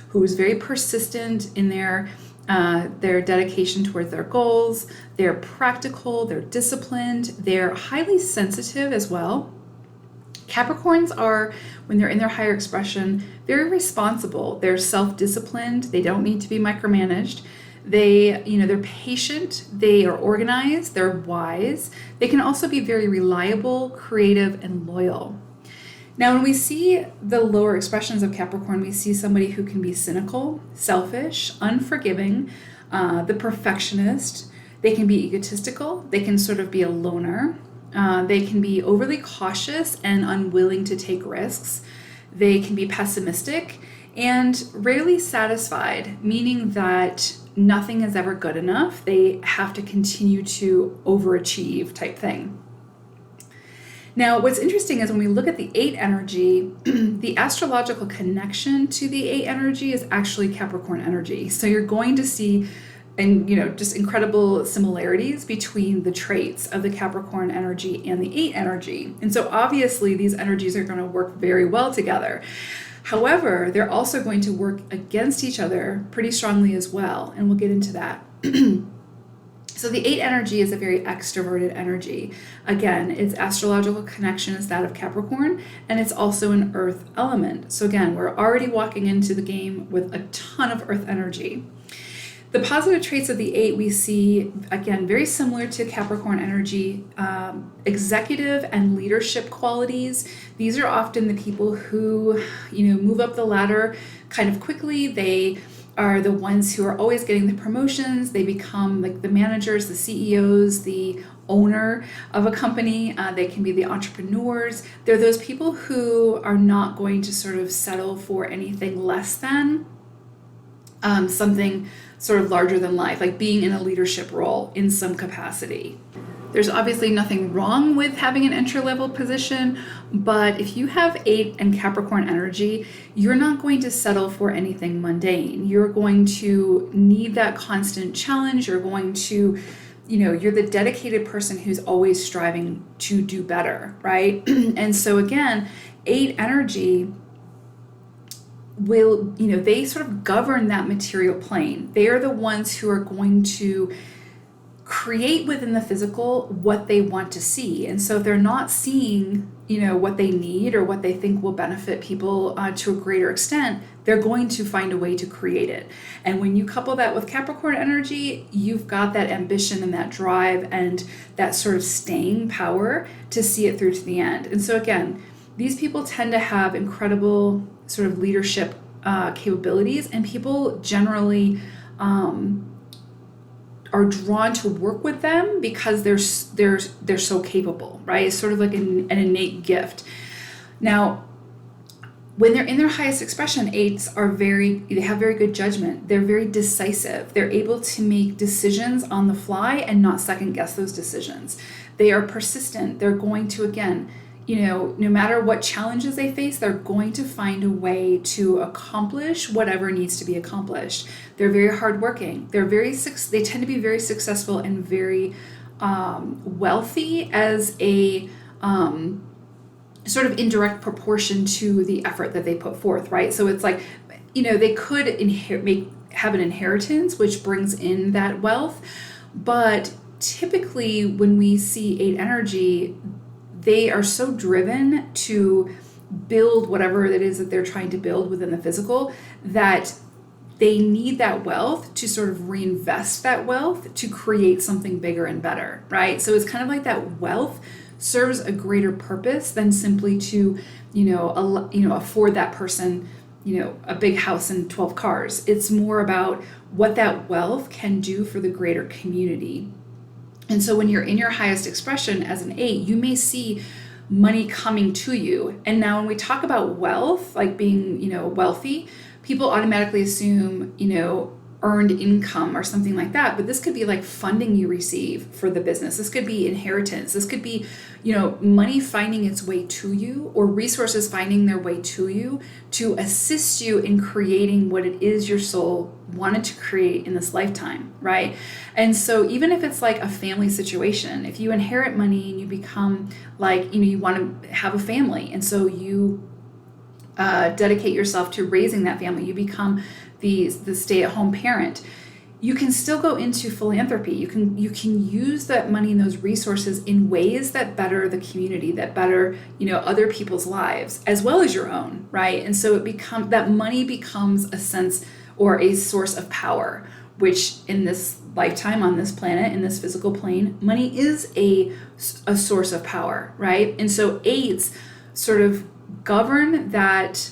who is very persistent in their dedication towards their goals. They're practical, they're disciplined, they're highly sensitive as well. Capricorns are, when they're in their higher expression, very responsible. They're self-disciplined. They don't need to be micromanaged. They're patient, they are organized, they're wise. They can also be very reliable, creative, and loyal. Now, when we see the lower expressions of Capricorn, we see somebody who can be cynical, selfish, unforgiving, the perfectionist. They can be egotistical. They can sort of be a loner. They can be overly cautious and unwilling to take risks. They can be pessimistic and rarely satisfied, meaning that nothing is ever good enough. They have to continue to overachieve type thing. Now, what's interesting is when we look at the 8 energy, the astrological connection to the 8 energy is actually Capricorn energy. So you're going to see just incredible similarities between the traits of the Capricorn energy and the 8 energy. And so obviously these energies are going to work very well together. However, they're also going to work against each other pretty strongly as well, and we'll get into that. So the 8 energy is a very extroverted energy. Again, its astrological connection is that of Capricorn, and it's also an earth element. So again, we're already walking into the game with a ton of earth energy. The positive traits of the 8 we see, again, very similar to Capricorn energy, executive and leadership qualities. These are often the people who, move up the ladder kind of quickly. They are the ones who are always getting the promotions. They become like the managers, the CEOs, the owner of a company. They can be the entrepreneurs. They're those people who are not going to sort of settle for anything less than something sort of larger than life, like being in a leadership role in some capacity. There's obviously nothing wrong with having an entry-level position, but if you have 8 and Capricorn energy, you're not going to settle for anything mundane. You're going to need that constant challenge. You're going to, you're the dedicated person who's always striving to do better, right? And so again, 8 energy will, they sort of govern that material plane. They are the ones who are going to create within the physical what they want to see. And so if they're not seeing, what they need or what they think will benefit people to a greater extent, they're going to find a way to create it. And when you couple that with Capricorn energy, you've got that ambition and that drive and that sort of staying power to see it through to the end. And so again, these people tend to have incredible sort of leadership capabilities, and people generally are drawn to work with them because they're so capable, right? It's sort of like an innate gift. Now, when they're in their highest expression, 8s they have very good judgment. They're very decisive. They're able to make decisions on the fly and not second guess those decisions. They are persistent. They're going to, again, no matter what challenges they face, they're going to find a way to accomplish whatever needs to be accomplished. They're very hardworking. They tend to be very successful and very wealthy as a sort of indirect proportion to the effort that they put forth, right? So it's like, they could have an inheritance, which brings in that wealth. But typically when we see 8 energy, they are so driven to build whatever it is that they're trying to build within the physical that they need that wealth to sort of reinvest that wealth to create something bigger and better, right? So it's kind of like that wealth serves a greater purpose than simply to, afford that person, a big house and 12 cars. It's more about what that wealth can do for the greater community. And so when you're in your highest expression as an 8, you may see money coming to you. And now when we talk about wealth, like being, wealthy, people automatically assume, earned income or something like that. But this could be like funding you receive for the business. This could be inheritance. This could be, money finding its way to you, or resources finding their way to you to assist you in creating what it is your soul wanted to create in this lifetime, right? And so even if it's like a family situation, if you inherit money and you become like, you want to have a family, and so you dedicate yourself to raising that family, you become the stay-at-home parent, you can still go into philanthropy. You can use that money and those resources in ways that better the community, that better, other people's lives as well as your own, right? And so that money becomes a sense or a source of power, which in this lifetime on this planet, in this physical plane, money is a source of power, right? And so 8s sort of govern that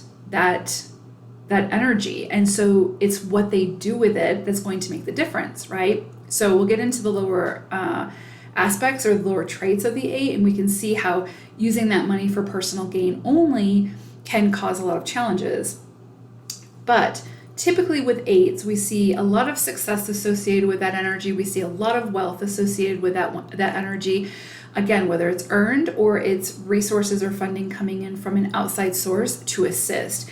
energy. And so it's what they do with it that's going to make the difference, right? So we'll get into the lower aspects or the lower traits of the 8, and we can see how using that money for personal gain only can cause a lot of challenges. But typically with 8s, we see a lot of success associated with that energy. We see a lot of wealth associated with that energy. Again, whether it's earned or it's resources or funding coming in from an outside source to assist.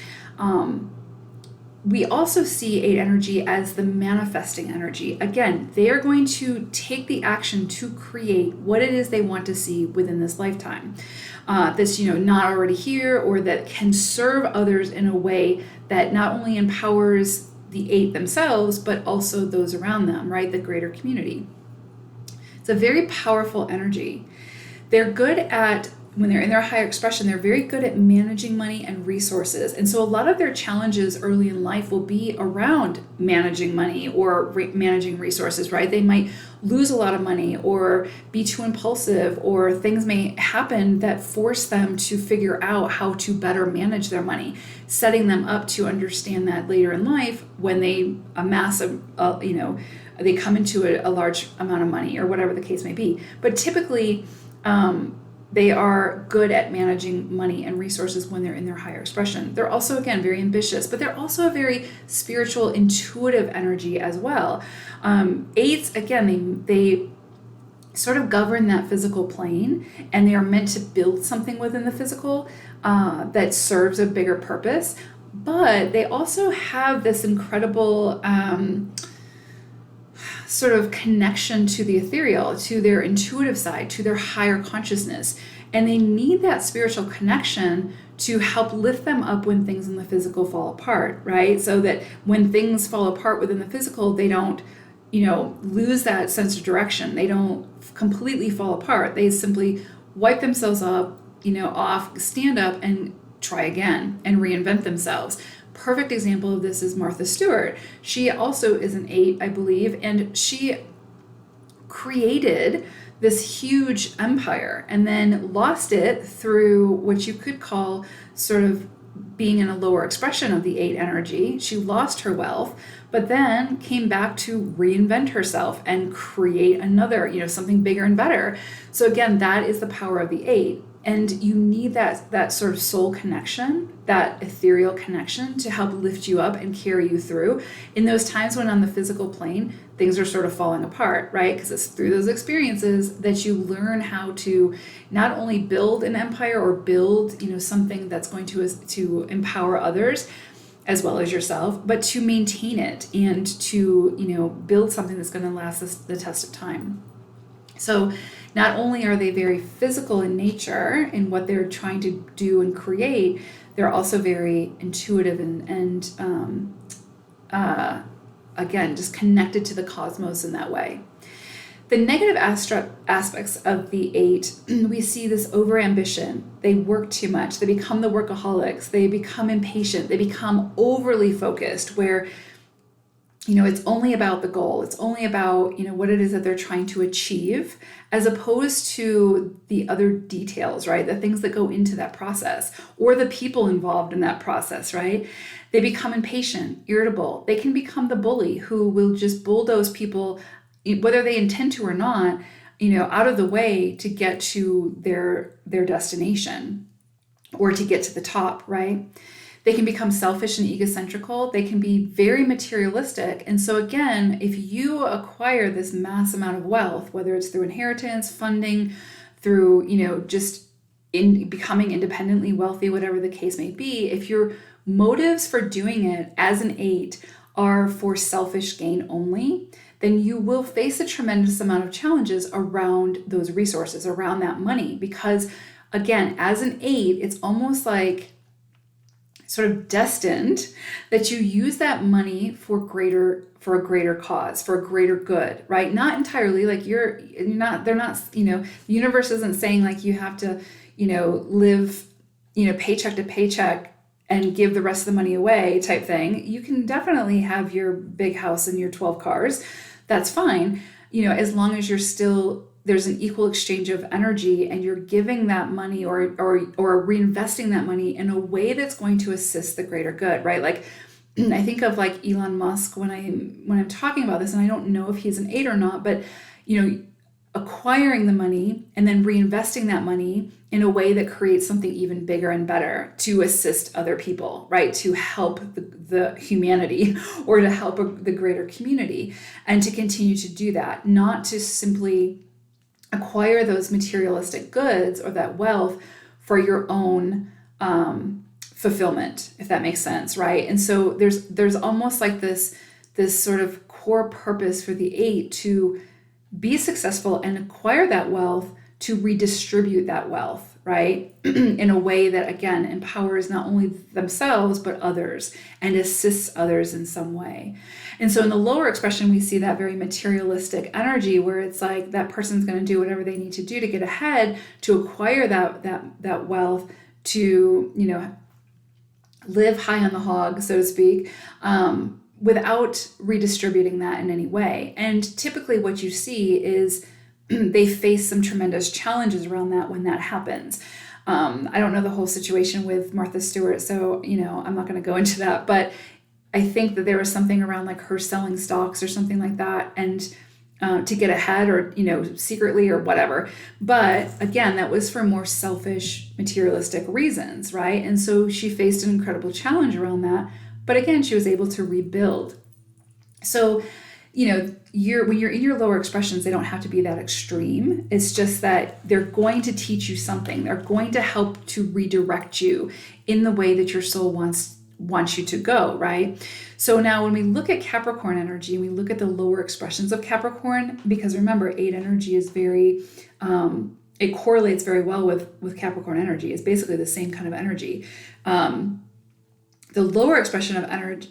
We also see 8 energy as the manifesting energy. Again, they are going to take the action to create what it is they want to see within this lifetime. That's, not already here, or that can serve others in a way that not only empowers the 8 themselves, but also those around them, right? The greater community. It's a very powerful energy. They're good at, when they're in their higher expression, they're very good at managing money and resources. And so a lot of their challenges early in life will be around managing money or managing resources, right? They might lose a lot of money or be too impulsive, or things may happen that force them to figure out how to better manage their money, setting them up to understand that later in life when they amass they come into a large amount of money or whatever the case may be. But typically, they are good at managing money and resources when they're in their higher expression. They're also, again, very ambitious, but they're also a very spiritual, intuitive energy as well. 8s, again, they sort of govern that physical plane, and they are meant to build something within the physical that serves a bigger purpose. But they also have this incredible sort of connection to the ethereal, to their intuitive side, to their higher consciousness. And they need that spiritual connection to help lift them up when things in the physical fall apart, right? So that when things fall apart within the physical, they don't, lose that sense of direction. They don't completely fall apart. They simply wipe themselves up, off, stand up and try again and reinvent themselves. perfect example of this is Martha Stewart. She also is an 8, I believe, and she created this huge empire and then lost it through what you could call sort of being in a lower expression of the 8 energy. She lost her wealth, but then came back to reinvent herself and create another, something bigger and better. So again, that is the power of the 8. And you need that sort of soul connection, that ethereal connection to help lift you up and carry you through in those times when on the physical plane, things are sort of falling apart, right? Because it's through those experiences that you learn how to not only build an empire or build, something that's going to empower others as well as yourself, but to maintain it and to, build something that's going to last the test of time. So not only are they very physical in nature in what they're trying to do and create, they're also very intuitive and again, just connected to the cosmos in that way. The negative aspects of the 8, we see this overambition. They work too much. They become the workaholics. They become impatient. They become overly focused where it's only about the goal. It's only about, what it is that they're trying to achieve, as opposed to the other details, right? The things that go into that process or the people involved in that process, right? They become impatient, irritable. They can become the bully who will just bulldoze people, whether they intend to or not, out of the way to get to their destination or to get to the top, right? They can become selfish and egocentrical. They can be very materialistic. And so again, if you acquire this mass amount of wealth, whether it's through inheritance, funding, through, just in becoming independently wealthy, whatever the case may be, if your motives for doing it as an 8 are for selfish gain only, then you will face a tremendous amount of challenges around those resources, around that money. Because again, as an 8, it's almost like sort of destined that you use that money for a greater cause, for a greater good, right? Not entirely, like they're not, the universe isn't saying like you have to, live, paycheck to paycheck and give the rest of the money away type thing. You can definitely have your big house and your 12 cars. That's fine, as long as there's an equal exchange of energy and you're giving that money or reinvesting that money in a way that's going to assist the greater good, right? Like I think of like Elon Musk when I'm talking about this, and I don't know if he's an 8 or not, but acquiring the money and then reinvesting that money in a way that creates something even bigger and better to assist other people, right? To help the humanity or to help the greater community, and to continue to do that, not to simply acquire those materialistic goods or that wealth for your own fulfillment, if that makes sense, right? And so there's almost like this sort of core purpose for the 8 to be successful and acquire that wealth to redistribute that wealth, right? In a way that, again, empowers not only themselves, but others and assists others in some way. And so in the lower expression, we see that very materialistic energy where it's like that person's going to do whatever they need to do to get ahead, to acquire that wealth, to, live high on the hog, so to speak, without redistributing that in any way. And typically what you see is they face some tremendous challenges around that when that happens. I don't know the whole situation with Martha Stewart, so, I'm not going to go into that, but I think that there was something around like her selling stocks or something like that, and to get ahead or, secretly or whatever. But again, that was for more selfish, materialistic reasons, right? And so she faced an incredible challenge around that. But again, she was able to rebuild. So, when you're in your lower expressions, they don't have to be that extreme. It's just that they're going to teach you something. They're going to help to redirect you in the way that your soul wants you to go, right? So now when we look at Capricorn energy and we look at the lower expressions of Capricorn, because remember, 8 energy is very, it correlates very well with Capricorn energy. It's basically the same kind of energy. The lower expression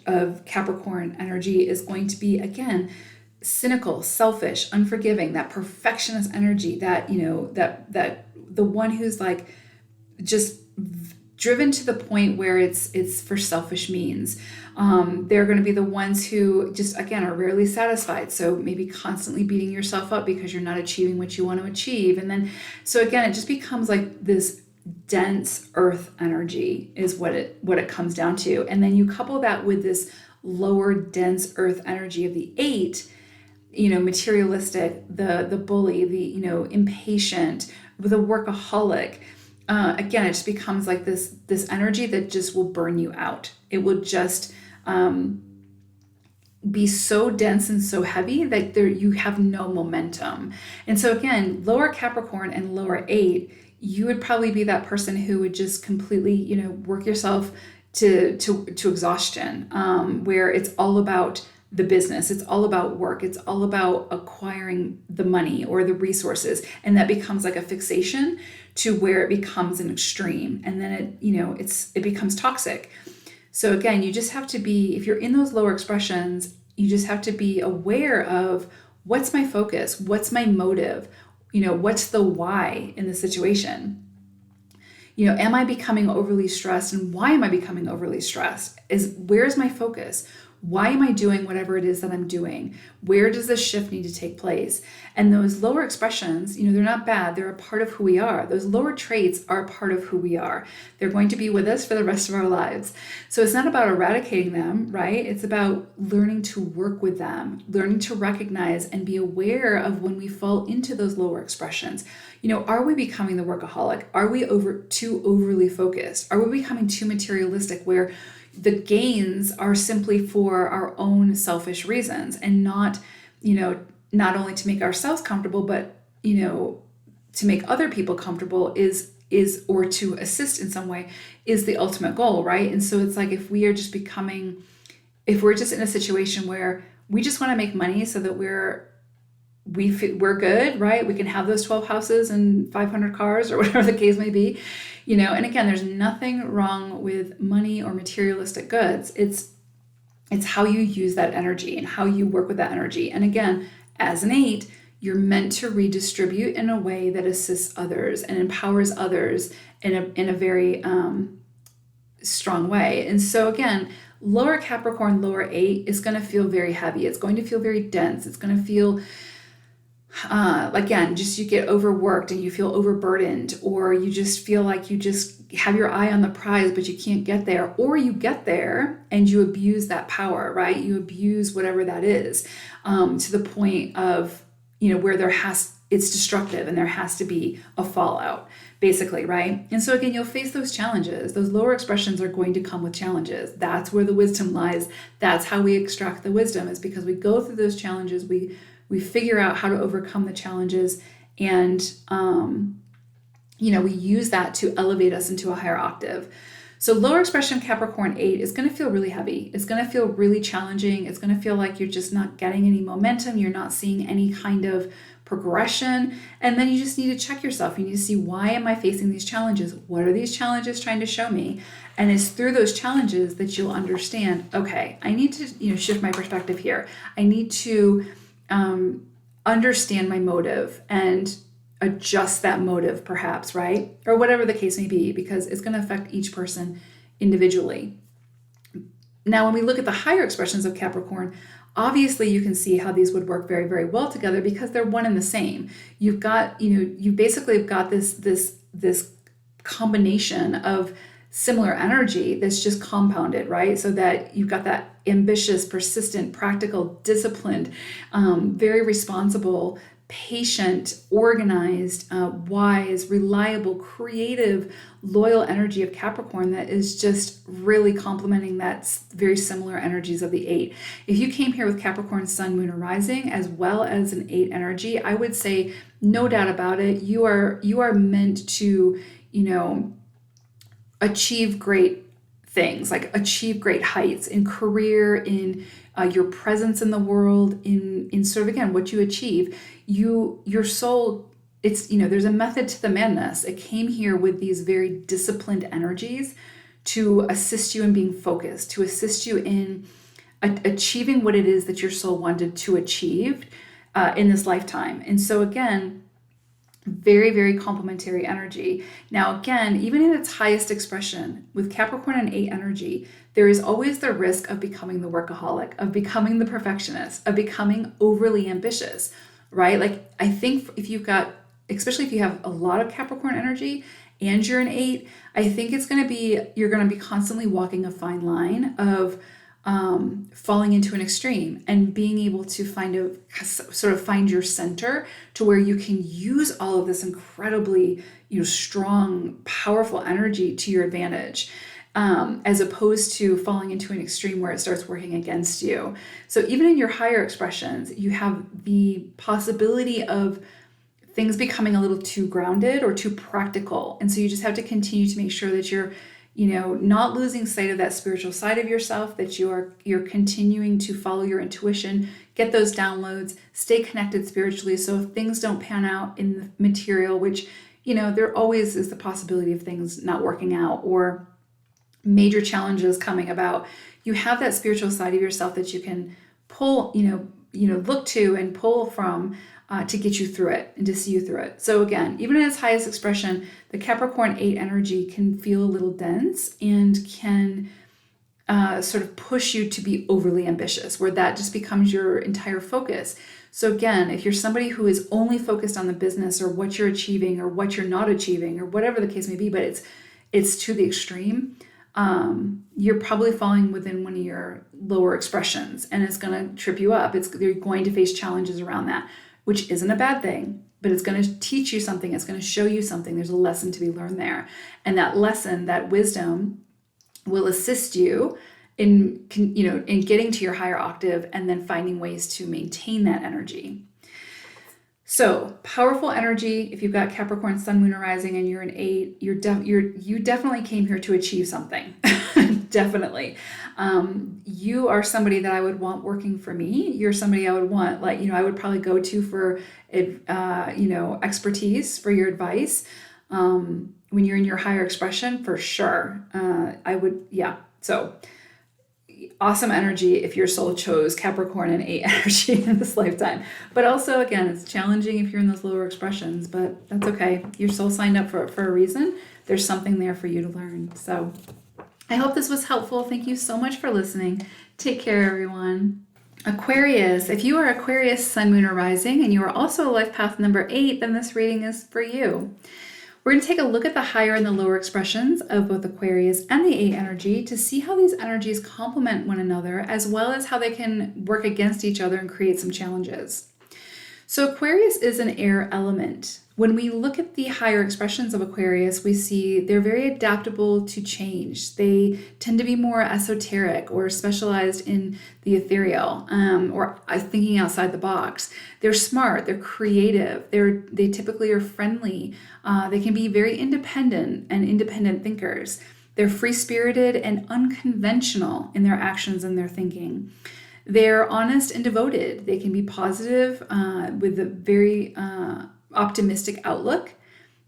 of Capricorn energy is going to be, again, cynical, selfish, unforgiving, that perfectionist energy, that, that the one who's like just driven to the point where it's for selfish means. They're going to be the ones who just, again, are rarely satisfied. So maybe constantly beating yourself up because you're not achieving what you want to achieve. And then, so again, it just becomes like this dense earth energy is what it comes down to. And then you couple that with this lower dense earth energy of the 8, materialistic, the bully, the, impatient, the workaholic. Again, it just becomes like this energy that just will burn you out. It will just be so dense and so heavy that you have no momentum. And so again, lower Capricorn and lower 8, you would probably be that person who would just completely, work yourself to exhaustion, where it's all about the business, it's all about work, it's all about acquiring the money or the resources, and that becomes like a fixation to where it becomes an extreme, and then it becomes toxic. So again, you just have to be, if you're in those lower expressions, you just have to be aware of what's my focus, what's my motive, what's the why in the situation. Am I becoming overly stressed, and why am I becoming overly stressed? Where's my focus? Why am I doing whatever it is that I'm doing? Where does this shift need to take place? And those lower expressions, they're not bad. They're a part of who we are. Those lower traits are a part of who we are. They're going to be with us for the rest of our lives. So it's not about eradicating them, right? It's about learning to work with them, learning to recognize and be aware of when we fall into those lower expressions. Are we becoming the workaholic? Are we too overly focused? Are we becoming too materialistic where the gains are simply for our own selfish reasons and not only to make ourselves comfortable, but, to make other people comfortable is or to assist in some way is the ultimate goal, right? And so it's like if we're just in a situation where we just want to make money so that we're good, right? We can have those 12 houses and 500 cars or whatever the case may be, and again, there's nothing wrong with money or materialistic goods. It's how you use that energy and how you work with that energy. And again, as an 8, you're meant to redistribute in a way that assists others and empowers others in a very strong way. And so again, lower Capricorn, lower 8 is going to feel very heavy. It's going to feel very dense. It's going to feel again, just you get overworked and you feel overburdened, or you just feel like you just have your eye on the prize, but you can't get there, or you get there and you abuse that power, right? You abuse whatever that is, to the point of, where it's destructive and there has to be a fallout, basically, right? And so again, you'll face those challenges. Those lower expressions are going to come with challenges. That's where the wisdom lies. That's how we extract the wisdom, is because we go through those challenges, we figure out how to overcome the challenges, and we use that to elevate us into a higher octave. So lower expression Capricorn 8 is going to feel really heavy. It's going to feel really challenging. It's going to feel like you're just not getting any momentum. You're not seeing any kind of progression. And then you just need to check yourself. You need to see, why am I facing these challenges? What are these challenges trying to show me? And it's through those challenges that you'll understand, okay, I need to shift my perspective here. I need to understand my motive and adjust that motive, perhaps, right? Or whatever the case may be, because it's going to affect each person individually. Now, when we look at the higher expressions of Capricorn, obviously you can see how these would work very, very well together because they're one and the same. You've got, you basically have got this combination of similar energy that's just compounded, right? So that you've got that ambitious, persistent, practical, disciplined, very responsible, patient, organized, wise, reliable, creative, loyal energy of Capricorn that is just really complementing that very similar energies of the 8. If you came here with Capricorn, Sun, Moon, or Rising, as well as an 8 energy, I would say, no doubt about it, you are meant to, achieve great things, like achieve great heights in career, in your presence in the world, in sort of, again, what you achieve. Your soul, it's, there's a method to the madness. It came here with these very disciplined energies to assist you in being focused, to assist you in achieving what it is that your soul wanted to achieve in this lifetime. And so again, Very, very complementary energy. Now, again, even in its highest expression, with Capricorn and 8 energy, there is always the risk of becoming the workaholic, of becoming the perfectionist, of becoming overly ambitious, right? Like, I think if you've got, especially if you have a lot of Capricorn energy and you're an 8, I think you're going to be constantly walking a fine line of falling into an extreme and being able to find your center to where you can use all of this incredibly, strong, powerful energy to your advantage, as opposed to falling into an extreme where it starts working against you. So even in your higher expressions, you have the possibility of things becoming a little too grounded or too practical. And so you just have to continue to make sure that you're not losing sight of that spiritual side of yourself, that you're continuing to follow your intuition, get those downloads, stay connected spiritually. So if things don't pan out in the material, which, there always is the possibility of things not working out or major challenges coming about, you have that spiritual side of yourself that you can pull, look to and pull from, to get you through it and to see you through it. So again, even in its highest expression, the Capricorn 8 energy can feel a little dense and can sort of push you to be overly ambitious, where that just becomes your entire focus. So again, if you're somebody who is only focused on the business or what you're achieving or what you're not achieving or whatever the case may be, but it's to the extreme, you're probably falling within one of your lower expressions, and it's going to trip you up. You're going to face challenges around that, which isn't a bad thing, but it's going to teach you something. It's going to show you something. There's a lesson to be learned there. And that lesson, that wisdom, will assist you in getting to your higher octave and then finding ways to maintain that energy. So powerful energy. If you've got Capricorn, Sun, Moon, or Rising, and you're an 8, you definitely came here to achieve something. Definitely. You are somebody that I would want working for me. You're somebody I would want, I would probably go to for, expertise, for your advice. When you're in your higher expression, for sure. I would, yeah. So awesome energy if your soul chose Capricorn and 8 energy in this lifetime. But also, again, it's challenging if you're in those lower expressions, but that's okay. Your soul signed up for a reason. There's something there for you to learn. So I hope this was helpful. Thank you so much for listening. Take care, everyone. Aquarius, if you are Aquarius, Sun, Moon, or Rising, and you are also life path number 8, then this reading is for you. We're going to take a look at the higher and the lower expressions of both Aquarius and the 8 energy to see how these energies complement one another, as well as how they can work against each other and create some challenges. So Aquarius is an air element. When we look at the higher expressions of Aquarius, we see they're very adaptable to change. They tend to be more esoteric or specialized in the ethereal, or thinking outside the box. They're smart, they're creative, they typically are friendly. They can be very independent and independent thinkers. They're free-spirited and unconventional in their actions and their thinking. They're honest and devoted. They can be positive with a very optimistic outlook.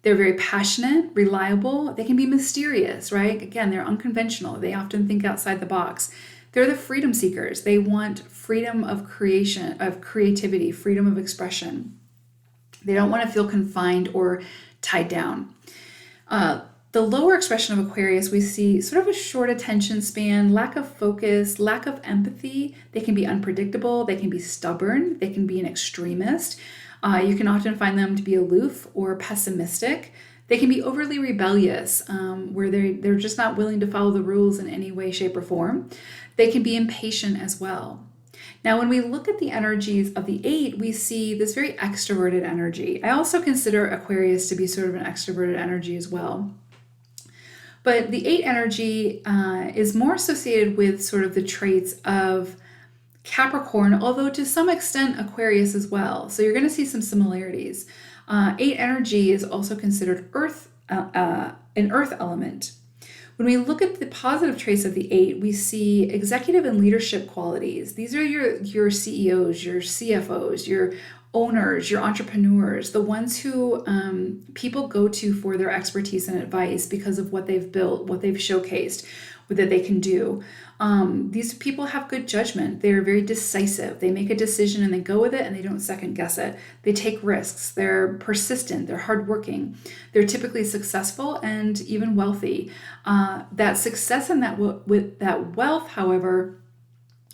They're very passionate, reliable. They can be mysterious, right? Again, they're unconventional. They often think outside the box. They're the freedom seekers. They want freedom of creation, of creativity, freedom of expression. They don't want to feel confined or tied down. The lower expression of Aquarius, we see sort of a short attention span, lack of focus, lack of empathy. They can be unpredictable. They can be stubborn. They can be an extremist. You can often find them to be aloof or pessimistic. They can be overly rebellious, where they're just not willing to follow the rules in any way, shape, or form. They can be impatient as well. Now, when we look at the energies of the 8, we see this very extroverted energy. I also consider Aquarius to be sort of an extroverted energy as well. But the 8 energy is more associated with sort of the traits of Capricorn, although to some extent Aquarius as well. So you're going to see some similarities. 8 energy is also considered an earth element. When we look at the positive traits of the 8, we see executive and leadership qualities. These are your CEOs, your CFOs, your owners, your entrepreneurs, the ones who people go to for their expertise and advice because of what they've built, what they've showcased. that they can do. These people have good judgment. They're very decisive. They make a decision and they go with it and they don't second guess it. They take risks. They're persistent. They're hardworking. They're typically successful and even wealthy. That success and with that wealth, however,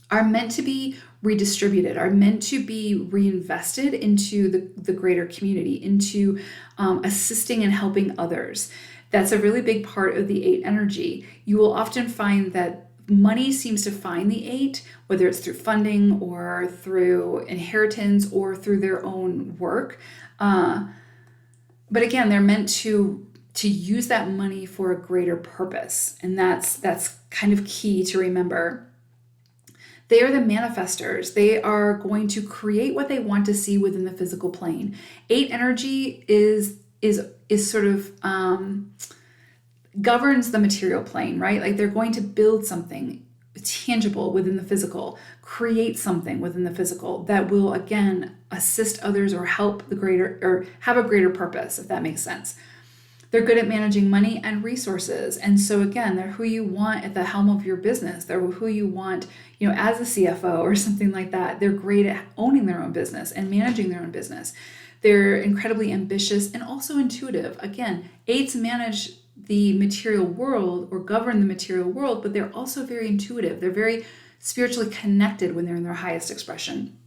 are meant to be redistributed, are meant to be reinvested into the greater community, into assisting and helping others. That's a really big part of the 8 energy. You will often find that money seems to find the 8, whether it's through funding or through inheritance or through their own work. But again, they're meant to use that money for a greater purpose. And that's kind of key to remember. They are the manifestors. They are going to create what they want to see within the physical plane. 8 energy is sort of governs the material plane, right? Like they're going to build something tangible within the physical, create something within the physical that will, again, assist others or help the greater, or have a greater purpose, if that makes sense. They're good at managing money and resources. And so again, they're who you want at the helm of your business. They're who you want, as a CFO or something like that. They're great at owning their own business and managing their own business. They're incredibly ambitious and also intuitive. Again, 8s manage the material world or govern the material world, but they're also very intuitive. They're very spiritually connected when they're in their highest expression.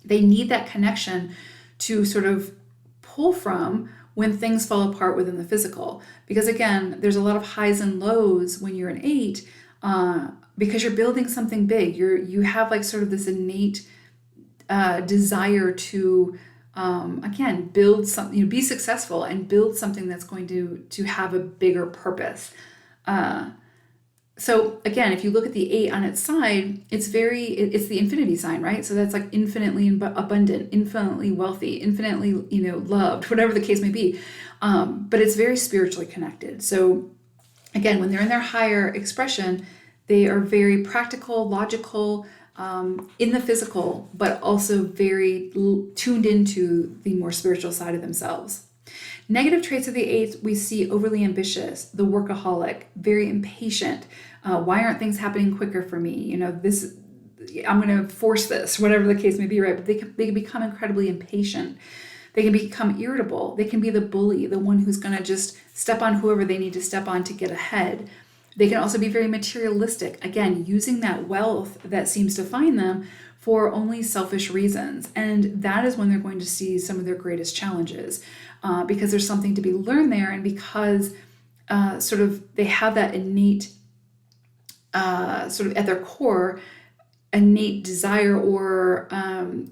They need that connection to sort of pull from when things fall apart within the physical. Because again, there's a lot of highs and lows when you're an 8, because you're building something big. You have like sort of this innate desire to again, build something, be successful and build something that's going to have a bigger purpose. So again, if you look at the 8 on its side, it's the infinity sign, right? So that's like infinitely abundant, infinitely wealthy, infinitely, loved, whatever the case may be. But it's very spiritually connected. So again, when they're in their higher expression, they are very practical, logical, in the physical, but also very tuned into the more spiritual side of themselves. Negative traits of the 8, we see overly ambitious, the workaholic, very impatient. Why aren't things happening quicker for me? I'm going to force this, whatever the case may be, right? But they can become incredibly impatient. They can become irritable. They can be the bully, the one who's going to just step on whoever they need to step on to get ahead. They can also be very materialistic, again, using that wealth that seems to find them for only selfish reasons. And that is when they're going to see some of their greatest challenges, because there's something to be learned there, and because sort of they have that innate, sort of at their core, innate desire or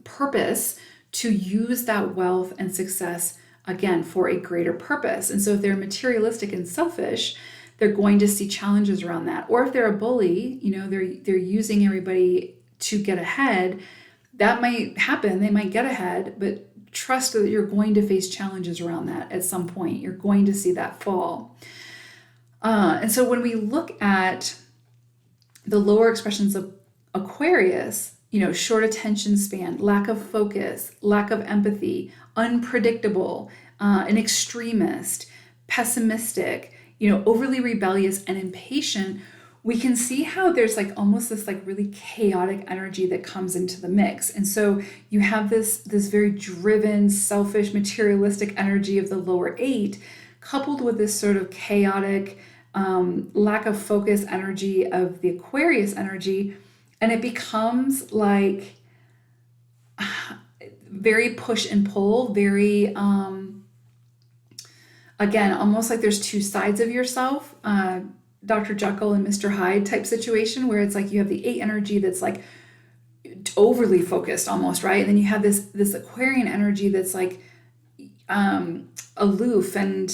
purpose to use that wealth and success, again, for a greater purpose. And so if they're materialistic and selfish, they're going to see challenges around that. Or if they're a bully, they're using everybody to get ahead, that might happen. They might get ahead, but trust that you're going to face challenges around that at some point. You're going to see that fall. And so when we look at the lower expressions of Aquarius, short attention span, lack of focus, lack of empathy, unpredictable, an extremist, pessimistic, overly rebellious and impatient, we can see how there's like almost this like really chaotic energy that comes into the mix. And so you have this very driven, selfish, materialistic energy of the lower 8, coupled with this sort of chaotic, lack of focus energy of the Aquarius energy. And it becomes like very push and pull, very, again, almost like there's two sides of yourself, Dr. Jekyll and Mr. Hyde type situation, where it's like you have the 8 energy that's like overly focused almost, right? And then you have this Aquarian energy that's like aloof and,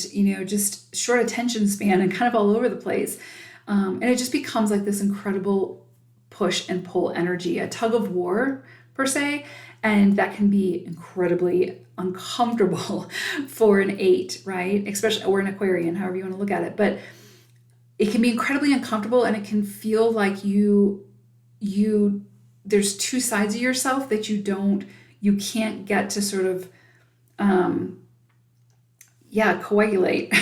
just short attention span and kind of all over the place. And it just becomes like this incredible push and pull energy, a tug of war per se. And that can be incredibly uncomfortable for an 8, right? Especially, or an Aquarian, however you want to look at it. But it can be incredibly uncomfortable, and it can feel like there's two sides of yourself that you can't get to sort of coagulate,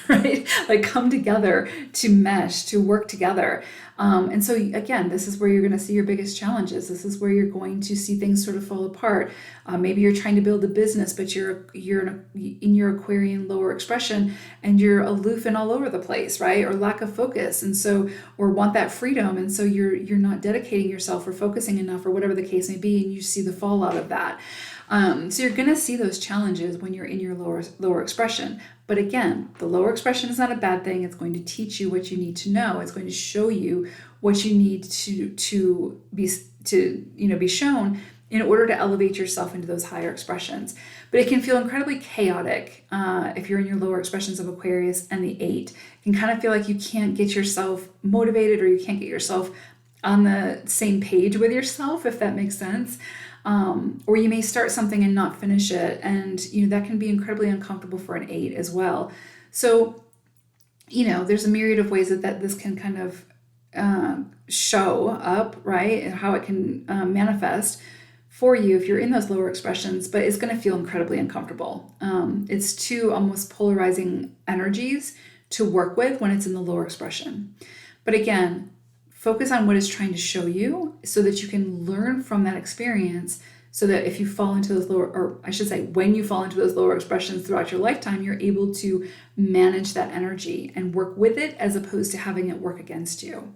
right? Like come together, to mesh, to work together. And so again, this is where you're going to see your biggest challenges. This is where you're going to see things sort of fall apart. Maybe you're trying to build a business, but you're in your Aquarian lower expression, and you're aloof and all over the place, right? Or lack of focus, and so, or want that freedom, and so you're not dedicating yourself or focusing enough, or whatever the case may be, and you see the fallout of that. So you're going to see those challenges when you're in your lower expression. But again, the lower expression is not a bad thing. It's going to teach you what you need to know. It's going to show you what you need to be shown in order to elevate yourself into those higher expressions. But it can feel incredibly chaotic if you're in your lower expressions of Aquarius and the 8. It can kind of feel like you can't get yourself motivated, or you can't get yourself on the same page with yourself, if that makes sense. Or you may start something and not finish it, and that can be incredibly uncomfortable for an 8 as well. So there's a myriad of ways that this can kind of show up, right, and how it can manifest for you if you're in those lower expressions, but it's going to feel incredibly uncomfortable. It's two almost polarizing energies to work with when it's in the lower expression. But again, focus on what it's trying to show you so that you can learn from that experience, so that if you fall into those when you fall into those lower expressions throughout your lifetime, you're able to manage that energy and work with it, as opposed to having it work against you.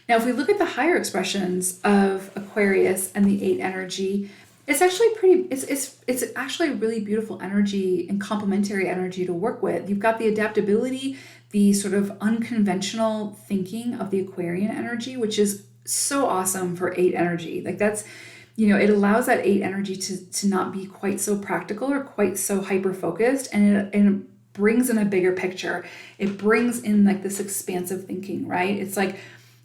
Now, if we look at the higher expressions of Aquarius and the 8 energy, it's actually it's actually a really beautiful energy and complementary energy to work with. You've got the adaptability, the sort of unconventional thinking of the Aquarian energy, which is so awesome for 8 energy. Like that's, it allows that 8 energy to not be quite so practical or quite so hyper-focused, and it brings in a bigger picture. It brings in like this expansive thinking, right? It's like,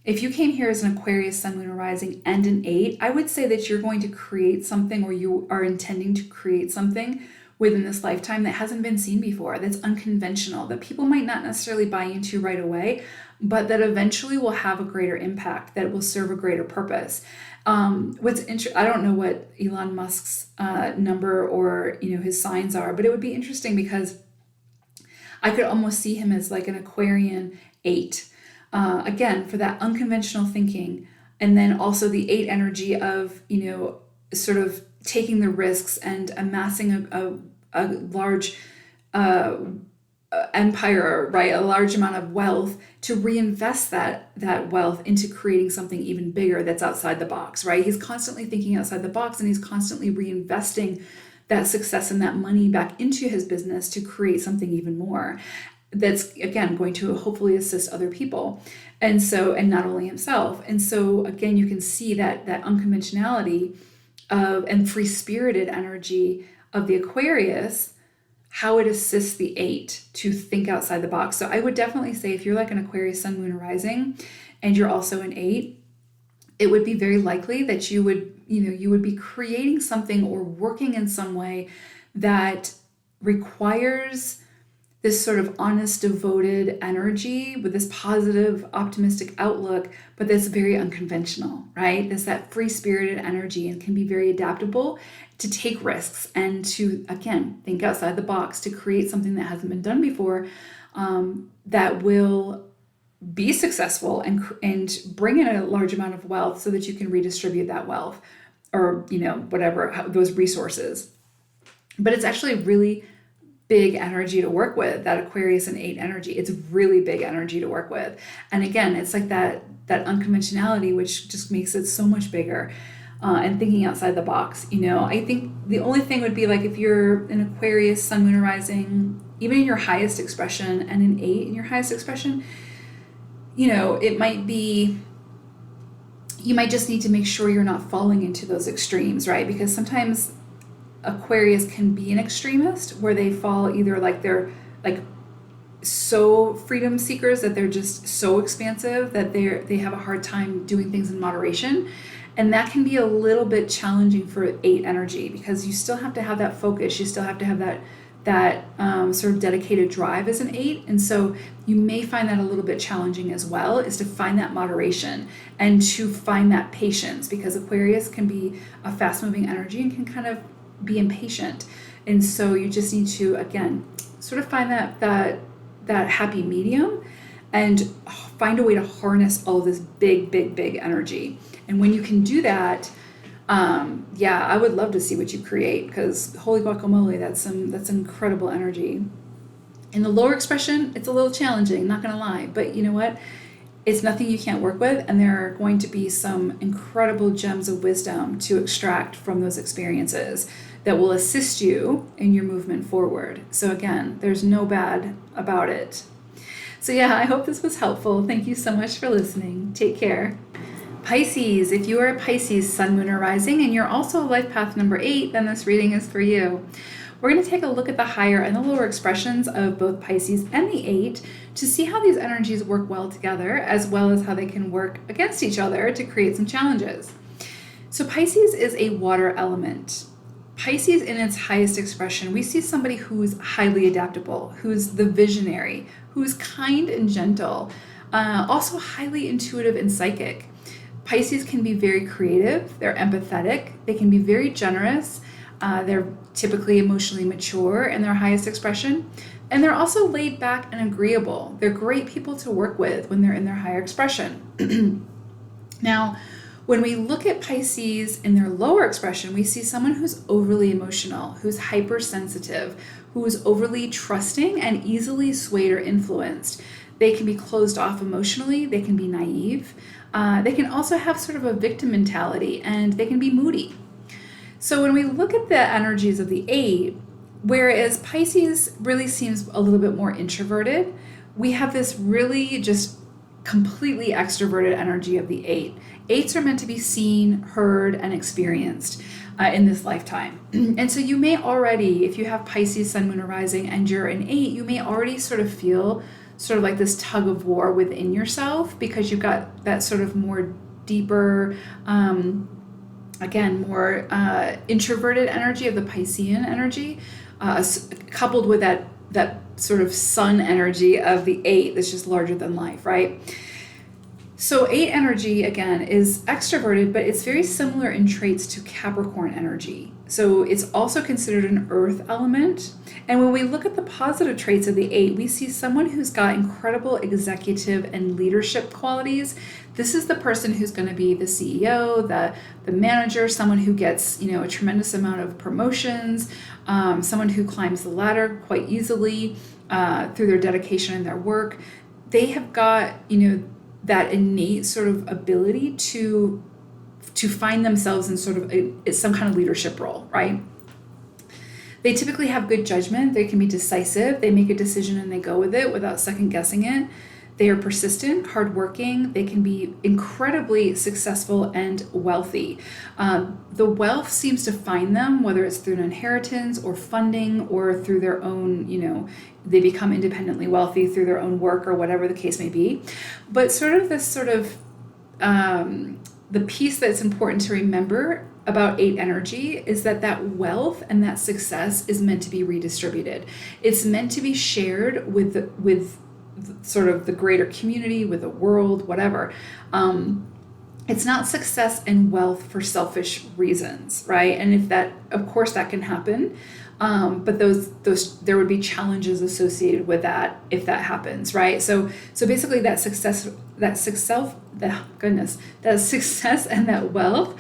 if you came here as an Aquarius, Sun, Moon, or Rising, and an 8, I would say that you're going to create something, or you are intending to create something within this lifetime that hasn't been seen before, that's unconventional, that people might not necessarily buy into right away, but that eventually will have a greater impact, that will serve a greater purpose. I don't know what Elon Musk's number or his signs are, but it would be interesting because I could almost see him as like an Aquarian 8. Again, for that unconventional thinking, and then also the 8 energy of, sort of taking the risks and amassing a large empire, right? A large amount of wealth, to reinvest that wealth into creating something even bigger that's outside the box, right? He's constantly thinking outside the box, and he's constantly reinvesting that success and that money back into his business to create something even more. That's, again, going to hopefully assist other people. And not only himself. And so, again, you can see that unconventionality and free-spirited energy of the Aquarius, how it assists the 8 to think outside the box. So I would definitely say, if you're like an Aquarius, Sun, Moon, or Rising, and you're also an 8, it would be very likely that you would be creating something or working in some way that requires this sort of honest, devoted energy with this positive, optimistic outlook, but that's very unconventional, right? There's that free-spirited energy, and can be very adaptable to take risks and to, again, think outside the box, to create something that hasn't been done before, that will be successful and bring in a large amount of wealth, so that you can redistribute that wealth, or whatever, those resources. But it's actually really big energy to work with, that Aquarius and 8 energy. It's really big energy to work with. And again, it's like that unconventionality, which just makes it so much bigger, and thinking outside the box. I think the only thing would be, like, if you're an Aquarius, Sun, Moon, or Rising, even in your highest expression, and an 8 in your highest expression, it might be, you might just need to make sure you're not falling into those extremes, right? Because sometimes Aquarius can be an extremist, where they fall either like they're like so freedom seekers that they're just so expansive that they have a hard time doing things in moderation. And that can be a little bit challenging for 8 energy, because you still have to have that focus. You still have to have that sort of dedicated drive as an 8. And so you may find that a little bit challenging as well, is to find that moderation and to find that patience, because Aquarius can be a fast moving energy and can kind of be impatient. And so you just need to, again, sort of find that happy medium and find a way to harness all of this big energy. And when you can do that, I would love to see what you create, because holy guacamole, that's incredible energy. In the lower expression, it's a little challenging, not gonna lie, but you know what? It's nothing you can't work with, and there are going to be some incredible gems of wisdom to extract from those experiences that will assist you in your movement forward. So again, there's no bad about it. So I hope this was helpful. Thank you so much for listening. Take care. Pisces, if you are a Pisces sun, moon, or rising, and you're also life path number 8, then this reading is for you. We're going to take a look at the higher and the lower expressions of both Pisces and the 8 to see how these energies work well together, as well as how they can work against each other to create some challenges. So Pisces is a water element. Pisces in its highest expression, we see somebody who's highly adaptable, who's the visionary, who's kind and gentle, also highly intuitive and psychic. Pisces can be very creative, they're empathetic, they can be very generous, they're typically emotionally mature in their highest expression, and they're also laid back and agreeable. They're great people to work with when they're in their higher expression. Now, when we look at Pisces in their lower expression, we see someone who's overly emotional, who's hypersensitive, who's overly trusting and easily swayed or influenced. They can be closed off emotionally, they can be naive, they can also have sort of a victim mentality, and they can be moody. So when we look at the energies of the 8, whereas Pisces really seems a little bit more introverted, we have this really just completely extroverted energy of the 8. 8s are meant to be seen, heard, and experienced in this lifetime. And so you may already, if you have Pisces, sun, moon, or rising, and you're an 8, you may already sort of feel sort of like this tug of war within yourself, because you've got that sort of more deeper, more introverted energy of the Piscean energy, coupled with that sort of sun energy of the 8 that's just larger than life, right? So 8 energy, again, is extroverted, but it's very similar in traits to Capricorn energy. So it's also considered an earth element. And when we look at the positive traits of the 8, we see someone who's got incredible executive and leadership qualities. This is the person who's going to be the CEO, the manager, someone who gets, a tremendous amount of promotions, someone who climbs the ladder quite easily through their dedication and their work. They have got, that innate sort of ability to find themselves in sort of some kind of leadership role, right? They typically have good judgment. They can be decisive. They make a decision and they go with it without second guessing it. They are persistent, hardworking. They can be incredibly successful and wealthy. The wealth seems to find them, whether it's through an inheritance or funding or through their own, they become independently wealthy through their own work or whatever the case may be. But the piece that's important to remember about 8 energy is that wealth and that success is meant to be redistributed. It's meant to be shared with sort of the greater community, with the world, whatever. It's not success and wealth for selfish reasons, right? And if that, of course, that can happen. But those there would be challenges associated with that if that happens, right? So basically that success and that wealth,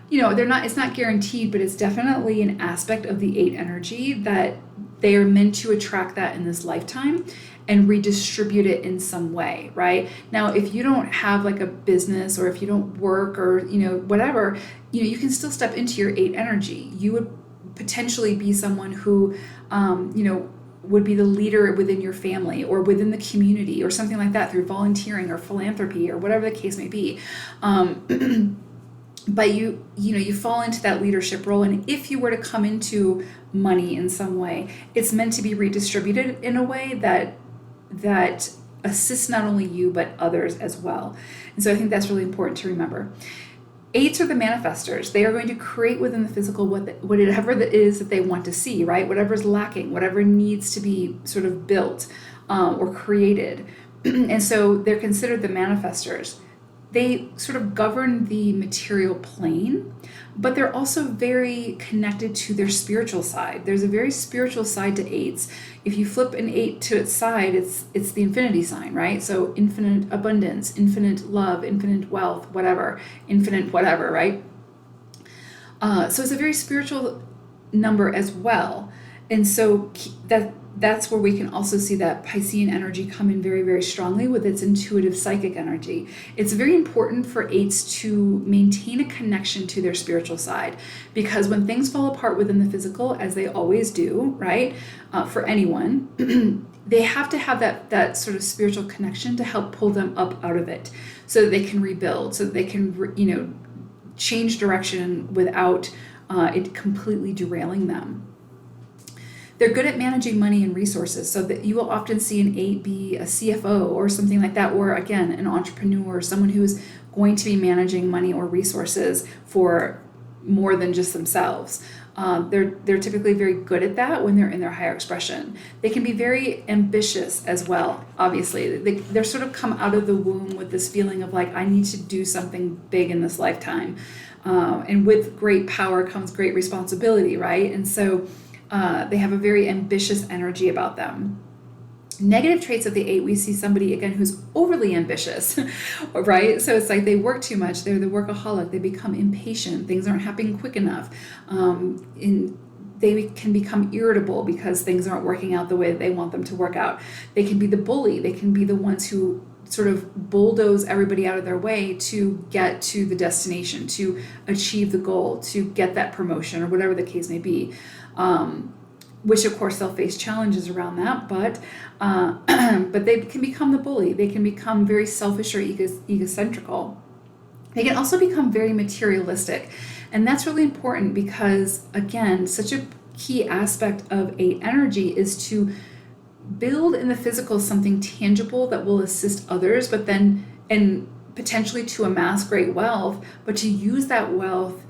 it's not guaranteed, but it's definitely an aspect of the 8 energy that they are meant to attract that in this lifetime and redistribute it in some way, right? Now, if you don't have like a business, or if you don't work, or whatever, you can still step into your 8 energy. You would potentially be someone who would be the leader within your family or within the community or something like that through volunteering or philanthropy or whatever the case may be. But you fall into that leadership role, and if you were to come into money in some way, it's meant to be redistributed in a way that assists not only you but others as well. And so I think that's really important to remember. 8s are the manifestors. They are going to create within the physical whatever it is that they want to see, right? Whatever's lacking, whatever needs to be sort of built or created. And so they're considered the manifestors. they sort of govern the material plane, but they're also very connected to their spiritual side. There's a very spiritual side to eights. If you flip an eight to its side, it's the infinity sign, right? So infinite abundance, infinite love, infinite wealth, whatever, infinite whatever, right? So it's a very spiritual number as well. And so that's where we can also see that Piscean energy come in very, very strongly with its intuitive psychic energy. It's very important for eights to maintain a connection to their spiritual side, because when things fall apart within the physical, as they always do, right, for anyone, they have to have that sort of spiritual connection to help pull them up out of it, so that they can rebuild, so that they can, change direction without it completely derailing them. They're good at managing money and resources, so that you will often see an 8 be a CFO or something like that, or again, an entrepreneur, someone who's going to be managing money or resources for more than just themselves. They're typically very good at that when they're in their higher expression. They can be very ambitious as well, obviously. They're sort of come out of the womb with this feeling of like, I need to do something big in this lifetime. And with great power comes great responsibility, right? And so they have a very ambitious energy about them. Negative traits of the 8, we see somebody, again, who's overly ambitious, right? So it's like they work too much. They're the workaholic. They become impatient. Things aren't happening quick enough. They can become irritable because things aren't working out the way they want them to work out. They can be the bully. They can be the ones who sort of bulldoze everybody out of their way to get to the destination, to achieve the goal, to get that promotion, or whatever the case may be. Which of course they'll face challenges around that, but they can become the bully. They can become very selfish or egocentrical. They can also become very materialistic, and that's really important because, again, such a key aspect of 8 energy is to build in the physical something tangible that will assist others, but then, and potentially to amass great wealth, but to use that wealth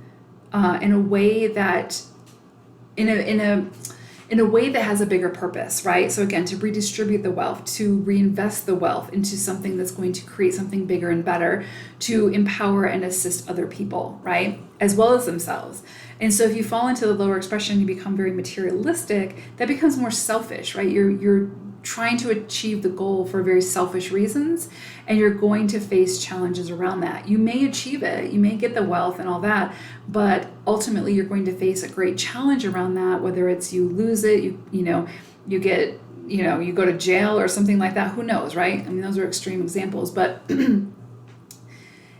in a way that in a way that has a bigger purpose, right? So again, to redistribute the wealth, to reinvest the wealth into something that's going to create something bigger and better, to empower and assist other people, right? As well as themselves. And so if you fall into the lower expression, you become very materialistic, that becomes more selfish, right? You're trying to achieve the goal for very selfish reasons, and you're going to face challenges around that. You may achieve it, you may get the wealth and all that, but ultimately you're going to face a great challenge around that, whether it's you lose it, you get, you go to jail or something like that, who knows, right? I mean, those are extreme examples, but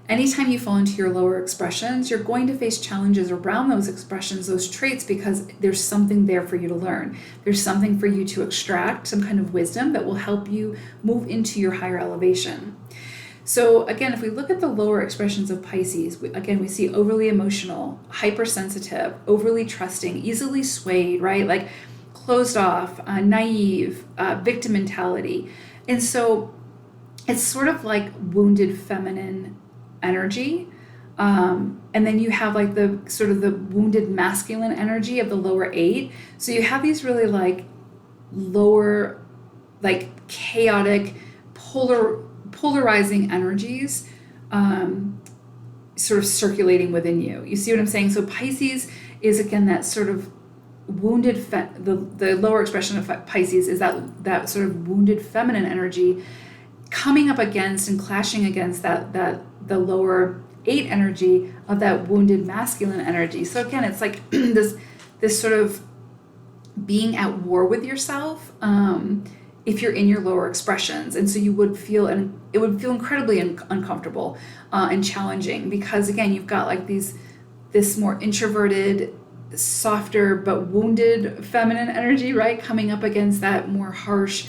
anytime you fall into your lower expressions, you're going to face challenges around those expressions, those traits, because there's something there for you to learn. There's something for you to extract, some kind of wisdom that will help you move into your higher elevation. So again, if we look at the lower expressions of Pisces, we see overly emotional, hypersensitive, overly trusting, easily swayed, right? Like closed off, naive, victim mentality. And so it's sort of like wounded feminine energy, and then you have like the sort of the wounded masculine energy of the lower 8. So you have these really like lower, like chaotic, polarizing energies sort of circulating within you. You see what I'm saying? So Pisces is, again, that sort of wounded, the lower expression of Pisces is that sort of wounded feminine energy coming up against and clashing against the lower 8 energy of that wounded masculine energy. So again, it's like this sort of being at war with yourself if you're in your lower expressions. And so you would feel, and it would feel incredibly uncomfortable and challenging, because again, you've got like this more introverted, softer but wounded feminine energy, right, coming up against that more harsh,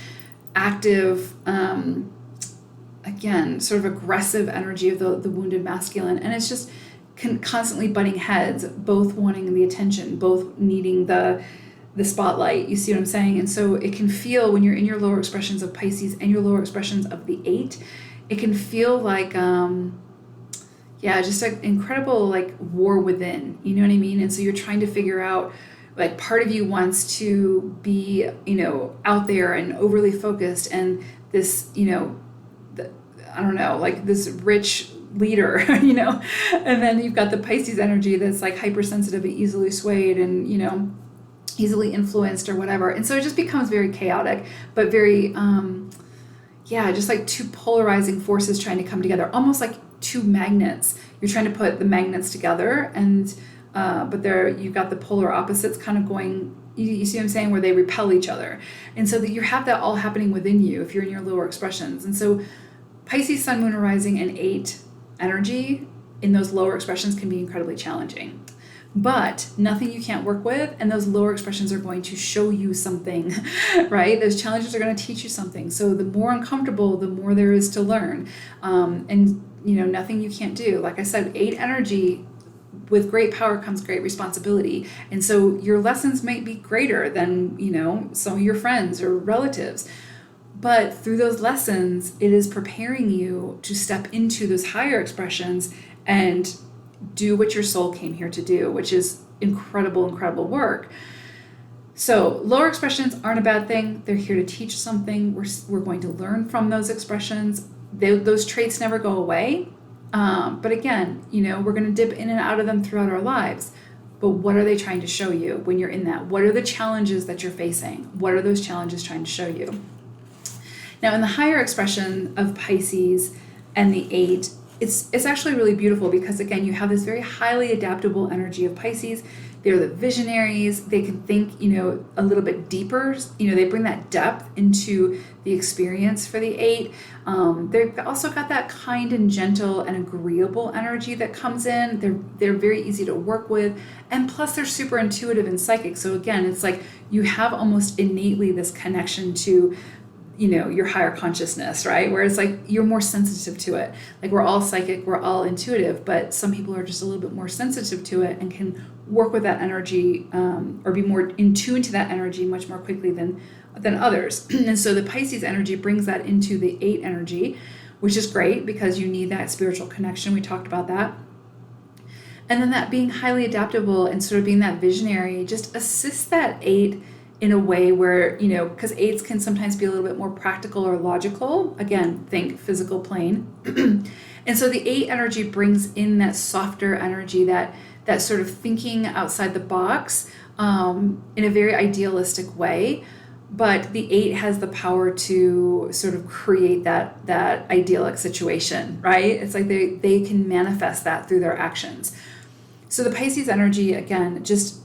active, again, sort of aggressive energy of the wounded masculine. And it's just constantly butting heads, both wanting the attention, both needing the spotlight. You see what I'm saying? And so it can feel, when you're in your lower expressions of Pisces and your lower expressions of the 8, it can feel like just an incredible like war within, you know what I mean? And so you're trying to figure out, like, part of you wants to be, out there and overly focused, and this, I don't know, like this rich leader, and then you've got the Pisces energy that's like hypersensitive and easily swayed and, easily influenced or whatever. And so it just becomes very chaotic, but very, just like two polarizing forces trying to come together, almost like two magnets. You're trying to put the magnets together, and but you've got the polar opposites kind of going. You see what I'm saying, where they repel each other, and so that you have that all happening within you if you're in your lower expressions. And so Pisces, Sun, Moon, or Rising, and 8 energy in those lower expressions can be incredibly challenging. But nothing you can't work with, and those lower expressions are going to show you something, right? Those challenges are going to teach you something. So the more uncomfortable, the more there is to learn. And nothing you can't do. Like I said, 8 energy, with great power comes great responsibility. And so your lessons might be greater than, some of your friends or relatives. But through those lessons, it is preparing you to step into those higher expressions and do what your soul came here to do, which is incredible, incredible work. So lower expressions aren't a bad thing. They're here to teach something. We're going to learn from those expressions. Those traits never go away. But again, we're going to dip in and out of them throughout our lives. But what are they trying to show you when you're in that? What are the challenges that you're facing? What are those challenges trying to show you? Now, in the higher expression of Pisces and the 8, it's actually really beautiful because, again, you have this very highly adaptable energy of Pisces. They're the visionaries. They can think, a little bit deeper. They bring that depth into the experience for the 8. They've also got that kind and gentle and agreeable energy that comes in. They're very easy to work with. And plus, they're super intuitive and psychic. So again, it's like you have almost innately this connection to your higher consciousness, right? Where it's like you're more sensitive to it. Like we're all psychic, we're all intuitive, but some people are just a little bit more sensitive to it and can work with that energy or be more in tune to that energy much more quickly than others. And so the Pisces energy brings that into the 8 energy, which is great because you need that spiritual connection. We talked about that. And then that being highly adaptable and sort of being that visionary just assists that 8 in a way where, because 8s can sometimes be a little bit more practical or logical. Again, think physical plane. And so the 8 energy brings in that softer energy, that sort of thinking outside the box in a very idealistic way. But the 8 has the power to sort of create that idyllic situation, right? It's like they can manifest that through their actions. So the Pisces energy, again, just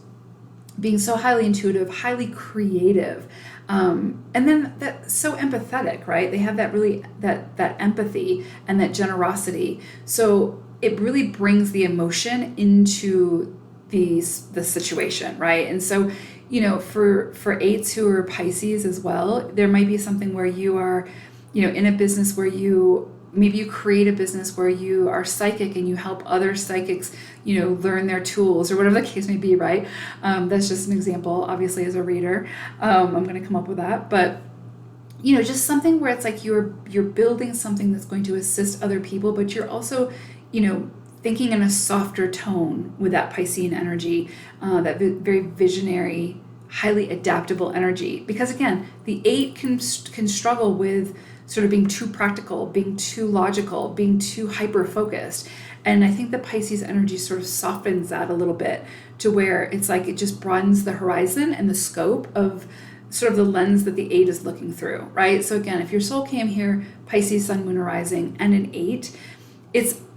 being so highly intuitive, highly creative, and then that's so empathetic, right? They have that really that empathy and that generosity. So it really brings the emotion into the situation, right? And so, for 8s who are Pisces as well, there might be something where you are, in a business where maybe you create a business where you are psychic and you help other psychics, learn their tools or whatever the case may be, right? That's just an example, obviously, as a reader. I'm going to come up with that. But, just something where it's like you're building something that's going to assist other people, but you're also, thinking in a softer tone with that Piscean energy, that very visionary, highly adaptable energy. Because again, the 8 can struggle with sort of being too practical, being too logical, being too hyper-focused. And I think the Pisces energy sort of softens that a little bit to where it's like it just broadens the horizon and the scope of sort of the lens that the 8 is looking through, right? So again, if your soul came here, Pisces, Sun, Moon, or Rising, and an 8,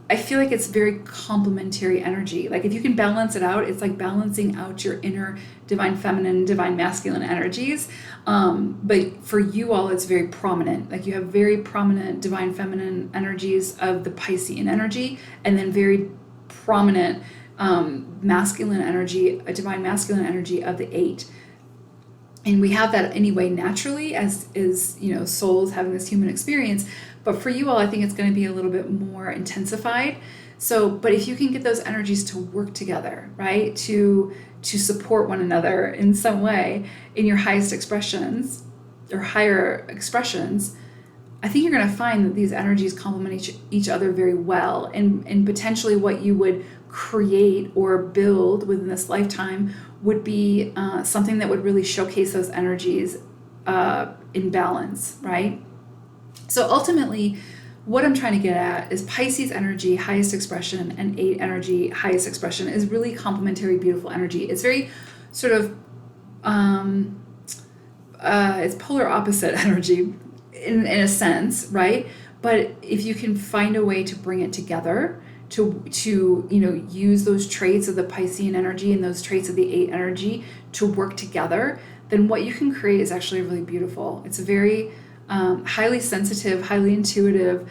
I feel like it's very complementary energy. Like if you can balance it out, it's like balancing out your inner divine feminine, divine masculine energies. But for you all, it's very prominent. Like you have very prominent divine feminine energies of the Piscean energy, and then very prominent masculine energy, a divine masculine energy of the 8. And we have that anyway naturally as is, souls having this human experience. But for you all, I think it's going to be a little bit more intensified. So, but if you can get those energies to work together, right, to support one another in some way in your highest expressions or higher expressions, I think you're going to find that these energies complement each other very well. And potentially what you would create or build within this lifetime would be something that would really showcase those energies in balance, right? So ultimately, what I'm trying to get at is Pisces energy, highest expression, and 8 energy, highest expression, is really complementary, beautiful energy. It's very sort of, it's polar opposite energy in a sense, right? But if you can find a way to bring it together, to use those traits of the Piscean energy and those traits of the 8 energy to work together, then what you can create is actually really beautiful. It's a very highly sensitive, highly intuitive,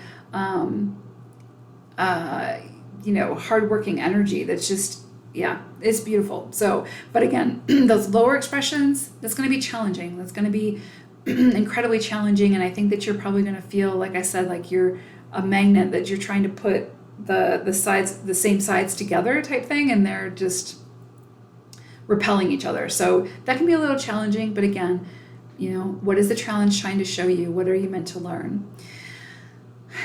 hardworking energy that's just, yeah, it's beautiful. So, but again, those lower expressions, that's going to be challenging. That's going to be incredibly challenging. And I think that you're probably going to feel, like I said, like you're a magnet, that you're trying to put the same sides together type thing, and they're just repelling each other. So that can be a little challenging, but again, what is the challenge trying to show you? What are you meant to learn?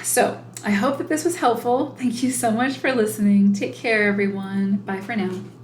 So I hope that this was helpful. Thank you so much for listening. Take care, everyone. Bye for now.